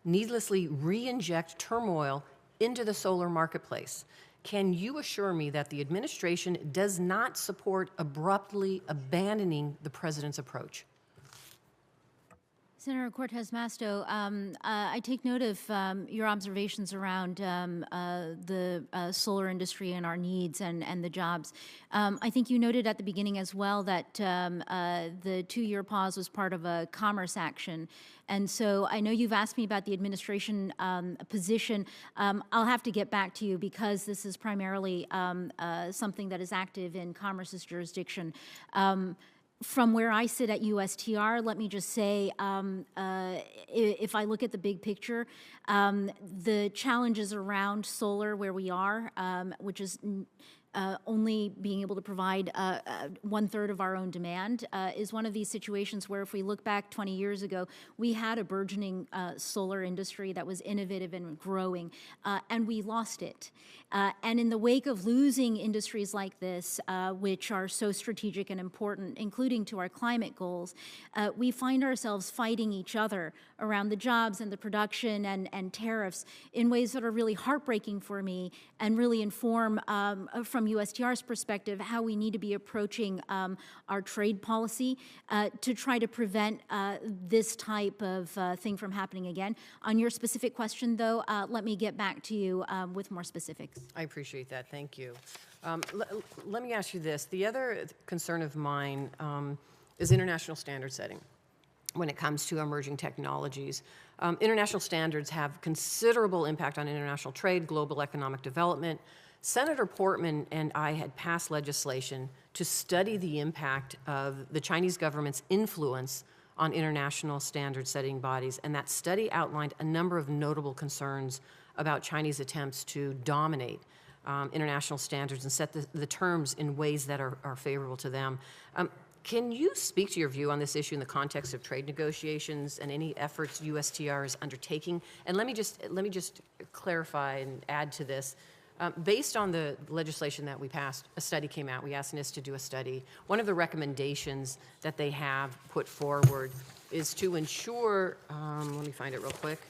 needlessly re-inject turmoil into the solar marketplace. Can you assure me that the administration does not support abruptly abandoning the president's approach? Senator Cortez Masto, I take note of your observations around the solar industry and our needs and the jobs. I think you noted at the beginning as well that the 2-year pause was part of a commerce action. And so I know you've asked me about the administration position. I'll have to get back to you because this is primarily something that is active in Commerce's jurisdiction. From where I sit at USTR, let me just say, if I look at the big picture, the challenges around solar where we are, which is only being able to provide 1/3 of our own demand, is one of these situations where if we look back 20 years ago, we had a burgeoning solar industry that was innovative and growing, and we lost it. And in the wake of losing industries like this, which are so strategic and important, including to our climate goals, we find ourselves fighting each other around the jobs and the production and tariffs in ways that are really heartbreaking for me and really inform, from USTR's perspective, how we need to be approaching our trade policy to try to prevent this type of thing from happening again. On your specific question, though, let me get back to you with more specifics. I appreciate that. Thank you. Let me ask you this. The other concern of mine is international standard setting when it comes to emerging technologies. International standards have considerable impact on international trade, global economic development. Senator Portman and I had passed legislation to study the impact of the Chinese government's influence on international standard-setting bodies, and that study outlined a number of notable concerns about Chinese attempts to dominate international standards and set the terms in ways that are favorable to them. Can you speak to your view on this issue in the context of trade negotiations and any efforts USTR is undertaking? And let me just clarify and add to this. Based on the legislation that we passed, a study came out. We asked NIST to do a study. One of the recommendations that they have put forward is to ensure, let me find it real quick,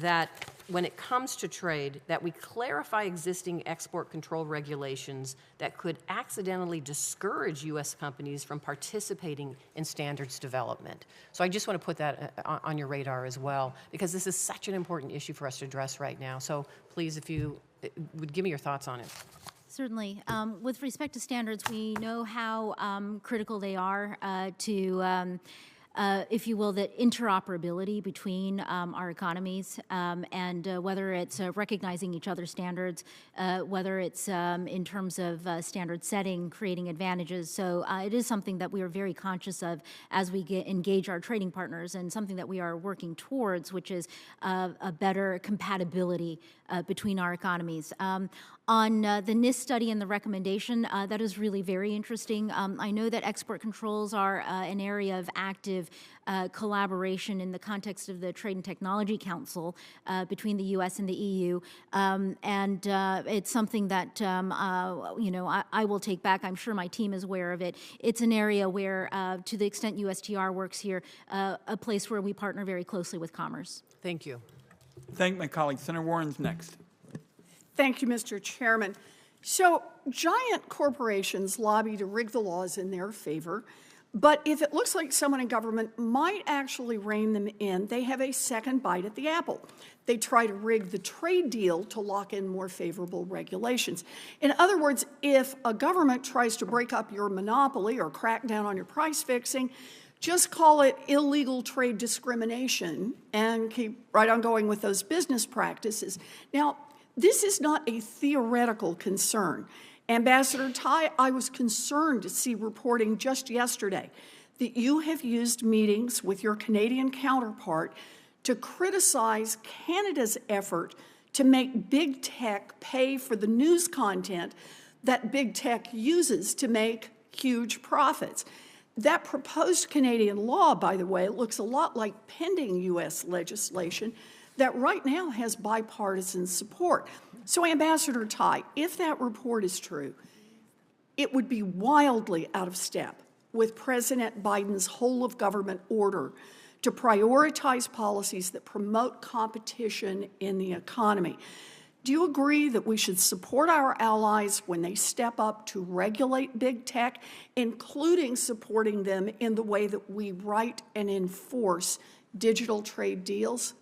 that when it comes to trade, that we clarify existing export control regulations that could accidentally discourage U.S. companies from participating in standards development. So I just want to put that on your radar as well, because this is such an important issue for us to address right now. So please, if you would give me your thoughts on it. Certainly. With respect to standards, we know how critical they are to if you will, the interoperability between our economies, and whether it's recognizing each other's standards, whether it's in terms of standard setting, creating advantages. So it is something that we are very conscious of as we engage our trading partners, and something that we are working towards, which is a better compatibility between our economies. On the NIST study and the recommendation, that is really very interesting. I know that export controls are an area of active collaboration in the context of the Trade and Technology Council between the U.S. and the EU, and it's something that I will take back. I'm sure my team is aware of it. It's an area where, to the extent USTR works here, a place where we partner very closely with Commerce. Thank you. Thank my colleague. Senator Warren's next. Thank you, Mr. Chairman. So giant corporations lobby to rig the laws in their favor, but if it looks like someone in government might actually rein them in, they have a second bite at the apple. They try to rig the trade deal to lock in more favorable regulations. In other words, if a government tries to break up your monopoly or crack down on your price fixing, just call it illegal trade discrimination and keep right on going with those business practices. Now, this is not a theoretical concern. Ambassador Tai, I was concerned to see reporting just yesterday that you have used meetings with your Canadian counterpart to criticize Canada's effort to make big tech pay for the news content that big tech uses to make huge profits. That proposed Canadian law, by the way, looks a lot like pending U.S. legislation that right now has bipartisan support. So, Ambassador Tai, if that report is true, it would be wildly out of step with President Biden's whole-of-government order to prioritize policies that promote competition in the economy. Do you agree that we should support our allies when they step up to regulate big tech, including supporting them in the way that we write and enforce digital trade deals?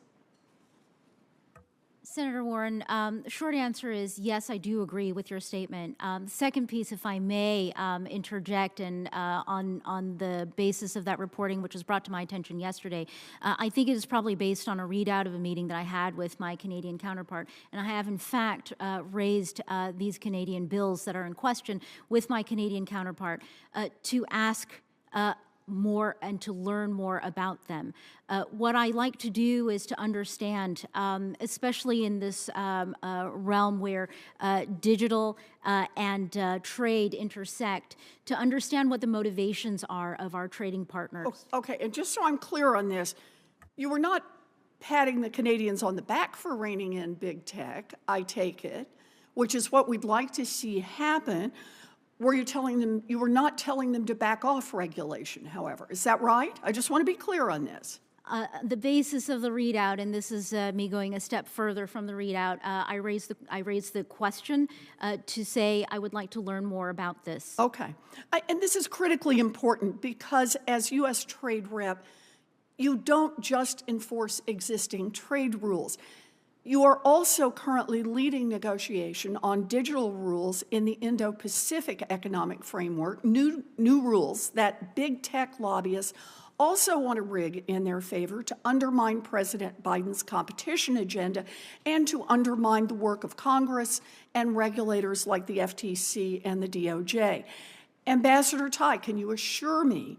Senator Warren, short answer is yes, I do agree with your statement. Second piece, if I may interject, and on the basis of that reporting, which was brought to my attention yesterday, I think it is probably based on a readout of a meeting that I had with my Canadian counterpart, and I have in fact raised these Canadian bills that are in question with my Canadian counterpart to ask more and to learn more about them. What I like to do is to understand, especially in this realm where digital and trade intersect, to understand what the motivations are of our trading partners. Okay, and just so I'm clear on this, you were not patting the Canadians on the back for reining in big tech, I take it, which is what we'd like to see happen. Were you telling them, you were not telling them to back off regulation, however. Is that right? I just want to be clear on this. The basis of the readout, and this is me going a step further from the readout, I raised the question to say I would like to learn more about this. Okay. And this is critically important because as U.S. Trade Rep, you don't just enforce existing trade rules. You are also currently leading negotiation on digital rules in the Indo-Pacific Economic Framework, new rules that big tech lobbyists also want to rig in their favor to undermine President Biden's competition agenda and to undermine the work of Congress and regulators like the FTC and the DOJ. Ambassador Tai, can you assure me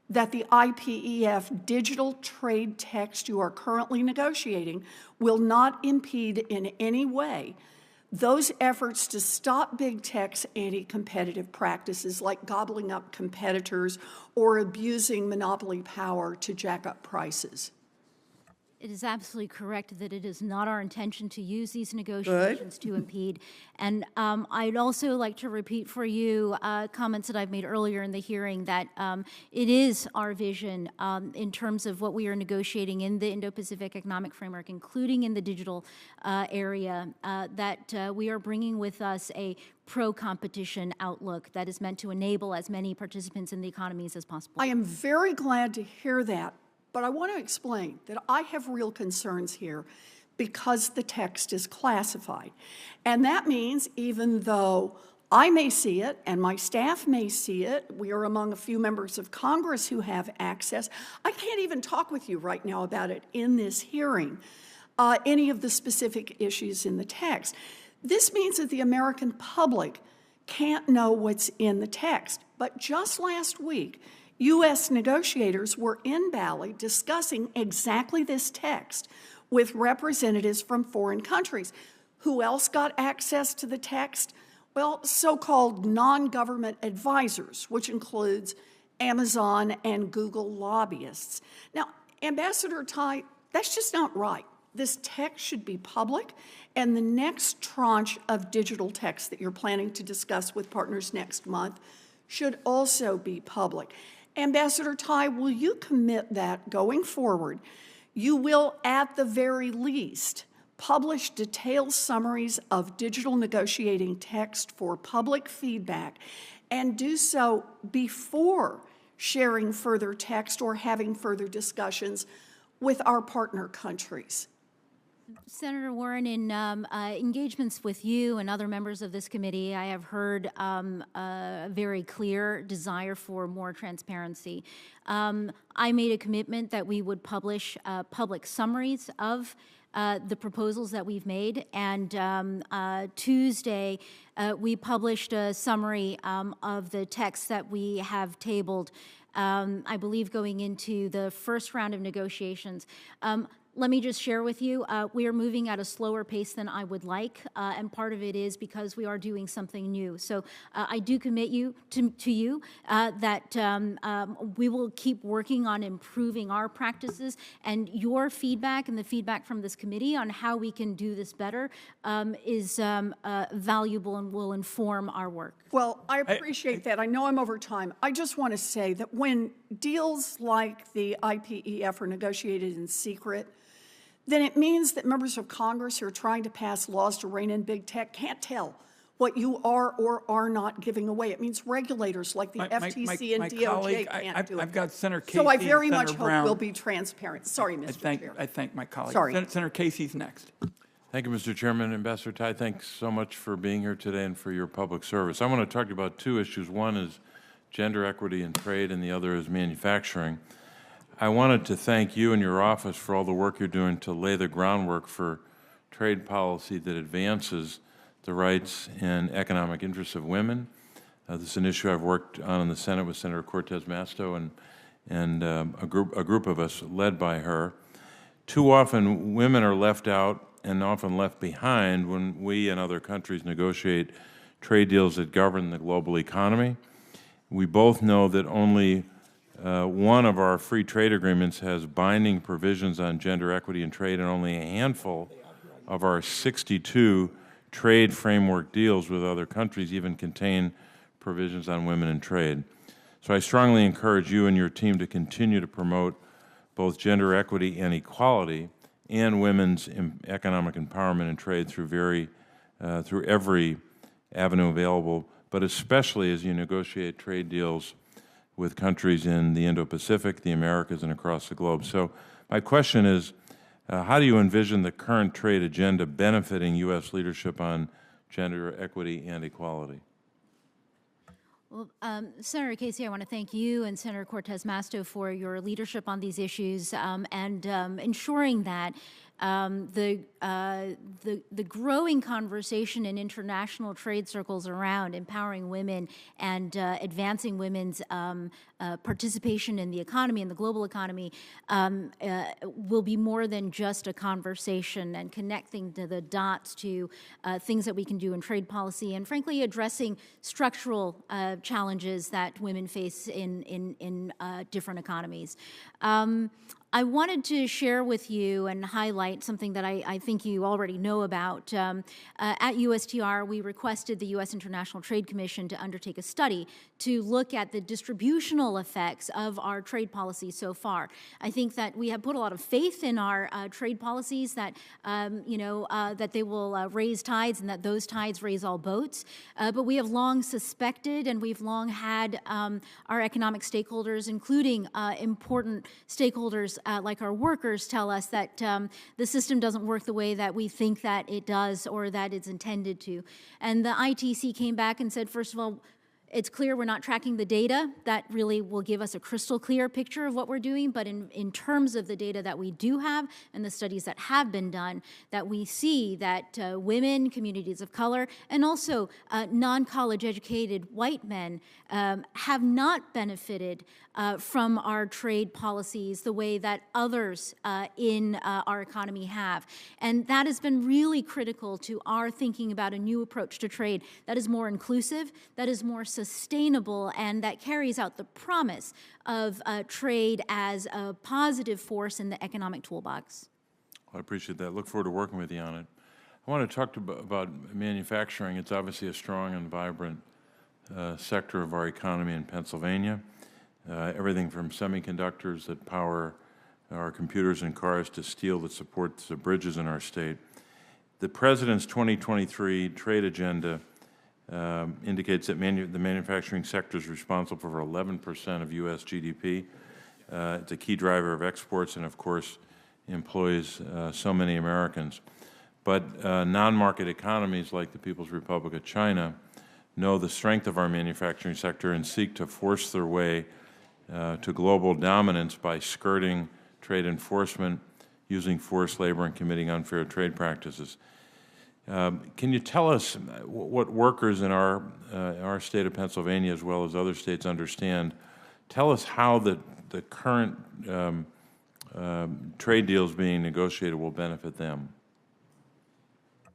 that the IPEF digital trade text you are currently negotiating will not impede in any way those efforts to stop big tech's anti-competitive practices like gobbling up competitors or abusing monopoly power to jack up prices? It is absolutely correct that it is not our intention to use these negotiations to impede. And I'd also like to repeat for you comments that I've made earlier in the hearing that it is our vision in terms of what we are negotiating in the Indo-Pacific Economic Framework, including in the digital area, that we are bringing with us a pro-competition outlook that is meant to enable as many participants in the economies as possible. I am very glad to hear that, but I want to explain that I have real concerns here because the text is classified. And that means even though I may see it and my staff may see it, we are among a few members of Congress who have access, I can't even talk with you right now about it in this hearing, any of the specific issues in the text. This means that the American public can't know what's in the text. But just last week, U.S. negotiators were in Bali discussing exactly this text with representatives from foreign countries. Who else got access to the text? Well, so-called non-government advisors, which includes Amazon and Google lobbyists. Now, Ambassador Tai, that's just not right. This text should be public, and the next tranche of digital text that you're planning to discuss with partners next month should also be public. Ambassador Tai, will you commit that going forward, you will, at the very least, publish detailed summaries of digital negotiating text for public feedback, and do so before sharing further text or having further discussions with our partner countries? Senator Warren, in engagements with you and other members of this committee, I have heard a very clear desire for more transparency. I made a commitment that we would publish public summaries of the proposals that we've made, and Tuesday we published a summary of the text that we have tabled, I believe going into the first round of negotiations. Let me just share with you, we are moving at a slower pace than I would like, and part of it is because we are doing something new. So I do commit you to you that we will keep working on improving our practices, and your feedback and the feedback from this committee on how we can do this better is valuable and will inform our work. Well, I appreciate that. I know I'm over time. I just want to say that when deals like the IPEF are negotiated in secret, then it means that members of Congress who are trying to pass laws to rein in big tech can't tell what you are or are not giving away. It means regulators like the FTC and DOJ can't do it. I've got Senator Casey so I very much Senator hope Brown. we'll be transparent. Sorry, Mr. Chair. I thank my colleague. Sorry. Senator Casey's next. Thank you, Mr. Chairman. Ambassador Tai, thanks so much for being here today and for your public service. I want to talk to you about two issues. One is gender equity in trade, and the other is manufacturing. I wanted to thank you and your office for all the work you're doing to lay the groundwork for trade policy that advances the rights and economic interests of women. This is an issue I've worked on in the Senate with Senator Cortez Masto and a group of us led by her. Too often, women are left out and often left behind when we and other countries negotiate trade deals that govern the global economy. We both know that only one of our free trade agreements has binding provisions on gender equity in trade, and only a handful of our 62 trade framework deals with other countries even contain provisions on women in trade. So I strongly encourage you and your team to continue to promote both gender equity and equality and women's economic empowerment in trade through every avenue available, but especially as you negotiate trade deals with countries in the Indo-Pacific, the Americas, and across the globe. So my question is, how do you envision the current trade agenda benefiting U.S. leadership on gender equity and equality? Well, Senator Casey, I want to thank you and Senator Cortez Masto for your leadership on these issues and ensuring that the growing conversation in international trade circles around empowering women and advancing women's participation in the economy, in the global economy, will be more than just a conversation, and connecting to the dots to things that we can do in trade policy, and frankly addressing structural challenges that women face in different economies. I wanted to share with you and highlight something that I think you already know about. At USTR, we requested the U.S. International Trade Commission to undertake a study to look at the distributional effects of our trade policy so far. I think that we have put a lot of faith in our trade policies that, that they will raise tides and that those tides raise all boats. But we have long suspected and we've long had our economic stakeholders, including important stakeholders like our workers, tell us that the system doesn't work the way that we think that it does or that it's intended to. And the ITC came back and said, first of all, it's clear we're not tracking the data. That really will give us a crystal clear picture of what we're doing. But in terms of the data that we do have and the studies that have been done, that we see that women, communities of color, and also non-college educated white men have not benefited from our trade policies the way that others in our economy have. And that has been really critical to our thinking about a new approach to trade that is more inclusive, that is more sustainable, and that carries out the promise of trade as a positive force in the economic toolbox. I appreciate that. Look forward to working with you on it. I want to talk about manufacturing. It's obviously a strong and vibrant sector of our economy in Pennsylvania. Everything from semiconductors that power our computers and cars to steel that supports the bridges in our state. The President's 2023 trade agenda indicates that the manufacturing sector is responsible for 11% of U.S. GDP. It's a key driver of exports and, of course, employs so many Americans. But non-market economies like the People's Republic of China know the strength of our manufacturing sector and seek to force their way to global dominance by skirting trade enforcement, using forced labor, and committing unfair trade practices. Can you tell us what workers in our state of Pennsylvania, as well as other states, understand? Tell us how the current trade deals being negotiated will benefit them.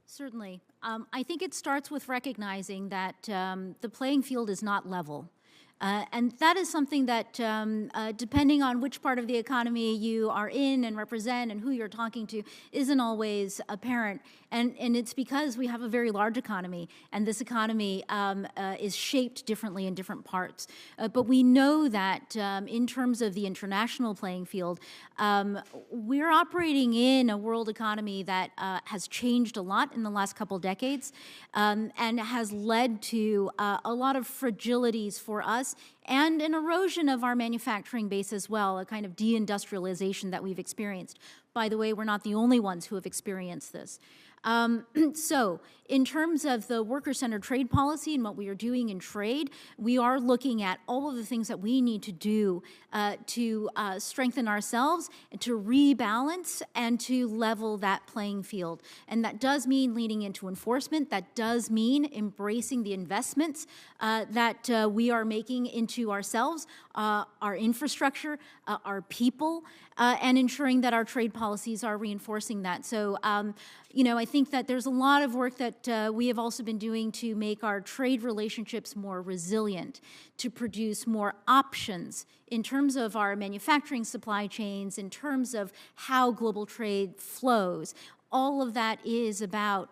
Certainly. I think it starts with recognizing that the playing field is not level. And that is something that, depending on which part of the economy you are in and represent and who you're talking to, isn't always apparent. And it's because we have a very large economy, and this economy is shaped differently in different parts. But we know that in terms of the international playing field, we're operating in a world economy that has changed a lot in the last couple decades and has led to a lot of fragilities for us and an erosion of our manufacturing base as well, a kind of deindustrialization that we've experienced. By the way, we're not the only ones who have experienced this. So in terms of the worker-centered trade policy and what we are doing in trade, we are looking at all of the things that we need to do to strengthen ourselves, and to rebalance, and to level that playing field. And that does mean leaning into enforcement. That does mean embracing the investments that we are making into ourselves, our infrastructure, our people, and ensuring that our trade policies are reinforcing that. So, I think that there's a lot of work that we have also been doing to make our trade relationships more resilient, to produce more options in terms of our manufacturing supply chains, in terms of how global trade flows. All of that is about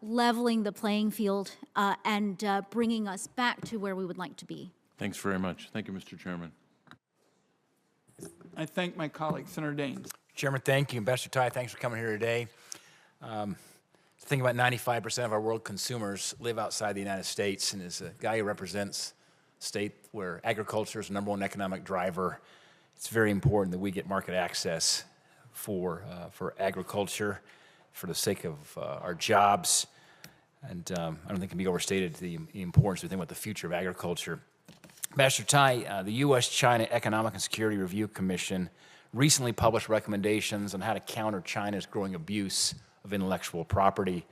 leveling the playing field and bringing us back to where we would like to be. Thanks very much. Thank you, Mr. Chairman. I thank my colleague, Senator Daines. Chairman, thank you. Ambassador Tai, thanks for coming here today. Think about 95% of our world consumers live outside the United States, and as a guy who represents a state where agriculture is the #1 economic driver, it's very important that we get market access for agriculture for the sake of our jobs. And I don't think it can be overstated the importance we think about the future of agriculture. Ambassador Tai, the U.S.-China Economic and Security Review Commission recently published recommendations on how to counter China's growing abuse of intellectual property.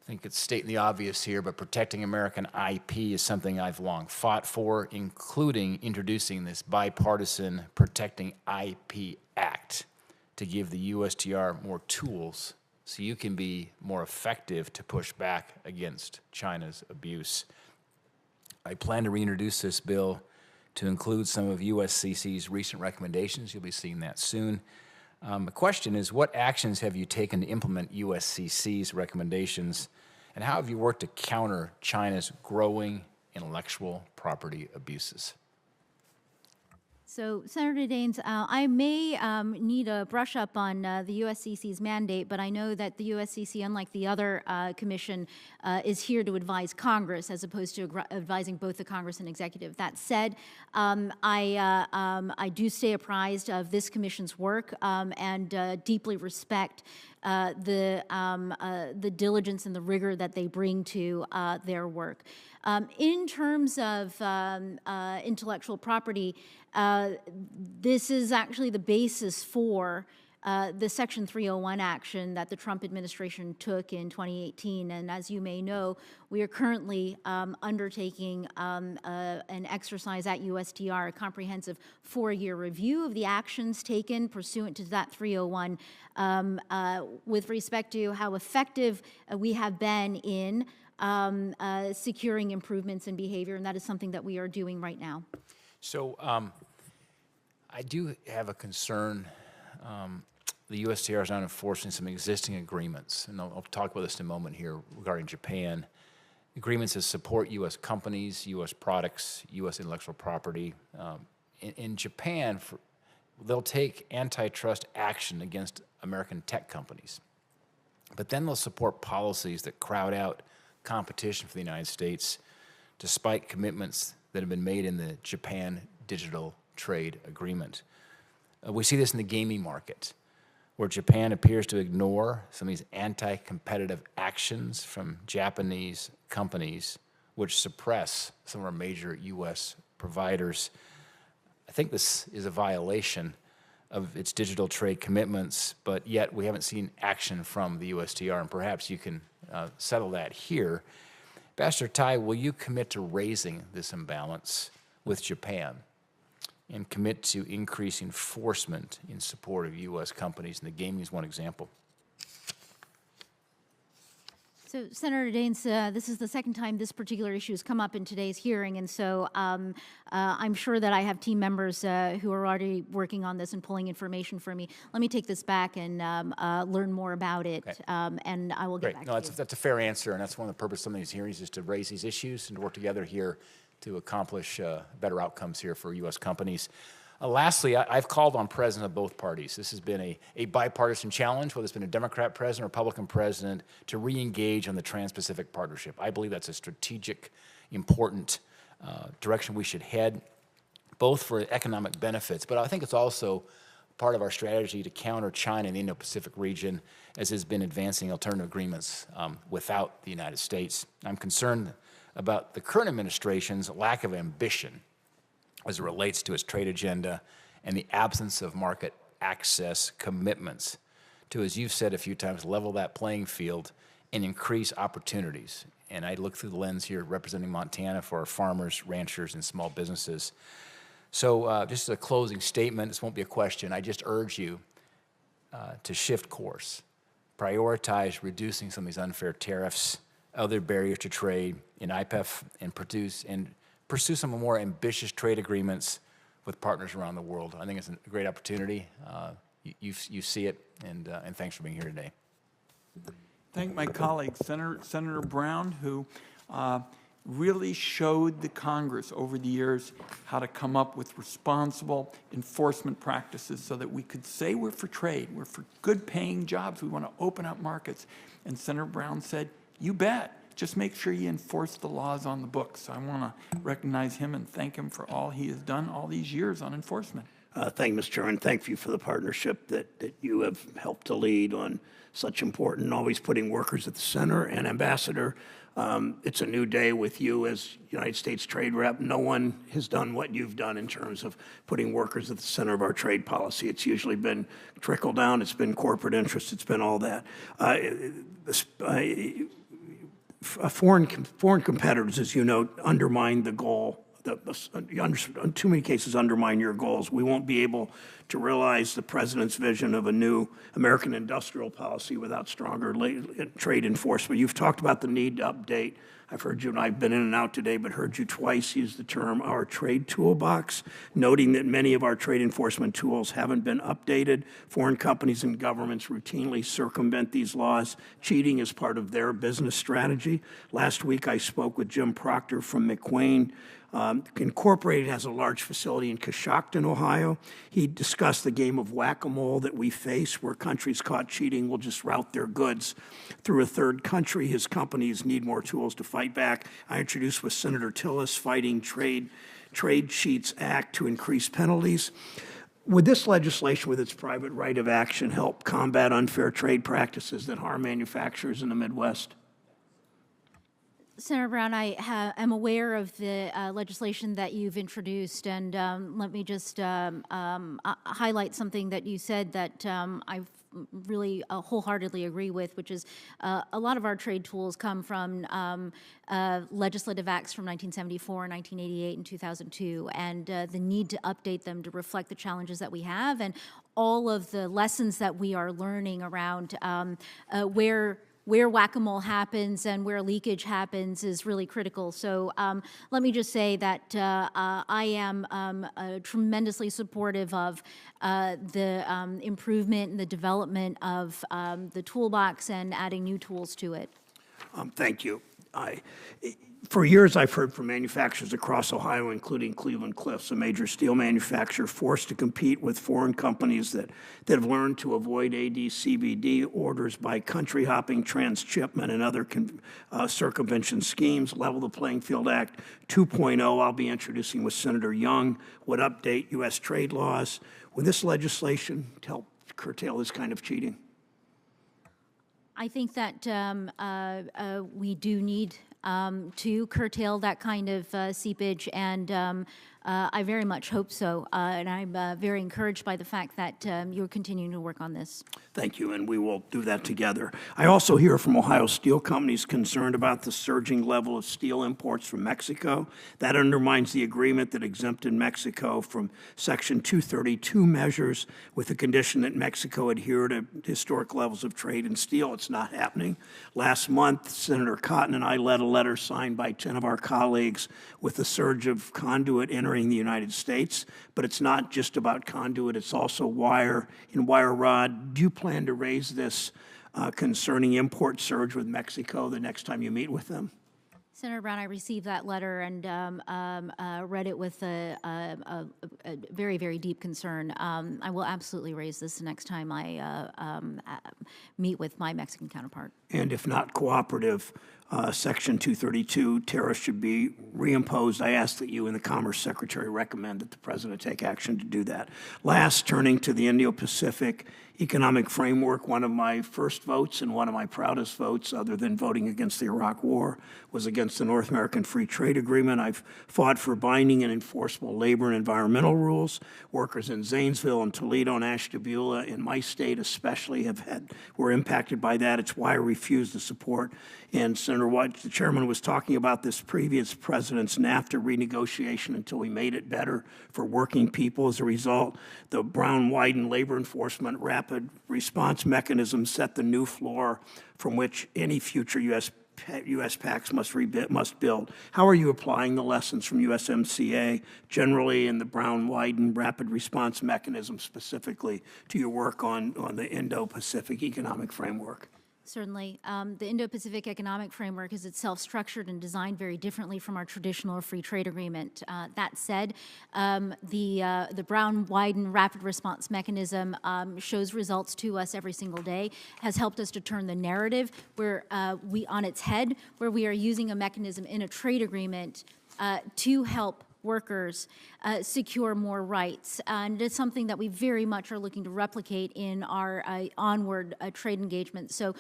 I think it's stating the obvious here, but protecting American IP is something I've long fought for, including introducing this bipartisan Protecting IP Act to give the USTR more tools so you can be more effective to push back against China's abuse. I plan to reintroduce this bill to include some of USCC's recent recommendations. You'll be seeing that soon. The question is, what actions have you taken to implement USCC's recommendations, and how have you worked to counter China's growing intellectual property abuses? So, Senator Daines, I may need a brush up on the USCC's mandate, but I know that the USCC, unlike the other commission, is here to advise Congress as opposed to advising both the Congress and executive. That said, I do stay apprised of this commission's work and deeply respect the diligence and the rigor that they bring to their work. In terms of intellectual property, this is actually the basis for the Section 301 action that the Trump administration took in 2018. And as you may know, we are currently undertaking an exercise at USTR, a comprehensive 4-year review of the actions taken pursuant to that 301 with respect to how effective we have been in securing improvements in behavior, and that is something that we are doing right now. So I do have a concern. The USTR is not enforcing some existing agreements, and I'll talk about this in a moment here regarding Japan. Agreements that support U.S. companies, U.S. products, U.S. intellectual property. In Japan, they'll take antitrust action against American tech companies, but then they'll support policies that crowd out competition for the United States, despite commitments that have been made in the Japan Digital Trade Agreement. We see this in the gaming market, where Japan appears to ignore some of these anti-competitive actions from Japanese companies, which suppress some of our major U.S. providers. I think this is a violation of its digital trade commitments, but yet we haven't seen action from the USTR, and perhaps you can settle that here. Ambassador Tai, will you commit to raising this imbalance with Japan and commit to increase enforcement in support of U.S. companies? And the gaming is one example. So, Senator Daines, this is the second time this particular issue has come up in today's hearing, and so I'm sure that I have team members who are already working on this and pulling information for me. Let me take this back and learn more about it, okay. And I will get back to you. That's a fair answer, and that's one of the purposes of some of these hearings is to raise these issues and to work together here to accomplish better outcomes here for U.S. companies. Lastly, I've called on presidents of both parties. This has been a bipartisan challenge, whether it's been a Democrat president or Republican president, to re-engage on the Trans-Pacific Partnership. I believe that's a strategic, important direction we should head, both for economic benefits, but I think it's also part of our strategy to counter China in the Indo-Pacific region, as has been advancing alternative agreements without the United States. I'm concerned about the current administration's lack of ambition as it relates to its trade agenda and the absence of market access commitments to, as you've said a few times, level that playing field and increase opportunities. And I look through the lens here representing Montana for our farmers, ranchers, and small businesses. So just as a closing statement, this won't be a question, I just urge you to shift course, prioritize reducing some of these unfair tariffs, other barriers to trade in IPEF, and pursue some more ambitious trade agreements with partners around the world. I think it's a great opportunity. You see it, and thanks for being here today. Thank my colleague, Senator Brown, who really showed the Congress over the years how to come up with responsible enforcement practices so that we could say we're for trade, we're for good paying jobs, we want to open up markets. And Senator Brown said, you bet. Just make sure you enforce the laws on the books. So I want to recognize him and thank him for all he has done all these years on enforcement. Thank you, Mr. Chairman. Thank you for the partnership that you have helped to lead on such important, always putting workers at the center. And Ambassador, it's a new day with you as United States Trade Rep. No one has done what you've done in terms of putting workers at the center of our trade policy. It's usually been trickle down. It's been corporate interest. It's been all that. Foreign competitors, as you know, undermine the goal in too many cases undermine your goals. We won't be able to realize the president's vision of a new American industrial policy without stronger trade enforcement. You've talked about the need to update. I've heard you, and I've been in and out today, but heard you twice use the term our trade toolbox, noting that many of our trade enforcement tools haven't been updated. Foreign companies and governments routinely circumvent these laws. Cheating is part of their business strategy. Last week, I spoke with Jim Proctor from McWane Incorporated has a large facility in Coshocton, Ohio. He discussed the game of whack-a-mole that we face, where countries caught cheating will just route their goods through a third country. His companies need more tools to fight back. I introduced with Senator Tillis Fighting Trade Cheats Act to increase penalties. Would this legislation, with its private right of action, help combat unfair trade practices that harm manufacturers in the Midwest? Senator Brown, I am aware of the legislation that you've introduced, and let me just highlight something that you said that I really wholeheartedly agree with, which is a lot of our trade tools come from legislative acts from 1974, 1988, and 2002, and the need to update them to reflect the challenges that we have and all of the lessons that we are learning around where whack-a-mole happens and where leakage happens is really critical. So let me just say that I am tremendously supportive of the improvement and the development of the toolbox and adding new tools to it. Thank you. For years, I've heard from manufacturers across Ohio, including Cleveland-Cliffs, a major steel manufacturer, forced to compete with foreign companies that have learned to avoid AD/CVD orders by country-hopping, transshipment, and other circumvention schemes. Level the Playing Field Act 2.0, I'll be introducing with Senator Young, would update U.S. trade laws. Would this legislation help curtail this kind of cheating? I think that we do need to curtail that kind of seepage, and I very much hope so. And I'm very encouraged by the fact that you're continuing to work on this. Thank you, and we will do that together. I also hear from Ohio steel companies concerned about the surging level of steel imports from Mexico. That undermines the agreement that exempted Mexico from Section 232 measures with the condition that Mexico adhere to historic levels of trade in steel. It's not happening. Last month, Senator Cotton and I led a letter signed by 10 of our colleagues with the surge of conduit entering the United States. But it's not just about conduit, it's also wire and wire rod. Do you plan to raise this concerning import surge with Mexico the next time you meet with them? Senator Brown, I received that letter and read it with a very, very deep concern. I will absolutely raise this the next time I meet with my Mexican counterpart. And if not cooperative, Section 232 tariffs should be reimposed. I ask that you and the Commerce Secretary recommend that the President take action to do that. Last, turning to the Indo-Pacific Economic Framework, one of my first votes and one of my proudest votes, other than voting against the Iraq War, was against the North American Free Trade Agreement. I've fought for binding and enforceable labor and environmental rules. Workers in Zanesville and Toledo and Ashtabula, in my state especially, were impacted by that. It's why I refuse to support. And Senator White, the chairman, was talking about this previous president's NAFTA renegotiation until we made it better for working people. As a result, the Brown-Wyden labor enforcement rapid response mechanism set the new floor from which any future U.S. PACs must build. How are you applying the lessons from USMCA generally and the Brown-Wyden rapid response mechanism specifically to your work on the Indo-Pacific Economic Framework? Certainly. The Indo-Pacific Economic Framework is itself structured and designed very differently from our traditional free trade agreement. That said, the Brown-Wyden rapid response mechanism shows results to us every single day, has helped us to turn the narrative where on its head, where we are using a mechanism in a trade agreement to help workers secure more rights. And it's something that we very much are looking to replicate in our onward trade engagement. So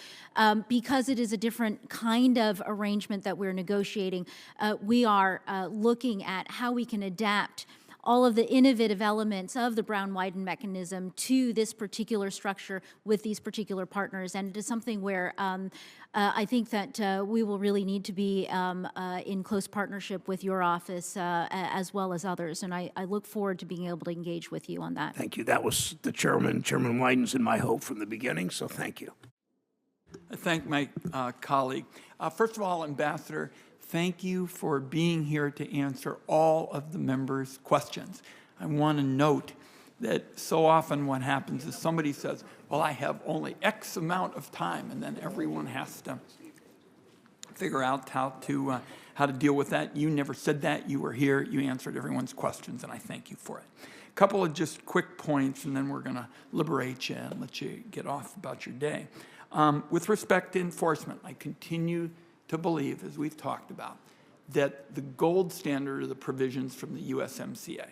because it is a different kind of arrangement that we're negotiating, we are looking at how we can adapt all of the innovative elements of the Brown-Wyden mechanism to this particular structure with these particular partners. And it is something where I think that we will really need to be in close partnership with your office as well as others. And I look forward to being able to engage with you on that. Thank you. That was the chairman, Chairman Wyden's, and my hope from the beginning, so thank you. I thank my colleague. First of all, Ambassador, thank you for being here to answer all of the members' questions. I want to note that so often what happens is somebody says, well, I have only X amount of time, and then everyone has to figure out how to deal with that. You never said that. You were here. You answered everyone's questions, and I thank you for it. A couple of just quick points, and then we're going to liberate you and let you get off about your day. With respect to enforcement, I continue to believe, as we've talked about, that the gold standard are the provisions from the USMCA.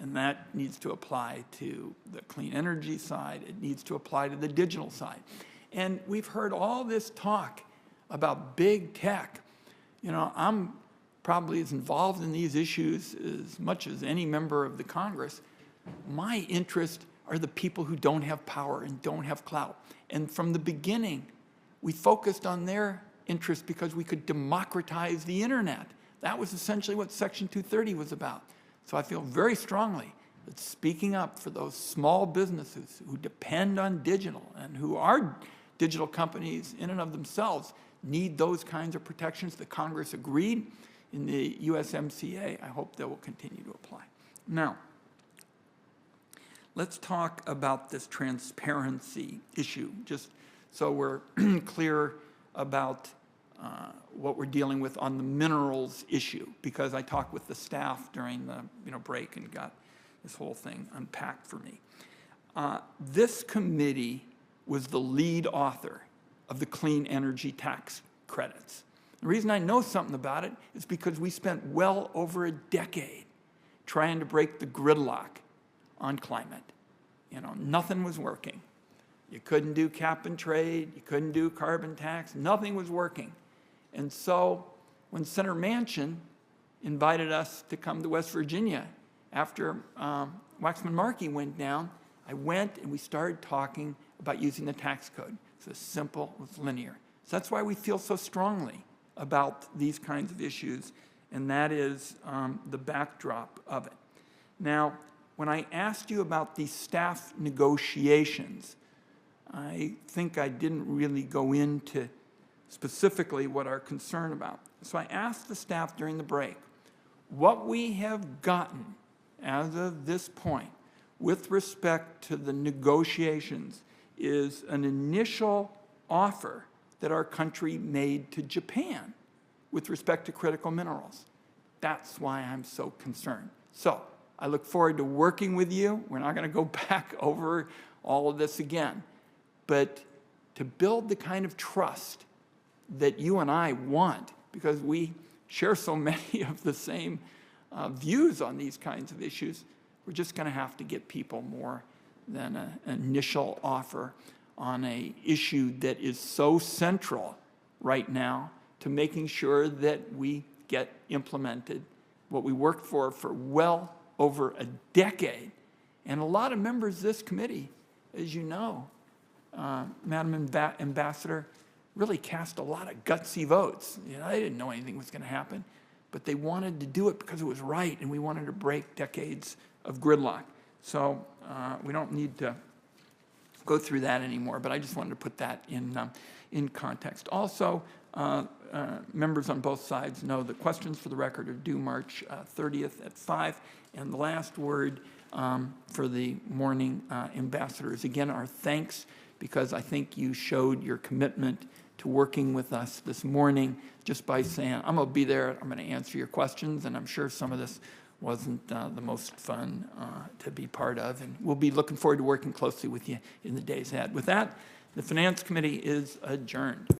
And that needs to apply to the clean energy side. It needs to apply to the digital side. And we've heard all this talk about big tech. You know, I'm probably as involved in these issues as much as any member of the Congress. My interest are the people who don't have power and don't have clout. And from the beginning, we focused on their interest because we could democratize the internet. That was essentially what Section 230 was about. So I feel very strongly that speaking up for those small businesses who depend on digital and who are digital companies in and of themselves need those kinds of protections that Congress agreed in the USMCA. I hope they will continue to apply. Now, let's talk about this transparency issue, just so we're clear about what we're dealing with on the minerals issue, because I talked with the staff during the break and got this whole thing unpacked for me. This committee was the lead author of the clean energy tax credits. The reason I know something about it is because we spent well over a decade trying to break the gridlock on climate. You know, nothing was working. You couldn't do cap and trade. You couldn't do carbon tax. Nothing was working. And so when Senator Manchin invited us to come to West Virginia after Waxman-Markey went down, I went and we started talking about using the tax code. It's as simple as linear. So that's why we feel so strongly about these kinds of issues, and that is the backdrop of it. Now, when I asked you about the staff negotiations, I think I didn't really go into specifically what our concern about. So I asked the staff during the break, what we have gotten as of this point with respect to the negotiations is an initial offer that our country made to Japan with respect to critical minerals. That's why I'm so concerned. So I look forward to working with you. We're not going to go back over all of this again. But to build the kind of trust that you and I want, because we share so many of the same views on these kinds of issues, we're just going to have to get people more than an initial offer on an issue that is so central right now to making sure that we get implemented what we worked for well over a decade. And a lot of members of this committee, as you know, Madam Ambassador, really cast a lot of gutsy votes. You know, they didn't know anything was going to happen, but they wanted to do it because it was right, and we wanted to break decades of gridlock. So we don't need to go through that anymore, but I just wanted to put that in context. Also, members on both sides know that questions for the record are due March 30th at 5, and the last word for the morning, Ambassador, is again our thanks, because I think you showed your commitment to working with us this morning just by saying, I'm going to be there, I'm going to answer your questions, and I'm sure some of this wasn't the most fun to be part of, and we'll be looking forward to working closely with you in the days ahead. With that, the Finance Committee is adjourned.